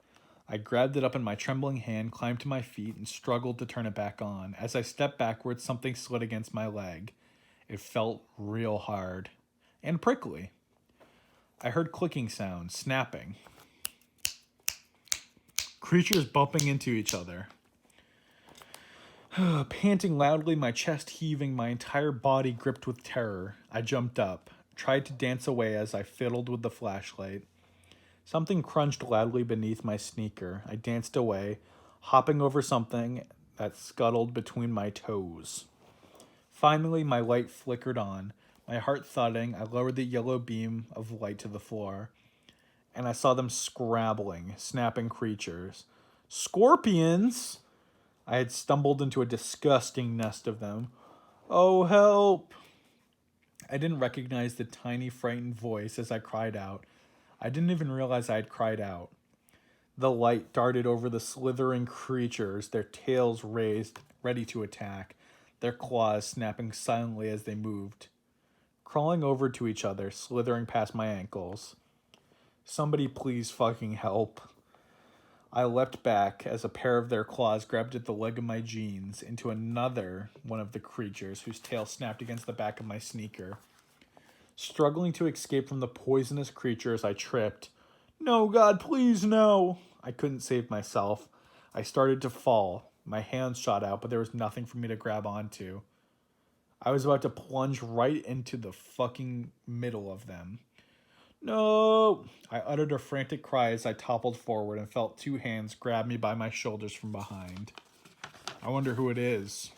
I grabbed it up in my trembling hand, climbed to my feet, and struggled to turn it back on. As I stepped backwards, something slid against my leg. It felt real hard. And prickly. I heard clicking sounds, snapping. Creatures bumping into each other. Panting loudly, my chest heaving, my entire body gripped with terror. I jumped up, tried to dance away as I fiddled with the flashlight. Something crunched loudly beneath my sneaker. I danced away, hopping over something that scuttled between my toes. Finally, my light flickered on. My heart thudding, I lowered the yellow beam of light to the floor, and I saw them scrabbling, snapping creatures. Scorpions! I had stumbled into a disgusting nest of them. Oh, help! I didn't recognize the tiny, frightened voice as I cried out. I didn't even realize I had cried out. The light darted over the slithering creatures, their tails raised, ready to attack, their claws snapping silently as they moved. crawling over to each other, slithering past my ankles. Somebody please fucking help. I leapt back as a pair of their claws grabbed at the leg of my jeans into another one of the creatures whose tail snapped against the back of my sneaker. Struggling to escape from the poisonous creatures, I tripped. No, God, please, no! I couldn't save myself. I started to fall. My hands shot out, but there was nothing for me to grab onto. I was about to plunge right into the fucking middle of them. No! I uttered a frantic cry as I toppled forward and felt two hands grab me by my shoulders from behind. I wonder who it is.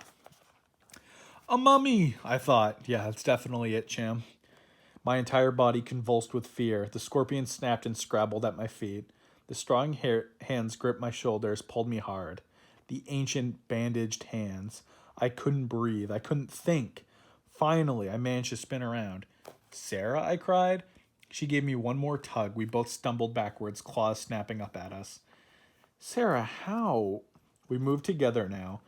A mummy, I thought. Yeah, that's definitely it, Cham. My entire body convulsed with fear. The scorpion snapped and scrabbled at my feet. The strong hands gripped my shoulders, pulled me hard. The ancient bandaged hands. I couldn't breathe. I couldn't think. Finally, I managed to spin around. Sarah, I cried. She gave me one more tug. We both stumbled backwards, claws snapping up at us. Sarah, how? We moved together now,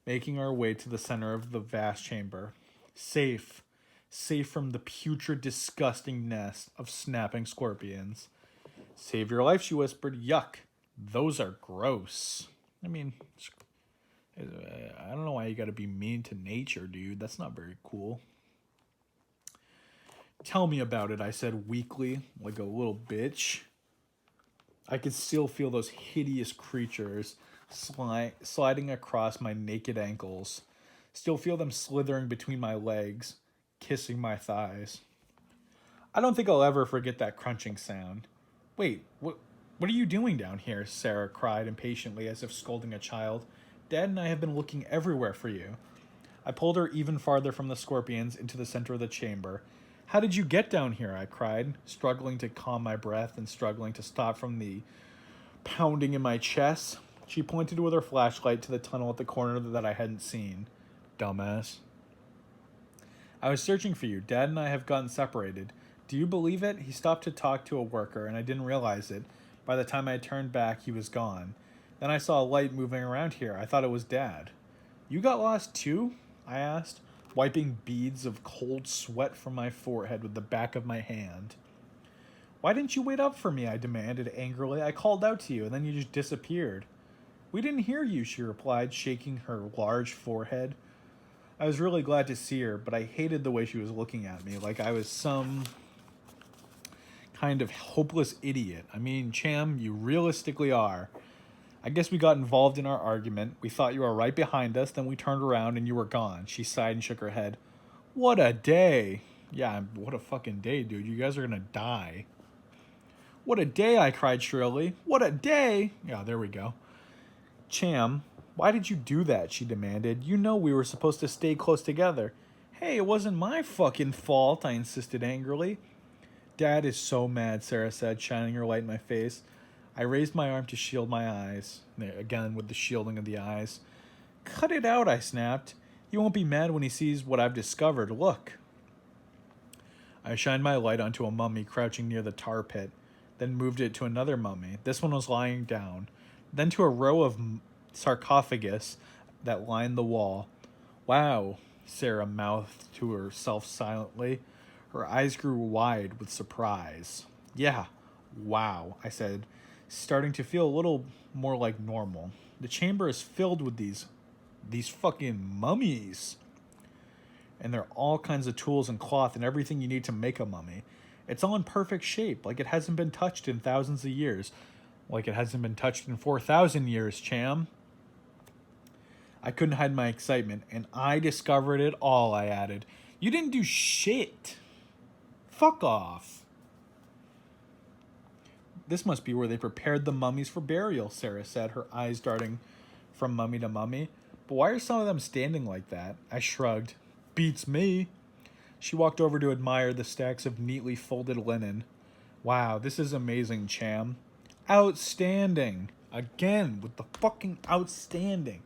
making our way to the center of the vast chamber. Safe. Safe from the putrid, disgusting nest of snapping scorpions. Save your life, she whispered. Yuck. Those are gross. I mean, I don't know why you gotta be mean to nature, dude. That's not very cool. Tell me about it, I said weakly, like a little bitch. I could still feel those hideous creatures sliding across my naked ankles. Still feel them slithering between my legs, kissing my thighs. I don't think I'll ever forget that crunching sound. Wait, what are you doing down here? Sarah cried impatiently as if scolding a child. Dad and I have been looking everywhere for you. I pulled her even farther from the scorpions into the center of the chamber. How did you get down here? I cried, struggling to calm my breath and struggling to stop from the pounding in my chest. She pointed with her flashlight to the tunnel at the corner that I hadn't seen. Dumbass. I was searching for you. Dad and I have gotten separated. Do you believe it? He stopped to talk to a worker, and I didn't realize it. By the time I turned back, he was gone. Then I saw a light moving around here. I thought it was Dad. You got lost too? I asked, wiping beads of cold sweat from my forehead with the back of my hand. Why didn't you wait up for me? I demanded angrily. I called out to you, and then you just disappeared. We didn't hear you, she replied, shaking her large forehead. I was really glad to see her, but I hated the way she was looking at me, like I was some kind of hopeless idiot. I mean, Cham, you realistically are. I guess we got involved in our argument. We thought you were right behind us, then we turned around and you were gone. She sighed and shook her head. What a day. Yeah, what a fucking day, dude. You guys are gonna die. What a day, I cried shrilly. What a day. Yeah, there we go. Cham, why did you do that? She demanded. You know we were supposed to stay close together. Hey, it wasn't my fucking fault, I insisted angrily. Dad is so mad, Sarah said, shining her light in my face. I raised my arm to shield my eyes. Again, with the shielding of the eyes. Cut it out, I snapped. He won't be mad when he sees what I've discovered. Look. I shined my light onto a mummy crouching near the tar pit, then moved it to another mummy. This one was lying down. Then to a row of sarcophagus that lined the wall. Wow, Sarah mouthed to herself silently. Her eyes grew wide with surprise. Yeah, wow, I said, starting to feel a little more like normal. The chamber is filled with these fucking mummies. And there are all kinds of tools and cloth and everything you need to make a mummy. It's all in perfect shape, like it hasn't been touched in thousands of years. Like it hasn't been touched in 4,000 years, Cham. I couldn't hide my excitement, and I discovered it all, I added. You didn't do shit. Fuck off. This must be where they prepared the mummies for burial, Sarah said, her eyes darting from mummy to mummy. But why are some of them standing like that? I shrugged. Beats me. She walked over to admire the stacks of neatly folded linen. Wow, this is amazing, Cham. Outstanding. Again, with the fucking outstanding.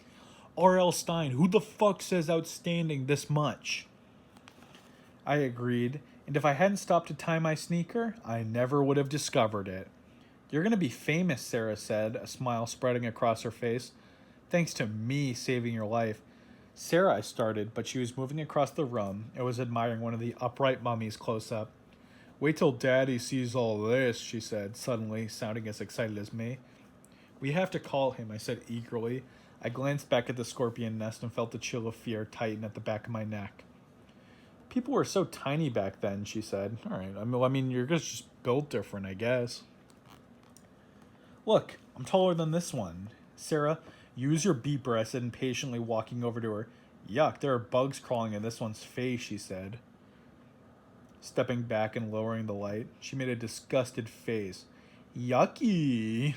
R.L. Stein, who the fuck says outstanding this much? I agreed, and if I hadn't stopped to tie my sneaker, I never would have discovered it. You're gonna be famous, Sarah said, a smile spreading across her face. Thanks to me saving your life. Sarah, I started, but she was moving across the room and was admiring one of the upright mummies close up. Wait till Daddy sees all this, she said, suddenly sounding as excited as me. We have to call him, I said eagerly. I glanced back at the scorpion nest and felt the chill of fear tighten at the back of my neck. People were so tiny back then, she said. All right, I mean, you're just built different, I guess. Look, I'm taller than this one. Sarah, use your beeper, I said impatiently, walking over to her. Yuck, there are bugs crawling in this one's face, she said. Stepping back and lowering the light, she made a disgusted face. Yucky.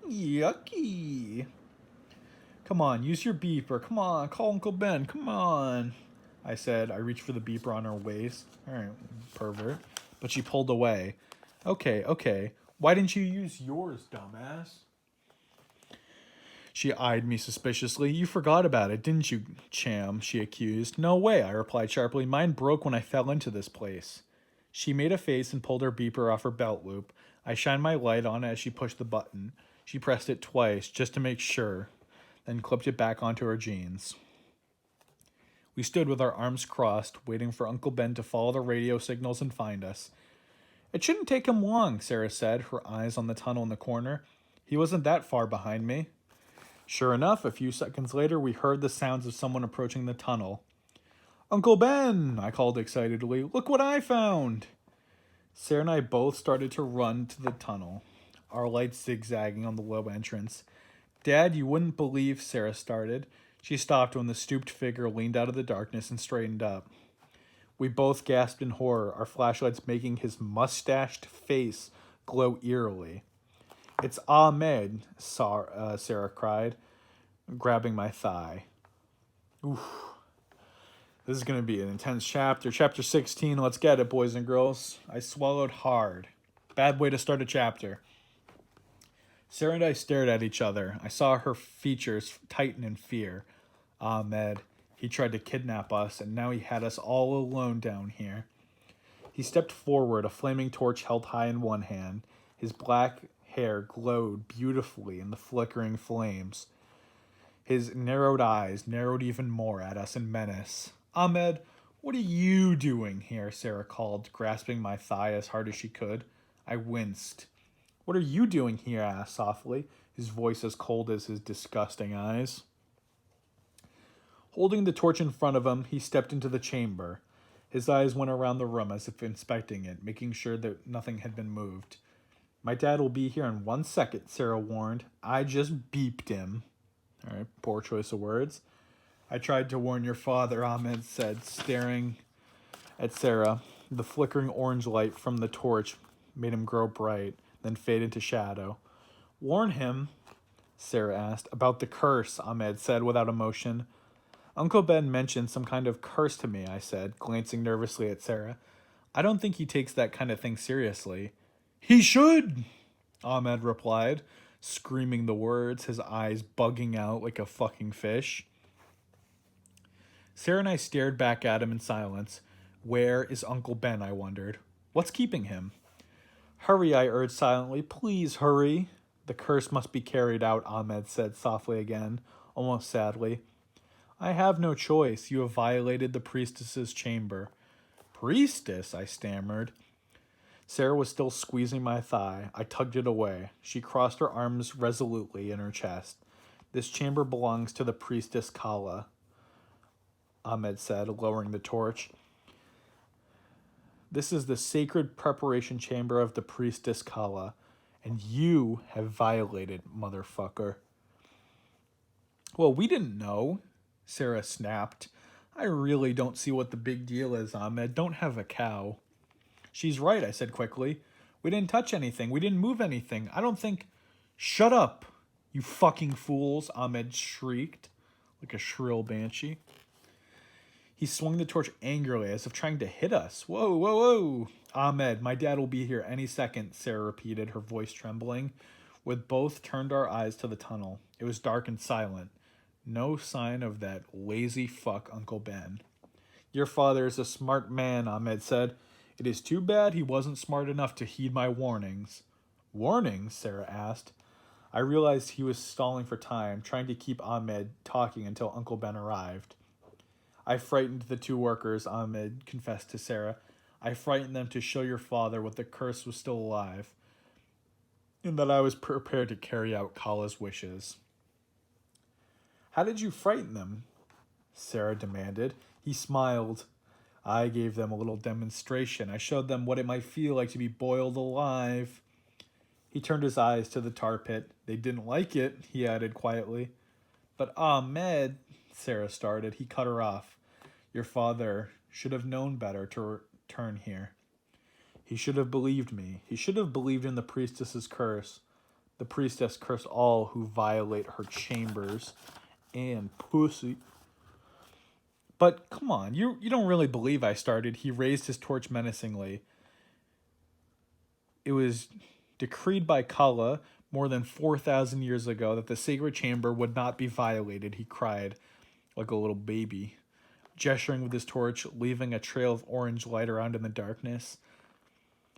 Yucky. Come on, use your beeper. Come on, call Uncle Ben. Come on. I said. I reached for the beeper on her waist. All right, pervert. But she pulled away. Okay. Why didn't you use yours, dumbass? She eyed me suspiciously. You forgot about it, didn't you, Cham? She accused. No way, I replied sharply. Mine broke when I fell into this place. She made a face and pulled her beeper off her belt loop. I shined my light on it as she pushed the button. She pressed it twice, just to make sure, then clipped it back onto her jeans. We stood with our arms crossed, waiting for Uncle Ben to follow the radio signals and find us. It shouldn't take him long, Sarah said, her eyes on the tunnel in the corner. He wasn't that far behind me. Sure enough, a few seconds later, we heard the sounds of someone approaching the tunnel. Uncle Ben, I called excitedly. Look what I found. Sarah and I both started to run to the tunnel, our lights zigzagging on the low entrance. Dad, you wouldn't believe, Sarah started. She stopped when the stooped figure leaned out of the darkness and straightened up. We both gasped in horror, our flashlights making his mustached face glow eerily. It's Ahmed, Sarah cried, grabbing my thigh. Oof. This is going to be an intense chapter. Chapter 16, let's get it, boys and girls. I swallowed hard. Bad way to start a chapter. Sarah and I stared at each other. I saw her features tighten in fear. Ahmed, he tried to kidnap us, and now he had us all alone down here. He stepped forward, a flaming torch held high in one hand. His black hair glowed beautifully in the flickering flames. His narrowed eyes narrowed even more at us in menace. Ahmed, what are you doing here? Sarah called, grasping my thigh as hard as she could. I winced. What are you doing here? I asked softly, his voice as cold as his disgusting eyes. Holding the torch in front of him, he stepped into the chamber. His eyes went around the room as if inspecting it, making sure that nothing had been moved. My dad will be here in 1 second, Sarah warned. I just beeped him. All right, poor choice of words. I tried to warn your father, Ahmed said, staring at Sarah. The flickering orange light from the torch made him grow bright, then fade into shadow. Warn him? Sarah asked. About the curse, Ahmed said without emotion. Uncle Ben mentioned some kind of curse to me, I said, glancing nervously at Sarah. I don't think he takes that kind of thing seriously. He should, Ahmed replied, screaming the words, his eyes bugging out like a fucking fish. Sarah and I stared back at him in silence. Where is Uncle Ben, I wondered. What's keeping him? Hurry, I urged silently. Please hurry. The curse must be carried out, Ahmed said softly again, almost sadly. I have no choice. You have violated the priestess's chamber. Priestess, I stammered. Sarah was still squeezing my thigh. I tugged it away. She crossed her arms resolutely in her chest. This chamber belongs to the priestess Kala, Ahmed said, lowering the torch. This is the sacred preparation chamber of the priestess Kala, and you have violated, motherfucker. Well, we didn't know, Sarah snapped. I really don't see what the big deal is, Ahmed. Don't have a cow. She's right, I said quickly. We didn't touch anything. We didn't move anything. I don't think... Shut up, you fucking fools, Ahmed shrieked, like a shrill banshee. He swung the torch angrily as if trying to hit us. Whoa. Ahmed, my dad will be here any second, Sarah repeated, her voice trembling. We both turned our eyes to the tunnel. It was dark and silent. No sign of that lazy fuck Uncle Ben. Your father is a smart man, Ahmed said. It is too bad he wasn't smart enough to heed my warnings. Warnings? Sarah asked. I realized he was stalling for time, trying to keep Ahmed talking until Uncle Ben arrived. I frightened the two workers, Ahmed confessed to Sarah. I frightened them to show your father what the curse was still alive, and that I was prepared to carry out Kala's wishes. How did you frighten them? Sarah demanded. He smiled. I gave them a little demonstration. I showed them what it might feel like to be boiled alive. He turned his eyes to the tar pit. They didn't like it, he added quietly. But Ahmed, Sarah started. He cut her off. Your father should have known better to return here. He should have believed me. He should have believed in the priestess's curse. The priestess cursed all who violate her chambers and pussy. But come on, you don't really believe I started. He raised his torch menacingly. It was decreed by Kala more than 4,000 years ago that the sacred chamber would not be violated, he cried like a little baby, gesturing with his torch, leaving a trail of orange light around in the darkness.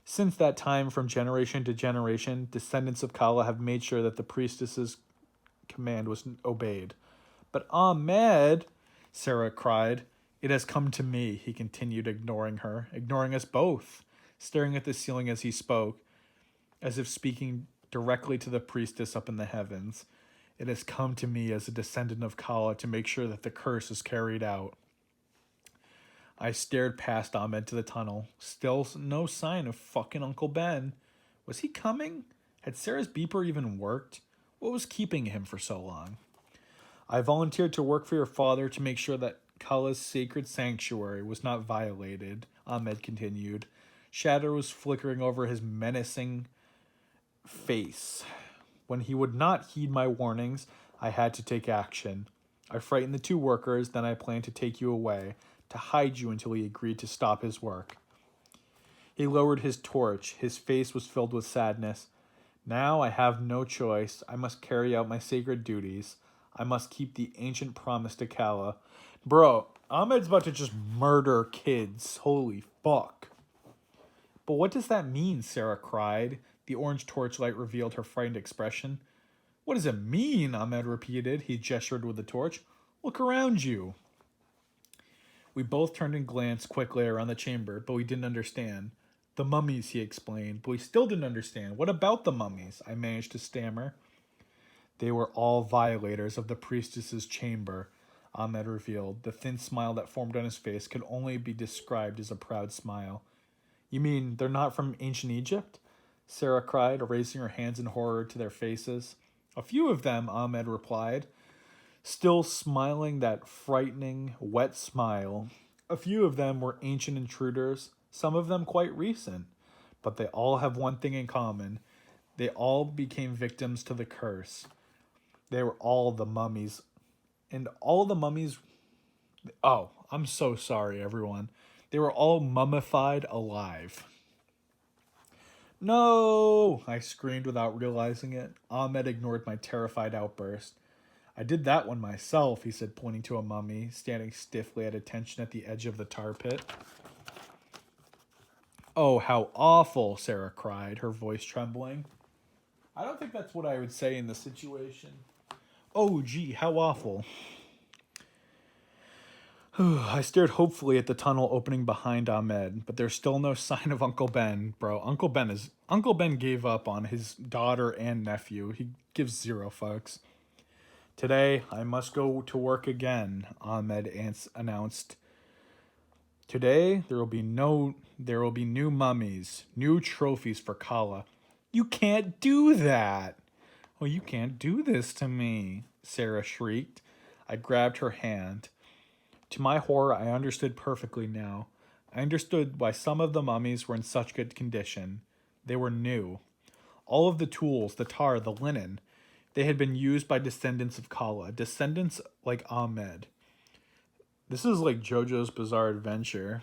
Since that time, from generation to generation, descendants of Kala have made sure that the priestess's command was obeyed. But Ahmed, Sarah cried, it has come to me, he continued, ignoring her, ignoring us both, staring at the ceiling as he spoke, as if speaking directly to the priestess up in the heavens. It has come to me as a descendant of Kala to make sure that the curse is carried out. I stared past Ahmed to the tunnel. Still no sign of fucking Uncle Ben. Was he coming? Had Sarah's beeper even worked? What was keeping him for so long? I volunteered to work for your father to make sure that Kala's sacred sanctuary was not violated, Ahmed continued. Shadow was flickering over his menacing face. When he would not heed my warnings, I had to take action. I frightened the two workers, then I planned to take you away, to hide you until he agreed to stop his work. He lowered his torch. His face was filled with sadness. Now I have no choice. I must carry out my sacred duties. I must keep the ancient promise to Kala. Bro, Ahmed's about to just murder kids. Holy fuck. But what does that mean? Sarah cried. The orange torchlight revealed her frightened expression. What does it mean? Ahmed repeated. He gestured with the torch. Look around you. We both turned and glanced quickly around the chamber, but we didn't understand. The mummies, he explained, but we still didn't understand. What about the mummies? I managed to stammer. They were all violators of the priestess's chamber, Ahmed revealed. The thin smile that formed on his face could only be described as a proud smile. You mean they're not from ancient Egypt? Sarah cried, raising her hands in horror to their faces. A few of them, Ahmed replied, still smiling that frightening, wet smile. A few of them were ancient intruders, some of them quite recent, but they all have one thing in common. They all became victims to the curse. They were all the mummies. And all the mummies... Oh, I'm so sorry, everyone. They were all mummified alive. No! I screamed without realizing it. Ahmed ignored my terrified outburst. I did that one myself, he said, pointing to a mummy, standing stiffly at attention at the edge of the tar pit. Oh, how awful, Sarah cried, her voice trembling. I don't think that's what I would say in this situation. Oh, gee, how awful. I stared hopefully at the tunnel opening behind Ahmed, but there's still no sign of Uncle Ben, bro. Uncle Ben gave up on his daughter and nephew. He gives zero fucks. Today, I must go to work again, Ahmed announced. Today, there will be new mummies, new trophies for Kala. You can't do that. Oh, you can't do this to me, Sarah shrieked. I grabbed her hand. To my horror, I understood perfectly now. I understood why some of the mummies were in such good condition. They were new. All of the tools, the tar, the linen, they had been used by descendants of Kala, descendants like Ahmed. This is like JoJo's Bizarre Adventure.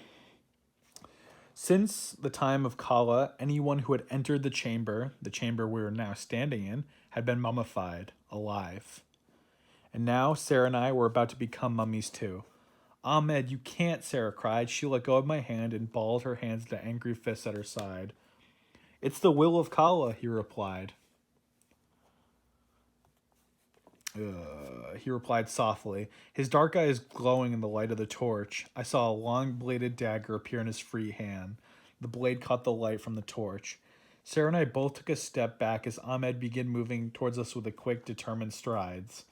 Since the time of Kala, anyone who had entered the chamber we were now standing in, had been mummified, alive. And now Sarah and I were about to become mummies too. Ahmed, you can't, Sarah cried. She let go of my hand and balled her hands into angry fists at her side. It's the will of Kala, he replied. He replied softly, his dark eyes glowing in the light of the torch. I saw a long bladed dagger appear in his free hand. The blade caught the light from the torch. Sarah and I both took a step back as Ahmed began moving towards us with a quick, determined strides.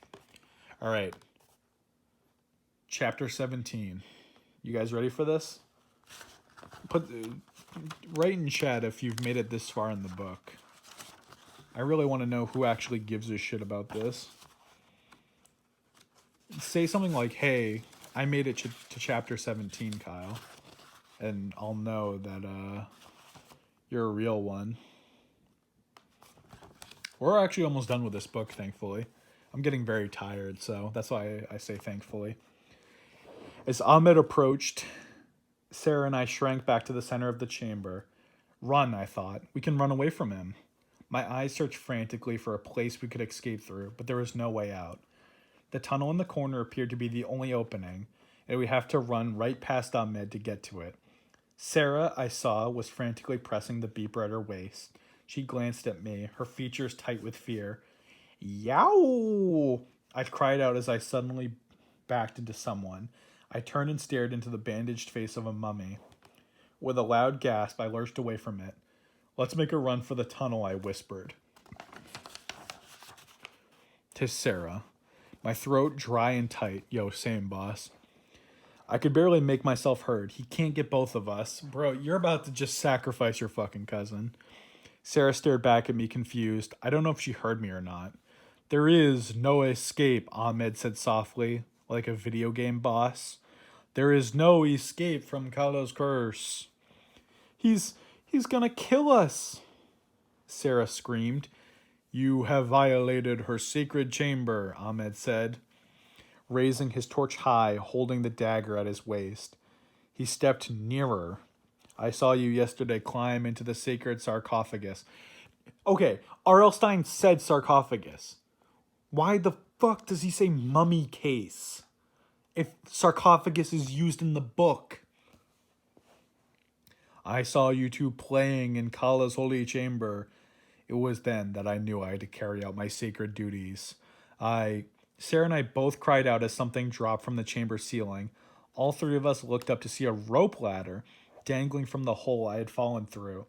All right. Chapter 17. You guys ready for this? Write in chat if you've made it this far in the book. I really want to know who actually gives a shit about this. Say something like, hey, I made it to chapter 17, Kyle. And I'll know that you're a real one. We're actually almost done with this book, thankfully. I'm getting very tired, so that's why I say thankfully. As Ahmed approached, Sarah and I shrank back to the center of the chamber. Run, I thought. We can run away from him. My eyes searched frantically for a place we could escape through, but there was no way out. The tunnel in the corner appeared to be the only opening, and we'd have to run right past Ahmed to get to it. Sarah, I saw, was frantically pressing the beeper at her waist. She glanced at me, her features tight with fear. Yow! I cried out as I suddenly backed into someone. I turned and stared into the bandaged face of a mummy. With a loud gasp, I lurched away from it. Let's make a run for the tunnel, I whispered. To Sarah. My throat dry and tight. Yo, same, boss. I could barely make myself heard. He can't get both of us. Bro, you're about to just sacrifice your fucking cousin. Sarah stared back at me confused. I don't know if she heard me or not. There is no escape, Ahmed said softly, like a video game boss. There is no escape from Kalo's curse. He's gonna kill us, Sarah screamed. You have violated her sacred chamber, Ahmed said, raising his torch high, holding the dagger at his waist. He stepped nearer. I saw you yesterday climb into the sacred sarcophagus. Okay, R.L. Stine said sarcophagus. Why the fuck does he say mummy case if sarcophagus is used in the book? I saw you two playing in Kala's holy chamber. It was then that I knew I had to carry out my sacred duties. Sarah and I both cried out as something dropped from the chamber ceiling. All three of us looked up to see a rope ladder dangling from the hole I had fallen through.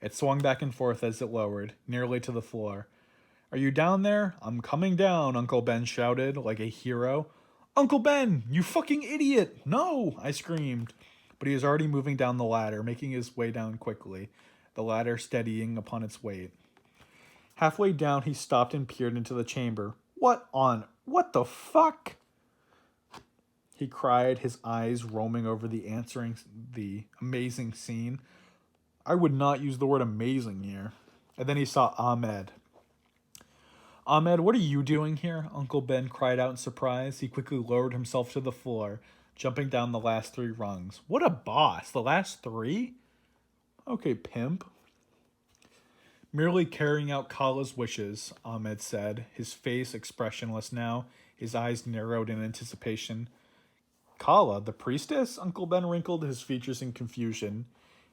It swung back and forth as it lowered, nearly to the floor. Are you down there? I'm coming down, Uncle Ben shouted, like a hero. Uncle Ben, you fucking idiot! No, I screamed. But he was already moving down the ladder, making his way down quickly, the ladder steadying upon its weight. Halfway down, he stopped and peered into the chamber. What the fuck? He cried, his eyes roaming over the amazing scene. I would not use the word amazing here. And then he saw Ahmed. Ahmed, what are you doing here? Uncle Ben cried out in surprise. He quickly lowered himself to the floor, jumping down the last 3 rungs. What a boss. The last 3? Okay, pimp. Merely carrying out Kala's wishes, Ahmed said, his face expressionless now, his eyes narrowed in anticipation. Kala, the priestess? Uncle Ben wrinkled, his features in confusion.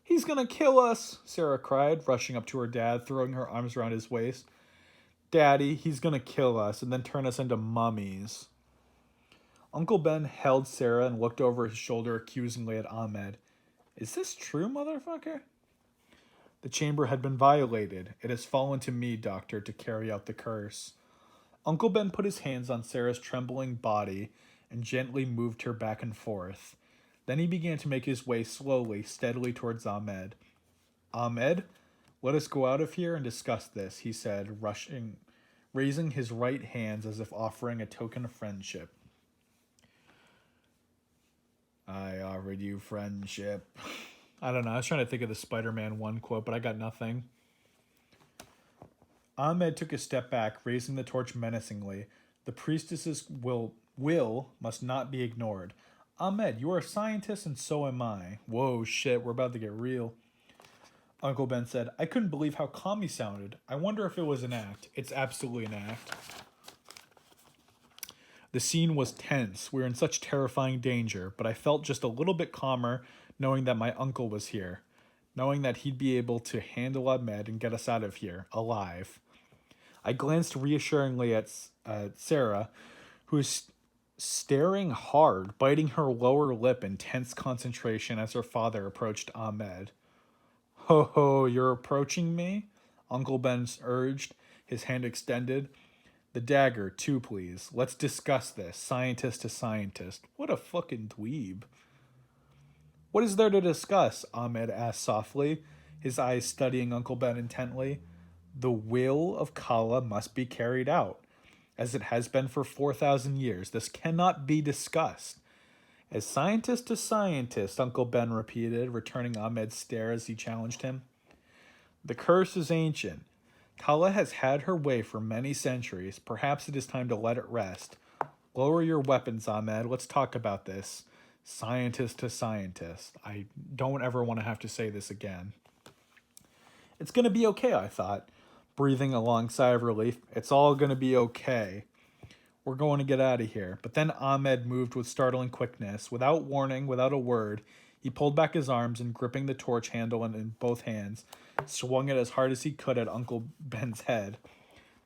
He's gonna kill us, Sarah cried, rushing up to her dad, throwing her arms around his waist. Daddy, he's gonna kill us and then turn us into mummies. Uncle Ben held Sarah and looked over his shoulder accusingly at Ahmed. Is this true, motherfucker? The chamber had been violated. It has fallen to me, Doctor, to carry out the curse. Uncle Ben put his hands on Sarah's trembling body and gently moved her back and forth. Then he began to make his way slowly, steadily towards Ahmed. Ahmed, let us go out of here and discuss this, he said, raising his right hands as if offering a token of friendship. I offered you friendship. I don't know. I was trying to think of the Spider-Man 1 quote, but I got nothing. Ahmed took a step back, raising the torch menacingly. The priestess's will must not be ignored. Ahmed, you are a scientist and so am I. Whoa, shit, we're about to get real. Uncle Ben said, I couldn't believe how calm he sounded. I wonder if it was an act. It's absolutely an act. The scene was tense. We were in such terrifying danger, but I felt just a little bit calmer knowing that my uncle was here, knowing that he'd be able to handle Ahmed and get us out of here, alive. I glanced reassuringly at Sarah, who was staring hard, biting her lower lip in tense concentration as her father approached Ahmed. Ho ho, you're approaching me? Uncle Ben urged, his hand extended. The dagger, too, please. Let's discuss this, scientist to scientist. What a fucking dweeb. What is there to discuss? Ahmed asked softly, his eyes studying Uncle Ben intently. The will of Kala must be carried out, as it has been for 4,000 years. This cannot be discussed. As scientist to scientist, Uncle Ben repeated, returning Ahmed's stare as he challenged him. The curse is ancient. Kala has had her way for many centuries. Perhaps it is time to let it rest. Lower your weapons, Ahmed. Let's talk about this. Scientist to scientist. I don't ever want to have to say this again. It's going to be okay, I thought, breathing a long sigh of relief. It's all going to be okay. We're going to get out of here. But then Ahmed moved with startling quickness. Without warning, without a word, he pulled back his arms and, gripping the torch handle in both hands, swung it as hard as he could at Uncle Ben's head.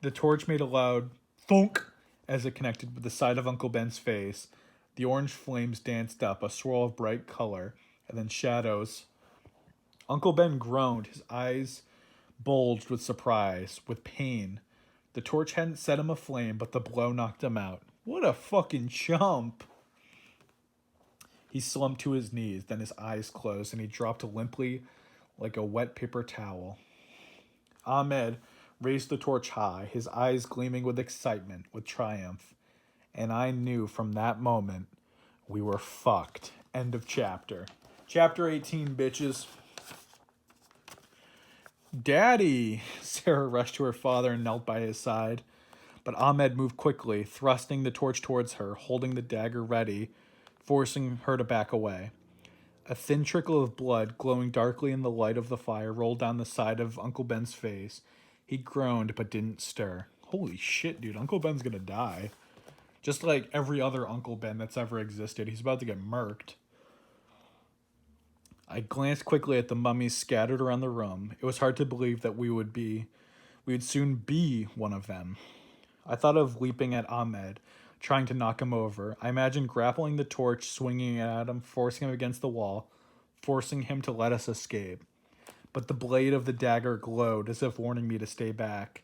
The torch made a loud thunk as it connected with the side of Uncle Ben's face. The orange flames danced up, a swirl of bright color, and then shadows. Uncle Ben groaned, his eyes bulged with surprise, with pain. The torch hadn't set him aflame, but the blow knocked him out. What a fucking chump! He slumped to his knees, then his eyes closed, and he dropped limply like a wet paper towel. Ahmed raised the torch high, his eyes gleaming with excitement, with triumph. And I knew from that moment we were fucked. End of chapter. Chapter 18, bitches. Daddy! Sarah rushed to her father and knelt by his side. But Ahmed moved quickly, thrusting the torch towards her, holding the dagger ready, forcing her to back away. A thin trickle of blood, glowing darkly in the light of the fire, rolled down the side of Uncle Ben's face. He groaned but didn't stir. Holy shit, dude. Uncle Ben's gonna die. Just like every other Uncle Ben that's ever existed. He's about to get murked. I glanced quickly at the mummies scattered around the room. It was hard to believe that we would soon be one of them. I thought of leaping at Ahmed, trying to knock him over. I imagined grappling the torch, swinging it at him, forcing him against the wall, forcing him to let us escape. But the blade of the dagger glowed, as if warning me to stay back.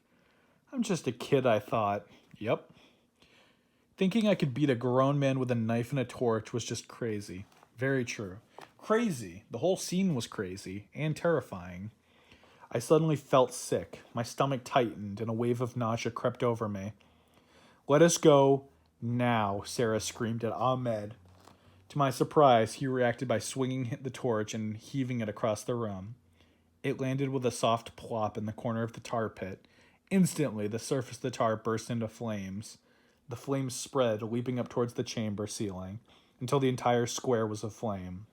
I'm just a kid, I thought. Yep. Thinking I could beat a grown man with a knife and a torch was just crazy. Very true. Crazy. The whole scene was crazy and terrifying. I suddenly felt sick. My stomach tightened and a wave of nausea crept over me. Let us go now, Sarah screamed at Ahmed. To my surprise, he reacted by swinging the torch and heaving it across the room. It landed with a soft plop in the corner of the tar pit. Instantly, the surface of the tar burst into flames. The flames spread, leaping up towards the chamber ceiling, until the entire square was aflame.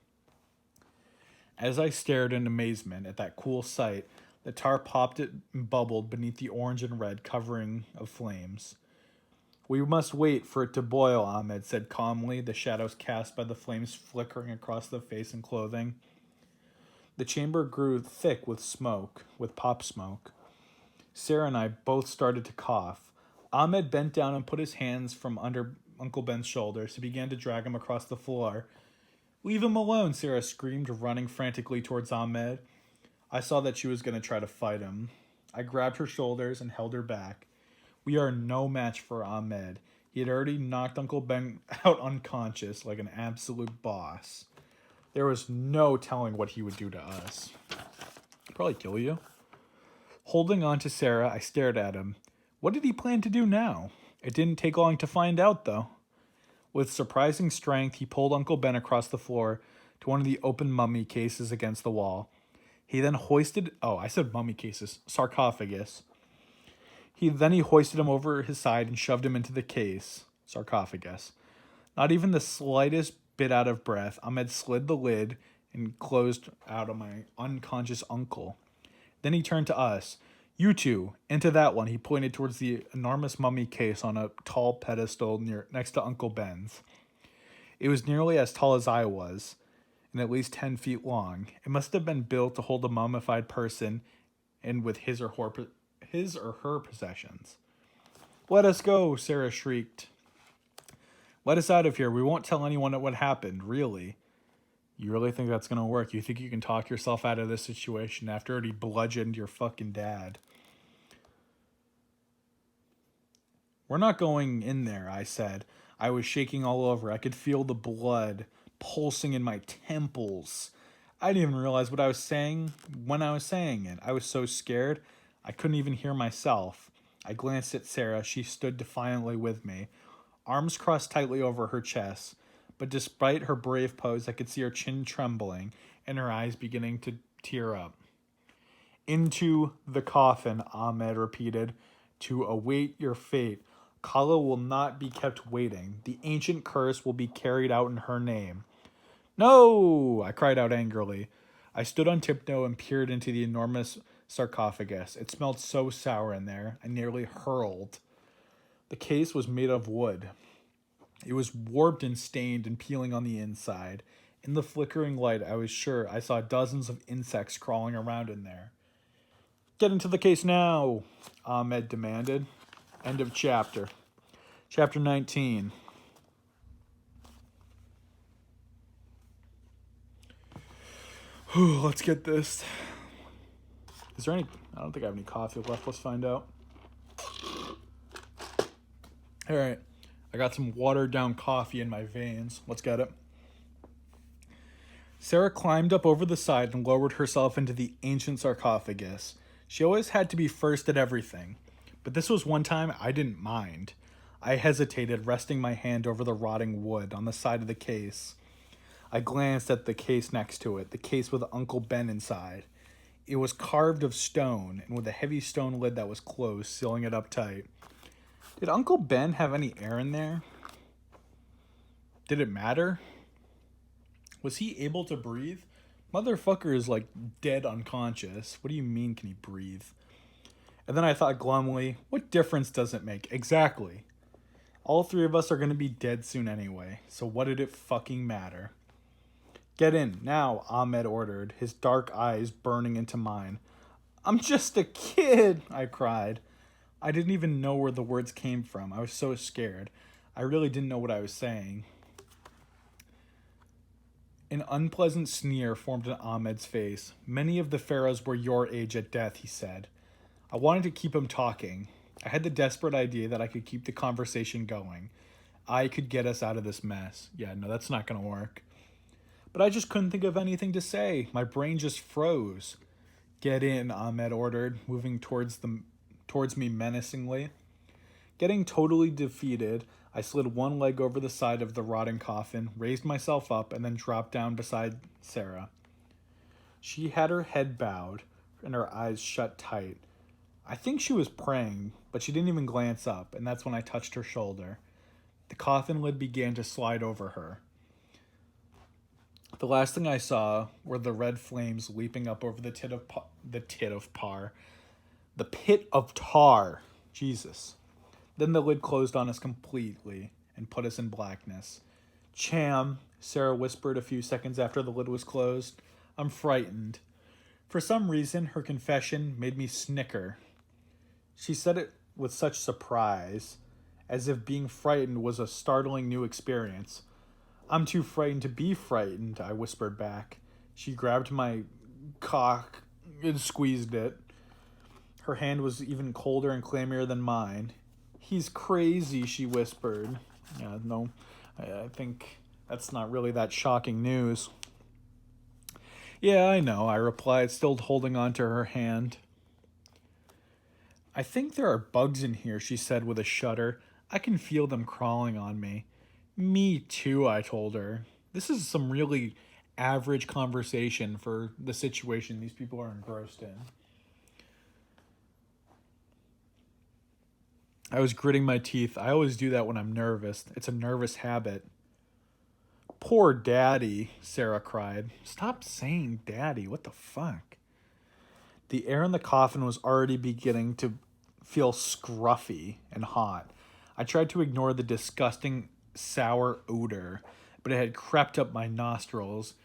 As I stared in amazement at that cool sight, the tar popped and bubbled beneath the orange and red covering of flames. We must wait for it to boil, Ahmed said calmly, the shadows cast by the flames flickering across the face and clothing. The chamber grew thick with smoke, with pop smoke. Sarah and I both started to cough. Ahmed bent down and put his hands from under Uncle Ben's shoulders. He began to drag him across the floor. Leave him alone, Sarah screamed, running frantically towards Ahmed. I saw that she was going to try to fight him. I grabbed her shoulders and held her back. We are no match for Ahmed. He had already knocked Uncle Ben out unconscious like an absolute boss. There was no telling what he would do to us. Probably kill you. Holding on to Sarah, I stared at him. What did he plan to do now? It didn't take long to find out, though. With surprising strength, he pulled Uncle Ben across the floor to one of the open mummy cases against the wall. He then hoisted... Oh, I said mummy cases. Sarcophagus. He hoisted him over his side and shoved him into the case. Sarcophagus. Not even the slightest bit out of breath, Ahmed slid the lid and closed out on my unconscious uncle. Then he turned to us. You two, into that one. He pointed towards the enormous mummy case on a tall pedestal next to Uncle Ben's. It was nearly as tall as I was, and at least 10 feet long. It must have been built to hold a mummified person, and with his or his or her possessions. Let us go, Sarah shrieked. Let us out of here. We won't tell anyone what happened, really. You really think that's going to work? You think you can talk yourself out of this situation after already bludgeoned your fucking dad? We're not going in there, I said. I was shaking all over. I could feel the blood pulsing in my temples. I didn't even realize what I was saying when I was saying it. I was so scared, I couldn't even hear myself. I glanced at Sarah. She stood defiantly with me, arms crossed tightly over her chest. But despite her brave pose, I could see her chin trembling and her eyes beginning to tear up. Into the coffin, Ahmed repeated, to await your fate. Kala will not be kept waiting. The ancient curse will be carried out in her name. No! I cried out angrily. I stood on tiptoe and peered into the enormous sarcophagus. It smelled so sour in there, I nearly hurled. The case was made of wood. It was warped and stained and peeling on the inside. In the flickering light, I was sure I saw dozens of insects crawling around in there. Get into the case now, Ahmed demanded. End of chapter. Chapter 19. Whew, let's get this. Is there any... I don't think I have any coffee left. Let's find out. All right. I got some watered down coffee in my veins. Let's get it. Sarah climbed up over the side and lowered herself into the ancient sarcophagus. She always had to be first at everything, but this was one time I didn't mind. I hesitated, resting my hand over the rotting wood on the side of the case. I glanced at the case next to it, the case with Uncle Ben inside. It was carved of stone and with a heavy stone lid that was closed, sealing it up tight. Did Uncle Ben have any air in there? Did it matter? Was he able to breathe? Motherfucker is like dead unconscious. What do you mean, can he breathe? And then I thought glumly, what difference does it make? Exactly. All three of us are going to be dead soon anyway, so what did it fucking matter? Get in, now, Ahmed ordered, his dark eyes burning into mine. I'm just a kid, I cried. I didn't even know where the words came from. I was so scared. I really didn't know what I was saying. An unpleasant sneer formed on Ahmed's face. Many of the pharaohs were your age at death, he said. I wanted to keep him talking. I had the desperate idea that I could keep the conversation going. I could get us out of this mess. Yeah, no, that's not going to work. But I just couldn't think of anything to say. My brain just froze. Get in, Ahmed ordered, moving towards me menacingly. Getting totally defeated, I slid one leg over the side of the rotting coffin, raised myself up, and then dropped down beside Sarah. She had her head bowed and her eyes shut tight. I think she was praying, but she didn't even glance up, and that's when I touched her shoulder. The coffin lid began to slide over her. The last thing I saw were the red flames leaping up over the pit of tar. Jesus. Then the lid closed on us completely and put us in blackness. Cham, Sarah whispered a few seconds after the lid was closed. I'm frightened. For some reason, her confession made me snicker. She said it with such surprise, as if being frightened was a startling new experience. I'm too frightened to be frightened, I whispered back. She grabbed my cock and squeezed it. Her hand was even colder and clammier than mine. He's crazy, she whispered. Yeah, no, I think that's not really that shocking news. Yeah, I know, I replied, still holding on to her hand. I think there are bugs in here, she said with a shudder. I can feel them crawling on me. Me too, I told her. This is some really average conversation for the situation these people are engrossed in. I was gritting my teeth. I always do that when I'm nervous. It's a nervous habit. Poor Daddy, Sarah cried. Stop saying Daddy. What the fuck? The air in the coffin was already beginning to feel scruffy and hot. I tried to ignore the disgusting, sour odor, but it had crept up my nostrils.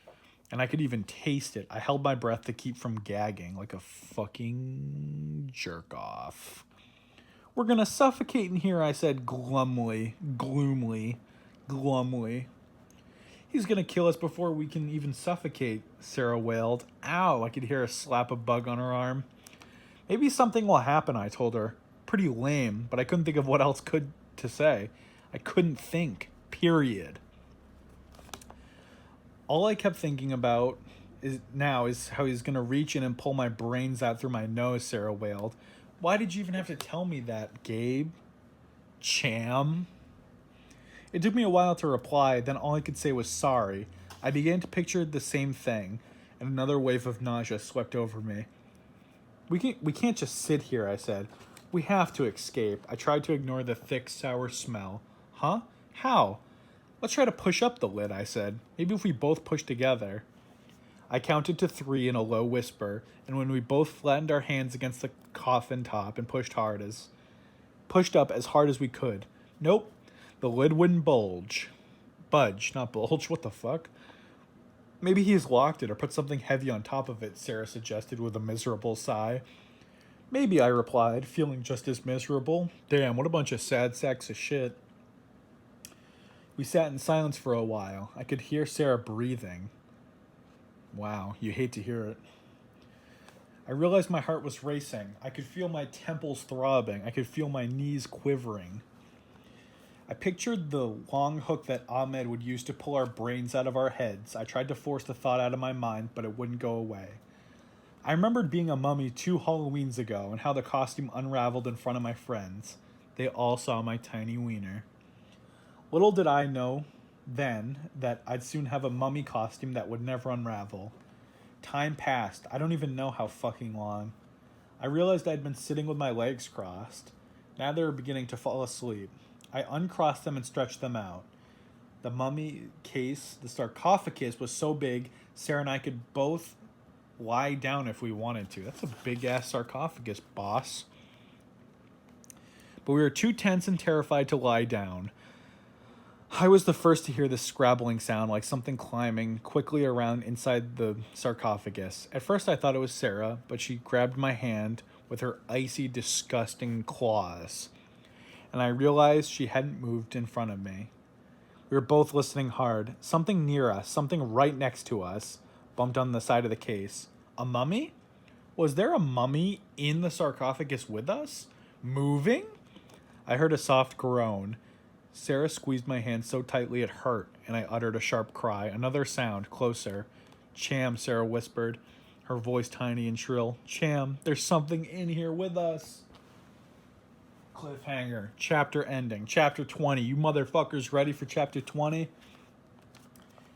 and I could even taste it. I held my breath to keep from gagging like a fucking jerk off. We're gonna suffocate in here, I said glumly. He's gonna kill us before we can even suffocate, Sarah wailed. Ow, I could hear a slap a bug on her arm. Maybe something will happen, I told her. Pretty lame, but I couldn't think of what else to say. I couldn't think, period. All I kept thinking about is how he's gonna reach in and pull my brains out through my nose, Sarah wailed. Why did you even have to tell me that, Gabe? Cham? It took me a while to reply, then all I could say was sorry. I began to picture the same thing, and another wave of nausea swept over me. We can't just sit here, I said. We have to escape. I tried to ignore the thick, sour smell. Huh? How? Let's try to push up the lid, I said. Maybe if we both push together. I counted to 3 in a low whisper, and when we both flattened our hands against the coffin top and pushed up as hard as we could. Nope. The lid wouldn't bulge. Budge, not bulge. What the fuck? Maybe he's locked it or put something heavy on top of it, Sarah suggested with a miserable sigh. Maybe, I replied, feeling just as miserable. Damn, what a bunch of sad sacks of shit. We sat in silence for a while. I could hear Sarah breathing. Wow, you hate to hear it. I realized my heart was racing. I could feel my temples throbbing. I could feel my knees quivering. I pictured the long hook that Ahmed would use to pull our brains out of our heads. I tried to force the thought out of my mind, but it wouldn't go away. I remembered being a mummy 2 Halloweens ago and how the costume unraveled in front of my friends. They all saw my tiny wiener. Little did I know then that I'd soon have a mummy costume that would never unravel. Time passed. I don't even know how fucking long. I realized I'd been sitting with my legs crossed. Now they were beginning to fall asleep. I uncrossed them and stretched them out. The mummy case, the sarcophagus, was so big, Sarah and I could both lie down if we wanted to. That's a big-ass sarcophagus, boss. But we were too tense and terrified to lie down. I was the first to hear this scrabbling sound, like something climbing quickly around inside the sarcophagus. At first I thought it was Sarah, but she grabbed my hand with her icy, disgusting claws. And I realized she hadn't moved in front of me. We were both listening hard. Something near us, something right next to us, bumped on the side of the case. A mummy? Was there a mummy in the sarcophagus with us? Moving? I heard a soft groan. Sarah squeezed my hand so tightly it hurt, and I uttered a sharp cry. Another sound, closer. Cham, Sarah whispered, her voice tiny and shrill. Cham, there's something in here with us. Cliffhanger. Chapter ending. Chapter 20. You motherfuckers ready for chapter 20?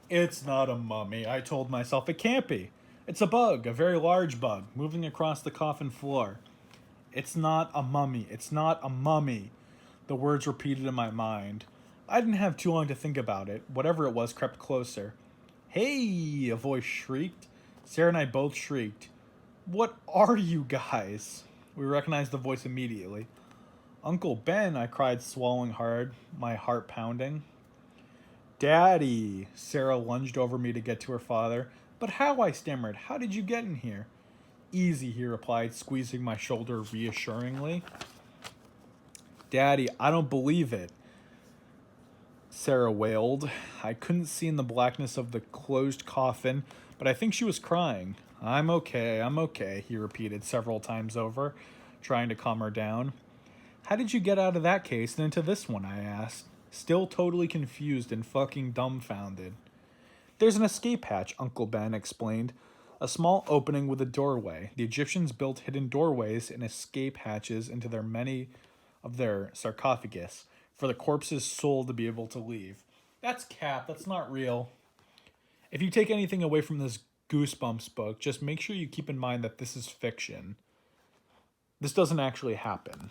It's not a mummy, I told myself. It can't be. It's a bug, a very large bug, moving across the coffin floor. It's not a mummy. It's not a mummy. The words repeated in my mind. I didn't have too long to think about it. Whatever it was crept closer. Hey, a voice shrieked. Sarah and I both shrieked. What are you guys? We recognized the voice immediately. Uncle Ben, I cried, swallowing hard, my heart pounding. Daddy, Sarah lunged over me to get to her father. But how, I stammered. How did you get in here? Easy, he replied, squeezing my shoulder reassuringly. Daddy, I don't believe it, Sarah wailed. I couldn't see in the blackness of the closed coffin, but I think she was crying. I'm okay, he repeated several times over, trying to calm her down. How did you get out of that case and into this one, I asked, still totally confused and fucking dumbfounded. There's an escape hatch, Uncle Ben explained. A small opening with a doorway. The Egyptians built hidden doorways and escape hatches into their sarcophagus for the corpse's soul to be able to leave. That's cap. That's not real. If you take anything away from this Goosebumps book, just make sure you keep in mind that this is fiction. This doesn't actually happen.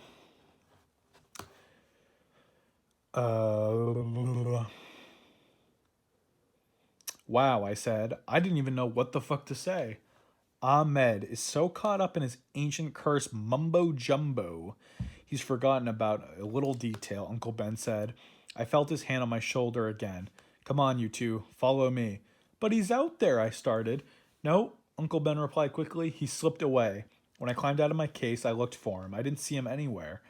Wow, I said. I didn't even know what the fuck to say. Ahmed is so caught up in his ancient curse mumbo jumbo. He's forgotten about a little detail, Uncle Ben said. I felt his hand on my shoulder again. Come on, you two. Follow me. But he's out there, I started. No, Uncle Ben replied quickly. He slipped away. When I climbed out of my case, I looked for him. I didn't see him anywhere.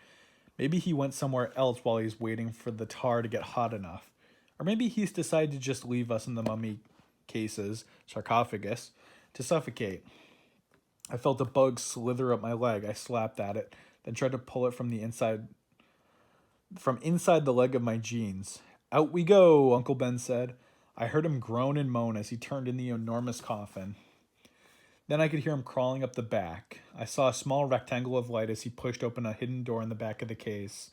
Maybe he went somewhere else while he's waiting for the tar to get hot enough. Or maybe he's decided to just leave us in the mummy cases, sarcophagus, to suffocate. I felt a bug slither up my leg. I slapped at it, then tried to pull it from inside the leg of my jeans. Out we go, Uncle Ben said. I heard him groan and moan as he turned in the enormous coffin. Then I could hear him crawling up the back. I saw a small rectangle of light as he pushed open a hidden door in the back of the case.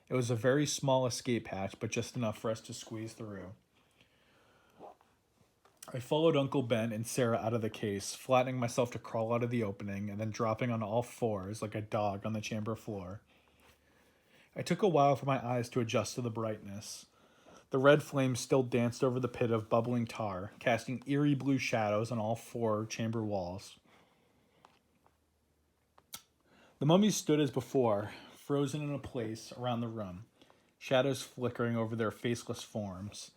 It was a very small escape hatch, but just enough for us to squeeze through. I followed Uncle Ben and Sarah out of the case, flattening myself to crawl out of the opening and then dropping on all fours like a dog on the chamber floor. It took a while for my eyes to adjust to the brightness. The red flames still danced over the pit of bubbling tar, casting eerie blue shadows on all four chamber walls. The mummies stood as before, frozen in a place around the room, shadows flickering over their faceless forms.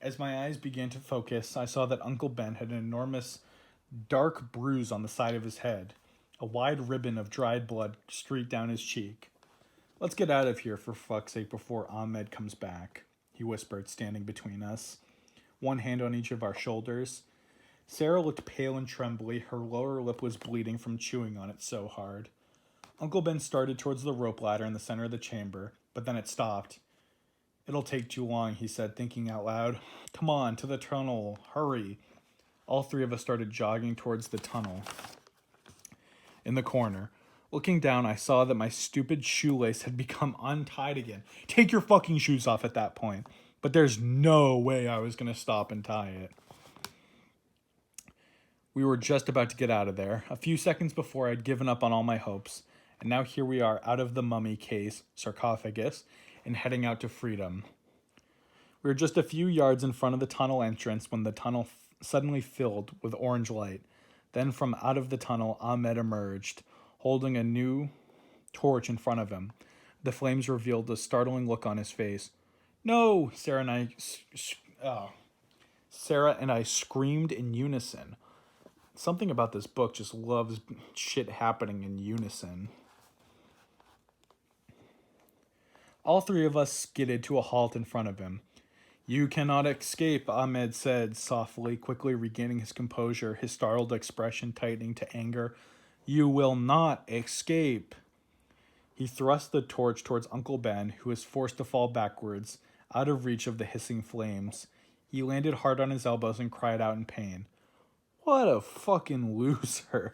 As my eyes began to focus, I saw that Uncle Ben had an enormous, dark bruise on the side of his head. A wide ribbon of dried blood streaked down his cheek. Let's get out of here, for fuck's sake, before Ahmed comes back, he whispered, standing between us, one hand on each of our shoulders. Sarah looked pale and trembly. Her lower lip was bleeding from chewing on it so hard. Uncle Ben started towards the rope ladder in the center of the chamber, but then it stopped. It'll take too long, he said, thinking out loud. Come on, to the tunnel, hurry. All three of us started jogging towards the tunnel. In the corner, looking down, I saw that my stupid shoelace had become untied again. Take your fucking shoes off at that point. But there's no way I was going to stop and tie it. We were just about to get out of there. A few seconds before, I'd given up on all my hopes. And now here we are, out of the mummy case, sarcophagus, and heading out to freedom. We were just a few yards in front of the tunnel entrance when the tunnel suddenly filled with orange light. Then from out of the tunnel, Ahmed emerged, holding a new torch in front of him. The flames revealed a startling look on his face. No! Sarah and I screamed in unison. Something about this book just loves shit happening in unison. All three of us skidded to a halt in front of him. You cannot escape, Ahmed said softly, quickly regaining his composure, his startled expression tightening to anger. You will not escape. He thrust the torch towards Uncle Ben, who was forced to fall backwards, out of reach of the hissing flames. He landed hard on his elbows and cried out in pain. What a fucking loser.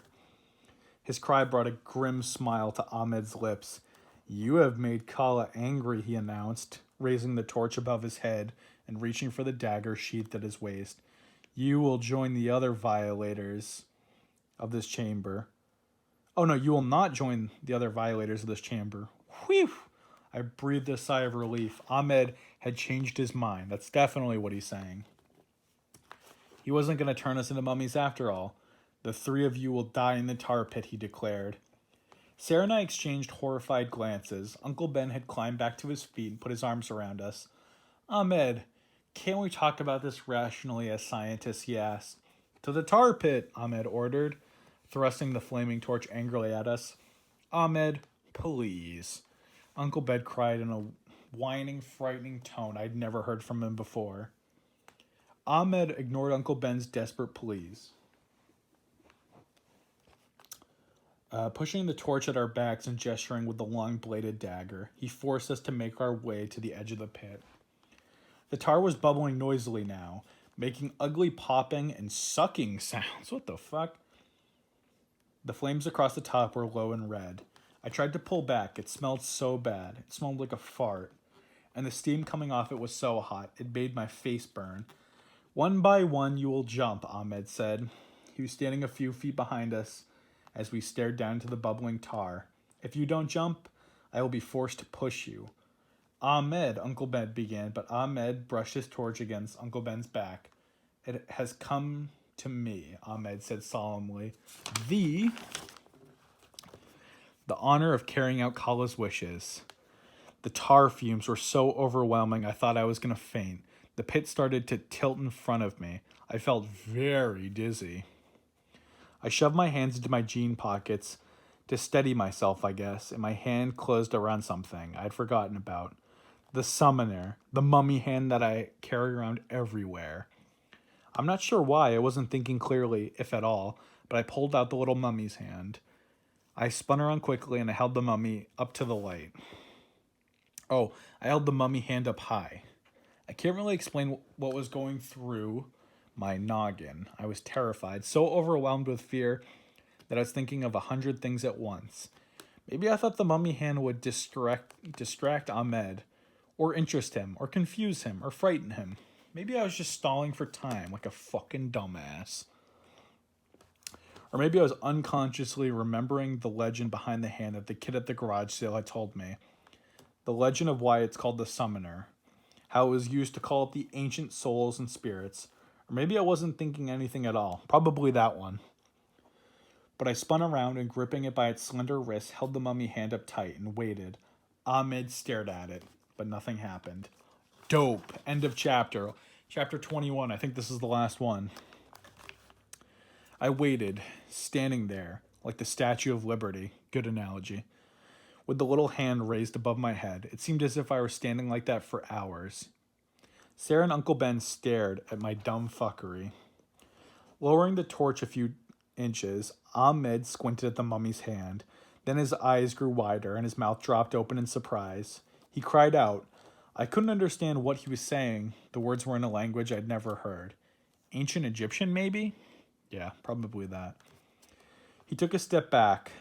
His cry brought a grim smile to Ahmed's lips. You have made Kala angry, he announced, raising the torch above his head and reaching for the dagger sheathed at his waist. You will join the other violators of this chamber. Oh no, you will not join the other violators of this chamber. Whew! I breathed a sigh of relief. Ahmed had changed his mind. That's definitely what he's saying. He wasn't going to turn us into mummies after all. The three of you will die in the tar pit, he declared. Sarah and I exchanged horrified glances. Uncle Ben had climbed back to his feet and put his arms around us. Ahmed, can't we talk about this rationally as scientists, he asked. To the tar pit, Ahmed ordered, thrusting the flaming torch angrily at us. Ahmed, please. Uncle Ben cried in a whining, frightening tone I'd never heard from him before. Ahmed ignored Uncle Ben's desperate pleas. Pushing the torch at our backs and gesturing with the long-bladed dagger, he forced us to make our way to the edge of the pit. The tar was bubbling noisily now, making ugly popping and sucking sounds. What the fuck? The flames across the top were low and red. I tried to pull back. It smelled so bad. It smelled like a fart. And the steam coming off it was so hot, it made my face burn. One by one you will jump, Ahmed said. He was standing a few feet behind us as we stared down to the bubbling tar. If you don't jump, I will be forced to push you. Ahmed, Uncle Ben began, but Ahmed brushed his torch against Uncle Ben's back. It has come to me, Ahmed said solemnly. The honor of carrying out Kala's wishes. The tar fumes were so overwhelming I thought I was going to faint. The pit started to tilt in front of me. I felt very dizzy. I shoved my hands into my jean pockets to steady myself, I guess, and my hand closed around something I'd forgotten about. The summoner, the mummy hand that I carry around everywhere. I'm not sure why I wasn't thinking clearly, if at all, but I pulled out the little mummy's hand. I spun around quickly and I held the mummy up to the light. Oh, I held the mummy hand up high. I can't really explain what was going through my noggin. I was terrified, so overwhelmed with fear that I was thinking of 100 things at once. Maybe I thought the mummy hand would distract Ahmed, or interest him, or confuse him, or frighten him. Maybe I was just stalling for time like a fucking dumbass. Or maybe I was unconsciously remembering the legend behind the hand that the kid at the garage sale had told me. The legend of why it's called the summoner. How it was used to call up the ancient souls and spirits. Or maybe I wasn't thinking anything at all. Probably that one. But I spun around and, gripping it by its slender wrist, held the mummy hand up tight and waited. Ahmed stared at it, but nothing happened. Dope. End of chapter. Chapter 21. I think this is the last one. I waited, standing there, like the Statue of Liberty. Good analogy. With the little hand raised above my head. It seemed as if I were standing like that for hours. Sarah and Uncle Ben stared at my dumb fuckery. Lowering the torch a few inches, Ahmed squinted at the mummy's hand. Then his eyes grew wider and his mouth dropped open in surprise. He cried out. I couldn't understand what he was saying. The words were in a language I'd never heard. Ancient Egyptian, maybe? Yeah, probably that. He took a step back,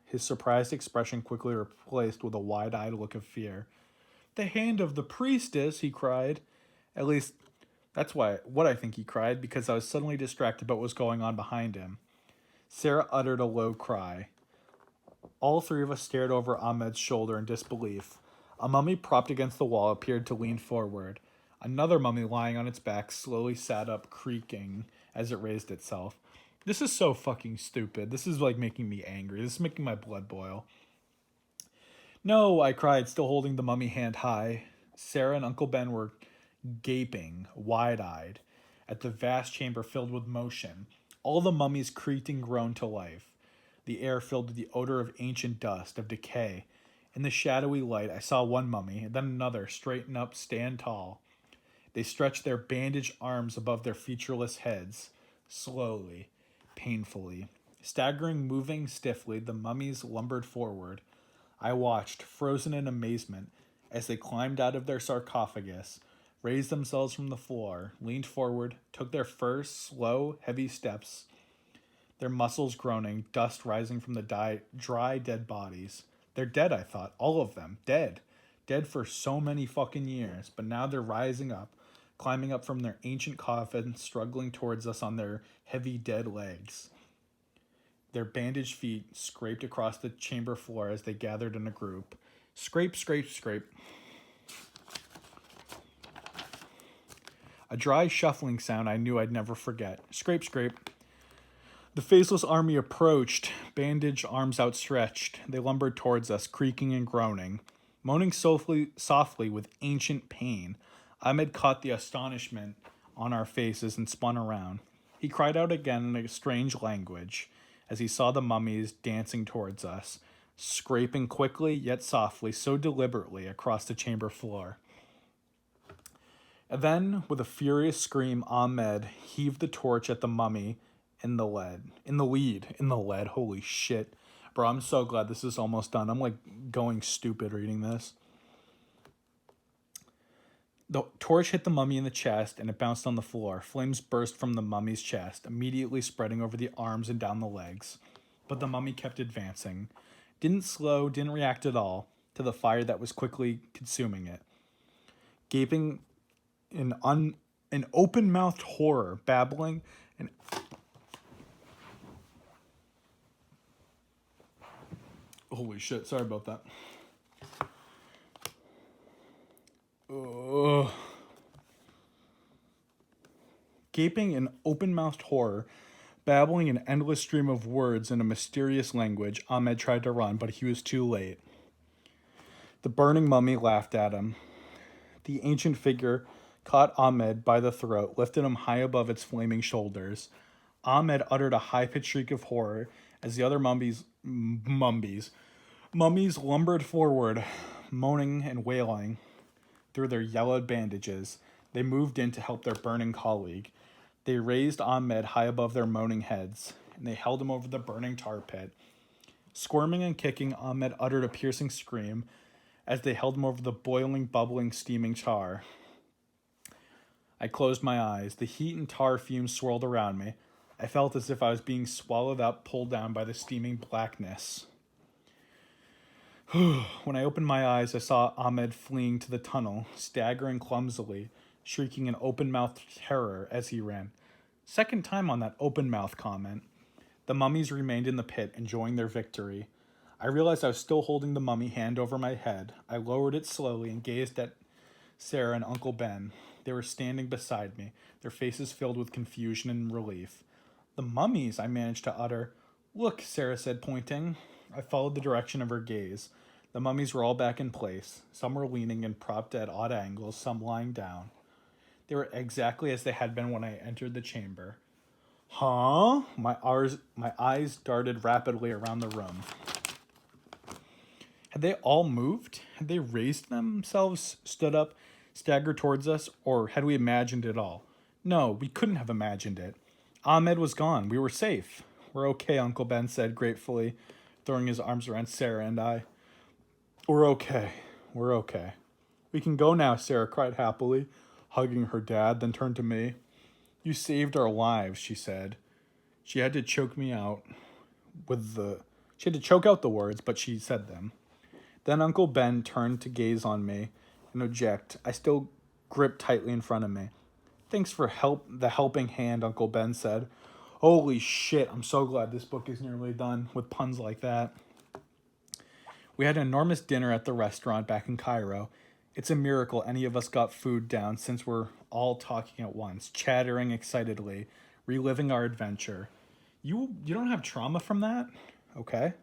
his surprised expression quickly replaced with a wide-eyed look of fear. The hand of the priestess, he cried. At least, that's what I think he cried, because I was suddenly distracted by what was going on behind him. Sarah uttered a low cry. All three of us stared over Ahmed's shoulder in disbelief. A mummy propped against the wall appeared to lean forward. Another mummy lying on its back slowly sat up, creaking as it raised itself. This is so fucking stupid. This is like making me angry. This is making my blood boil. No, I cried, still holding the mummy hand high. Sarah and Uncle Ben were gaping, wide-eyed, at the vast chamber filled with motion. All the mummies creaked and groaned to life. The air filled with the odor of ancient dust, of decay. In the shadowy light, I saw one mummy, and then another, straighten up, stand tall. They stretched their bandaged arms above their featureless heads. Slowly, painfully, staggering, moving stiffly, the mummies lumbered forward. I watched, frozen in amazement, as they climbed out of their sarcophagus, raised themselves from the floor, leaned forward, took their first slow, heavy steps, their muscles groaning, dust rising from the dry, dead bodies. They're dead, I thought. All of them. Dead. Dead for so many fucking years. But now they're rising up, climbing up from their ancient coffins, struggling towards us on their heavy, dead legs. Their bandaged feet scraped across the chamber floor as they gathered in a group. Scrape, scrape, scrape. A dry, shuffling sound I knew I'd never forget. Scrape, scrape. The faceless army approached, bandaged arms outstretched. They lumbered towards us, creaking and groaning, moaning softly with ancient pain. Ahmed caught the astonishment on our faces and spun around. He cried out again in a strange language as he saw the mummies dancing towards us, scraping quickly yet softly, so deliberately, across the chamber floor. And then, with a furious scream, Ahmed heaved the torch at the mummy in the lead. Holy shit. Bro, I'm so glad this is almost done. I'm like going stupid reading this. The torch hit the mummy in the chest and it bounced on the floor. Flames burst from the mummy's chest, immediately spreading over the arms and down the legs. But the mummy kept advancing. Didn't slow, didn't react at all to the fire that was quickly consuming it. Gaping in open-mouthed horror, babbling and holy shit, sorry about that. Gaping in open-mouthed horror, babbling an endless stream of words in a mysterious language, Ahmed tried to run, but he was too late. The burning mummy laughed at him. The ancient figure
caught Ahmed by the throat, lifted him high above its flaming shoulders. Ahmed uttered a high-pitched shriek of horror as the other mummies lumbered forward, moaning and wailing through their yellowed bandages. They moved in to help their burning colleague. They raised Ahmed high above their moaning heads, and they held him over the burning tar pit. Squirming and kicking, Ahmed uttered a piercing scream as they held him over the boiling, bubbling, steaming tar. I closed my eyes. The heat and tar fumes swirled around me. I felt as if I was being swallowed up, pulled down by the steaming blackness. When I opened my eyes, I saw Ahmed fleeing to the tunnel, staggering clumsily, shrieking in open-mouthed terror as he ran. Second time on that open-mouth comment. The mummies remained in the pit, enjoying their victory. I realized I was still holding the mummy hand over my head. I lowered it slowly and gazed at Sarah and Uncle Ben. They were standing beside me, their faces filled with confusion and relief. The mummies, I managed to utter. Look, Sarah said, pointing. I followed the direction of her gaze. The mummies were all back in place. Some were leaning and propped at odd angles, some lying down. They were exactly as they had been when I entered the chamber. Huh? My eyes darted rapidly around the room. Had they all moved? Had they raised themselves, stood up, staggered towards us, or had we imagined it all? No, we couldn't have imagined it. Ahmed was gone. We were safe. We're okay, Uncle Ben said gratefully, throwing his arms around Sarah and I. We're okay. We're okay. We can go now, Sarah cried happily, hugging her dad, then turned to me. You saved our lives, she said. She had to choke out the words, but she said them. Then Uncle Ben turned to gaze on me and object. I still gripped tightly in front of me. Thanks for the helping hand, Uncle Ben said. Holy shit, I'm so glad this book is nearly done with puns like that. We had an enormous dinner at the restaurant back in Cairo. It's a miracle any of us got food down since we're all talking at once, chattering excitedly, reliving our adventure. You don't have trauma from that? Okay.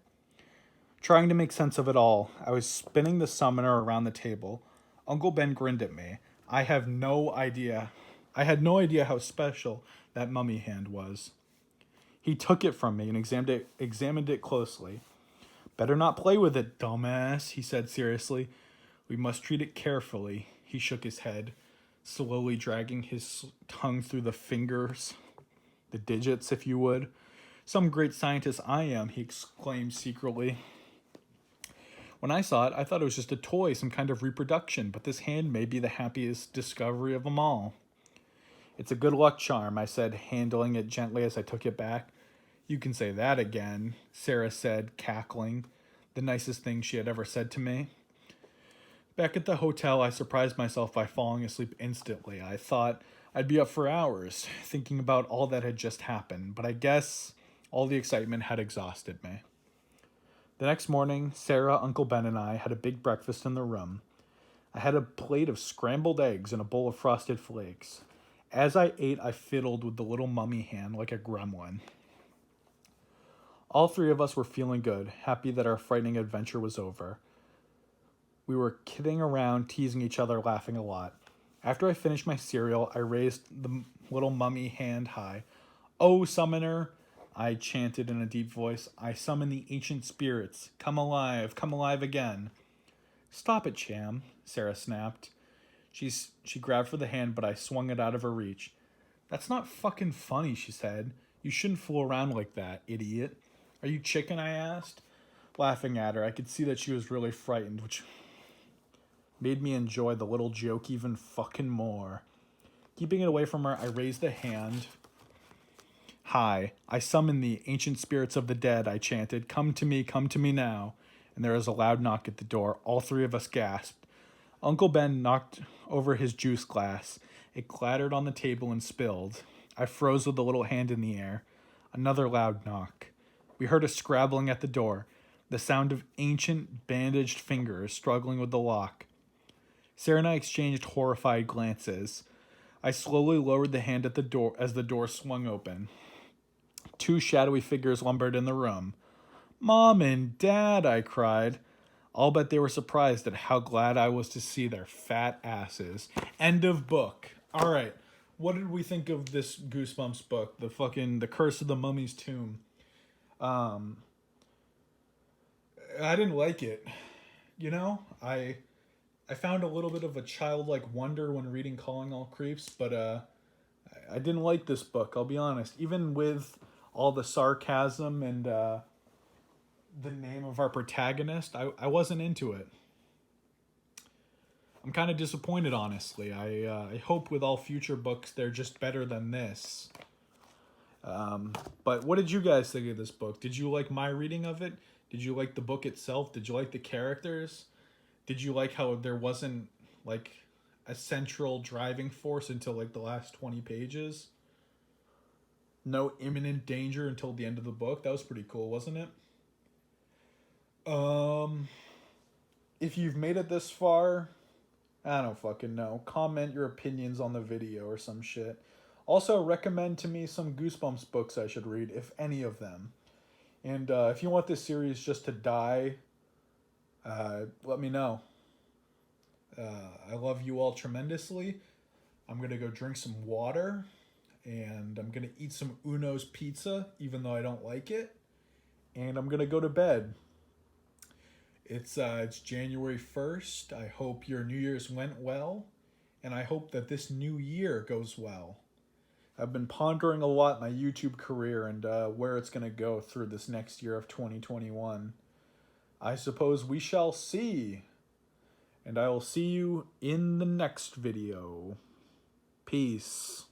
Trying to make sense of it all, I was spinning the summoner around the table. Uncle Ben grinned at me. I had no idea how special that mummy hand was. He took it from me and examined it closely. Better not play with it, dumbass, he said seriously. We must treat it carefully. He shook his head, slowly dragging his tongue through the fingers, the digits, if you would. Some great scientist I am, he exclaimed secretly. When I saw it, I thought it was just a toy, some kind of reproduction, but this hand may be the happiest discovery of them all. It's a good luck charm, I said, handling it gently as I took it back. You can say that again, Sarah said, cackling, the nicest thing she had ever said to me. Back at the hotel, I surprised myself by falling asleep instantly. I thought I'd be up for hours, thinking about all that had just happened, but I guess all the excitement had exhausted me. The next morning, Sarah, Uncle Ben, and I had a big breakfast in the room. I had a plate of scrambled eggs and a bowl of frosted flakes. As I ate, I fiddled with the little mummy hand like a gremlin. All three of us were feeling good, happy that our frightening adventure was over. We were kidding around, teasing each other, laughing a lot. After I finished my cereal, I raised the little mummy hand high. Oh, summoner, I chanted in a deep voice. I summon the ancient spirits. Come alive again. Stop it, Cham, Sarah snapped. She grabbed for the hand, but I swung it out of her reach. That's not fucking funny, she said. You shouldn't fool around like that, idiot. Are you chicken, I asked. Laughing at her, I could see that she was really frightened, which made me enjoy the little joke even fucking more. Keeping it away from her, I raised the hand. Hi, I summon the ancient spirits of the dead, I chanted. Come to me now. And there was a loud knock at the door. All three of us gasped. Uncle Ben knocked over his juice glass. It clattered on the table and spilled. I froze with the little hand in the air. Another loud knock. We heard a scrabbling at the door, the sound of ancient, bandaged fingers struggling with the lock. Sarah and I exchanged horrified glances. I slowly lowered the hand at the door as the door swung open. Two shadowy figures lumbered in the room. Mom and Dad, I cried. I'll bet they were surprised at how glad I was to see their fat asses. End of book. All right. What did we think of this Goosebumps book? The Curse of the Mummy's Tomb. Um, I didn't like it. You know, I found a little bit of a childlike wonder when reading Calling All Creeps, but I didn't like this book. I'll be honest. Even with all the sarcasm and the name of our protagonist, I wasn't into it. I'm kind of disappointed, honestly. I hope with all future books they're just better than this. But what did you guys think of this book? Did you like my reading of it? Did you like the book itself? Did you like the characters? Did you like how there wasn't like a central driving force until like the last 20 pages? No imminent danger until the end of the book. That was pretty cool, wasn't it? Um, if you've made it this far, I don't fucking know. Comment your opinions on the video or some shit. Also, recommend to me some Goosebumps books I should read, if any of them. And if you want this series just to die, let me know. I love you all tremendously. I'm going to go drink some water. And I'm going to eat some Uno's pizza, even though I don't like it. And I'm going to go to bed. It's January 1st. I hope your New Year's went well. And I hope that this new year goes well. I've been pondering a lot my YouTube career and where it's going to go through this next year of 2021. I suppose we shall see. And I will see you in the next video. Peace.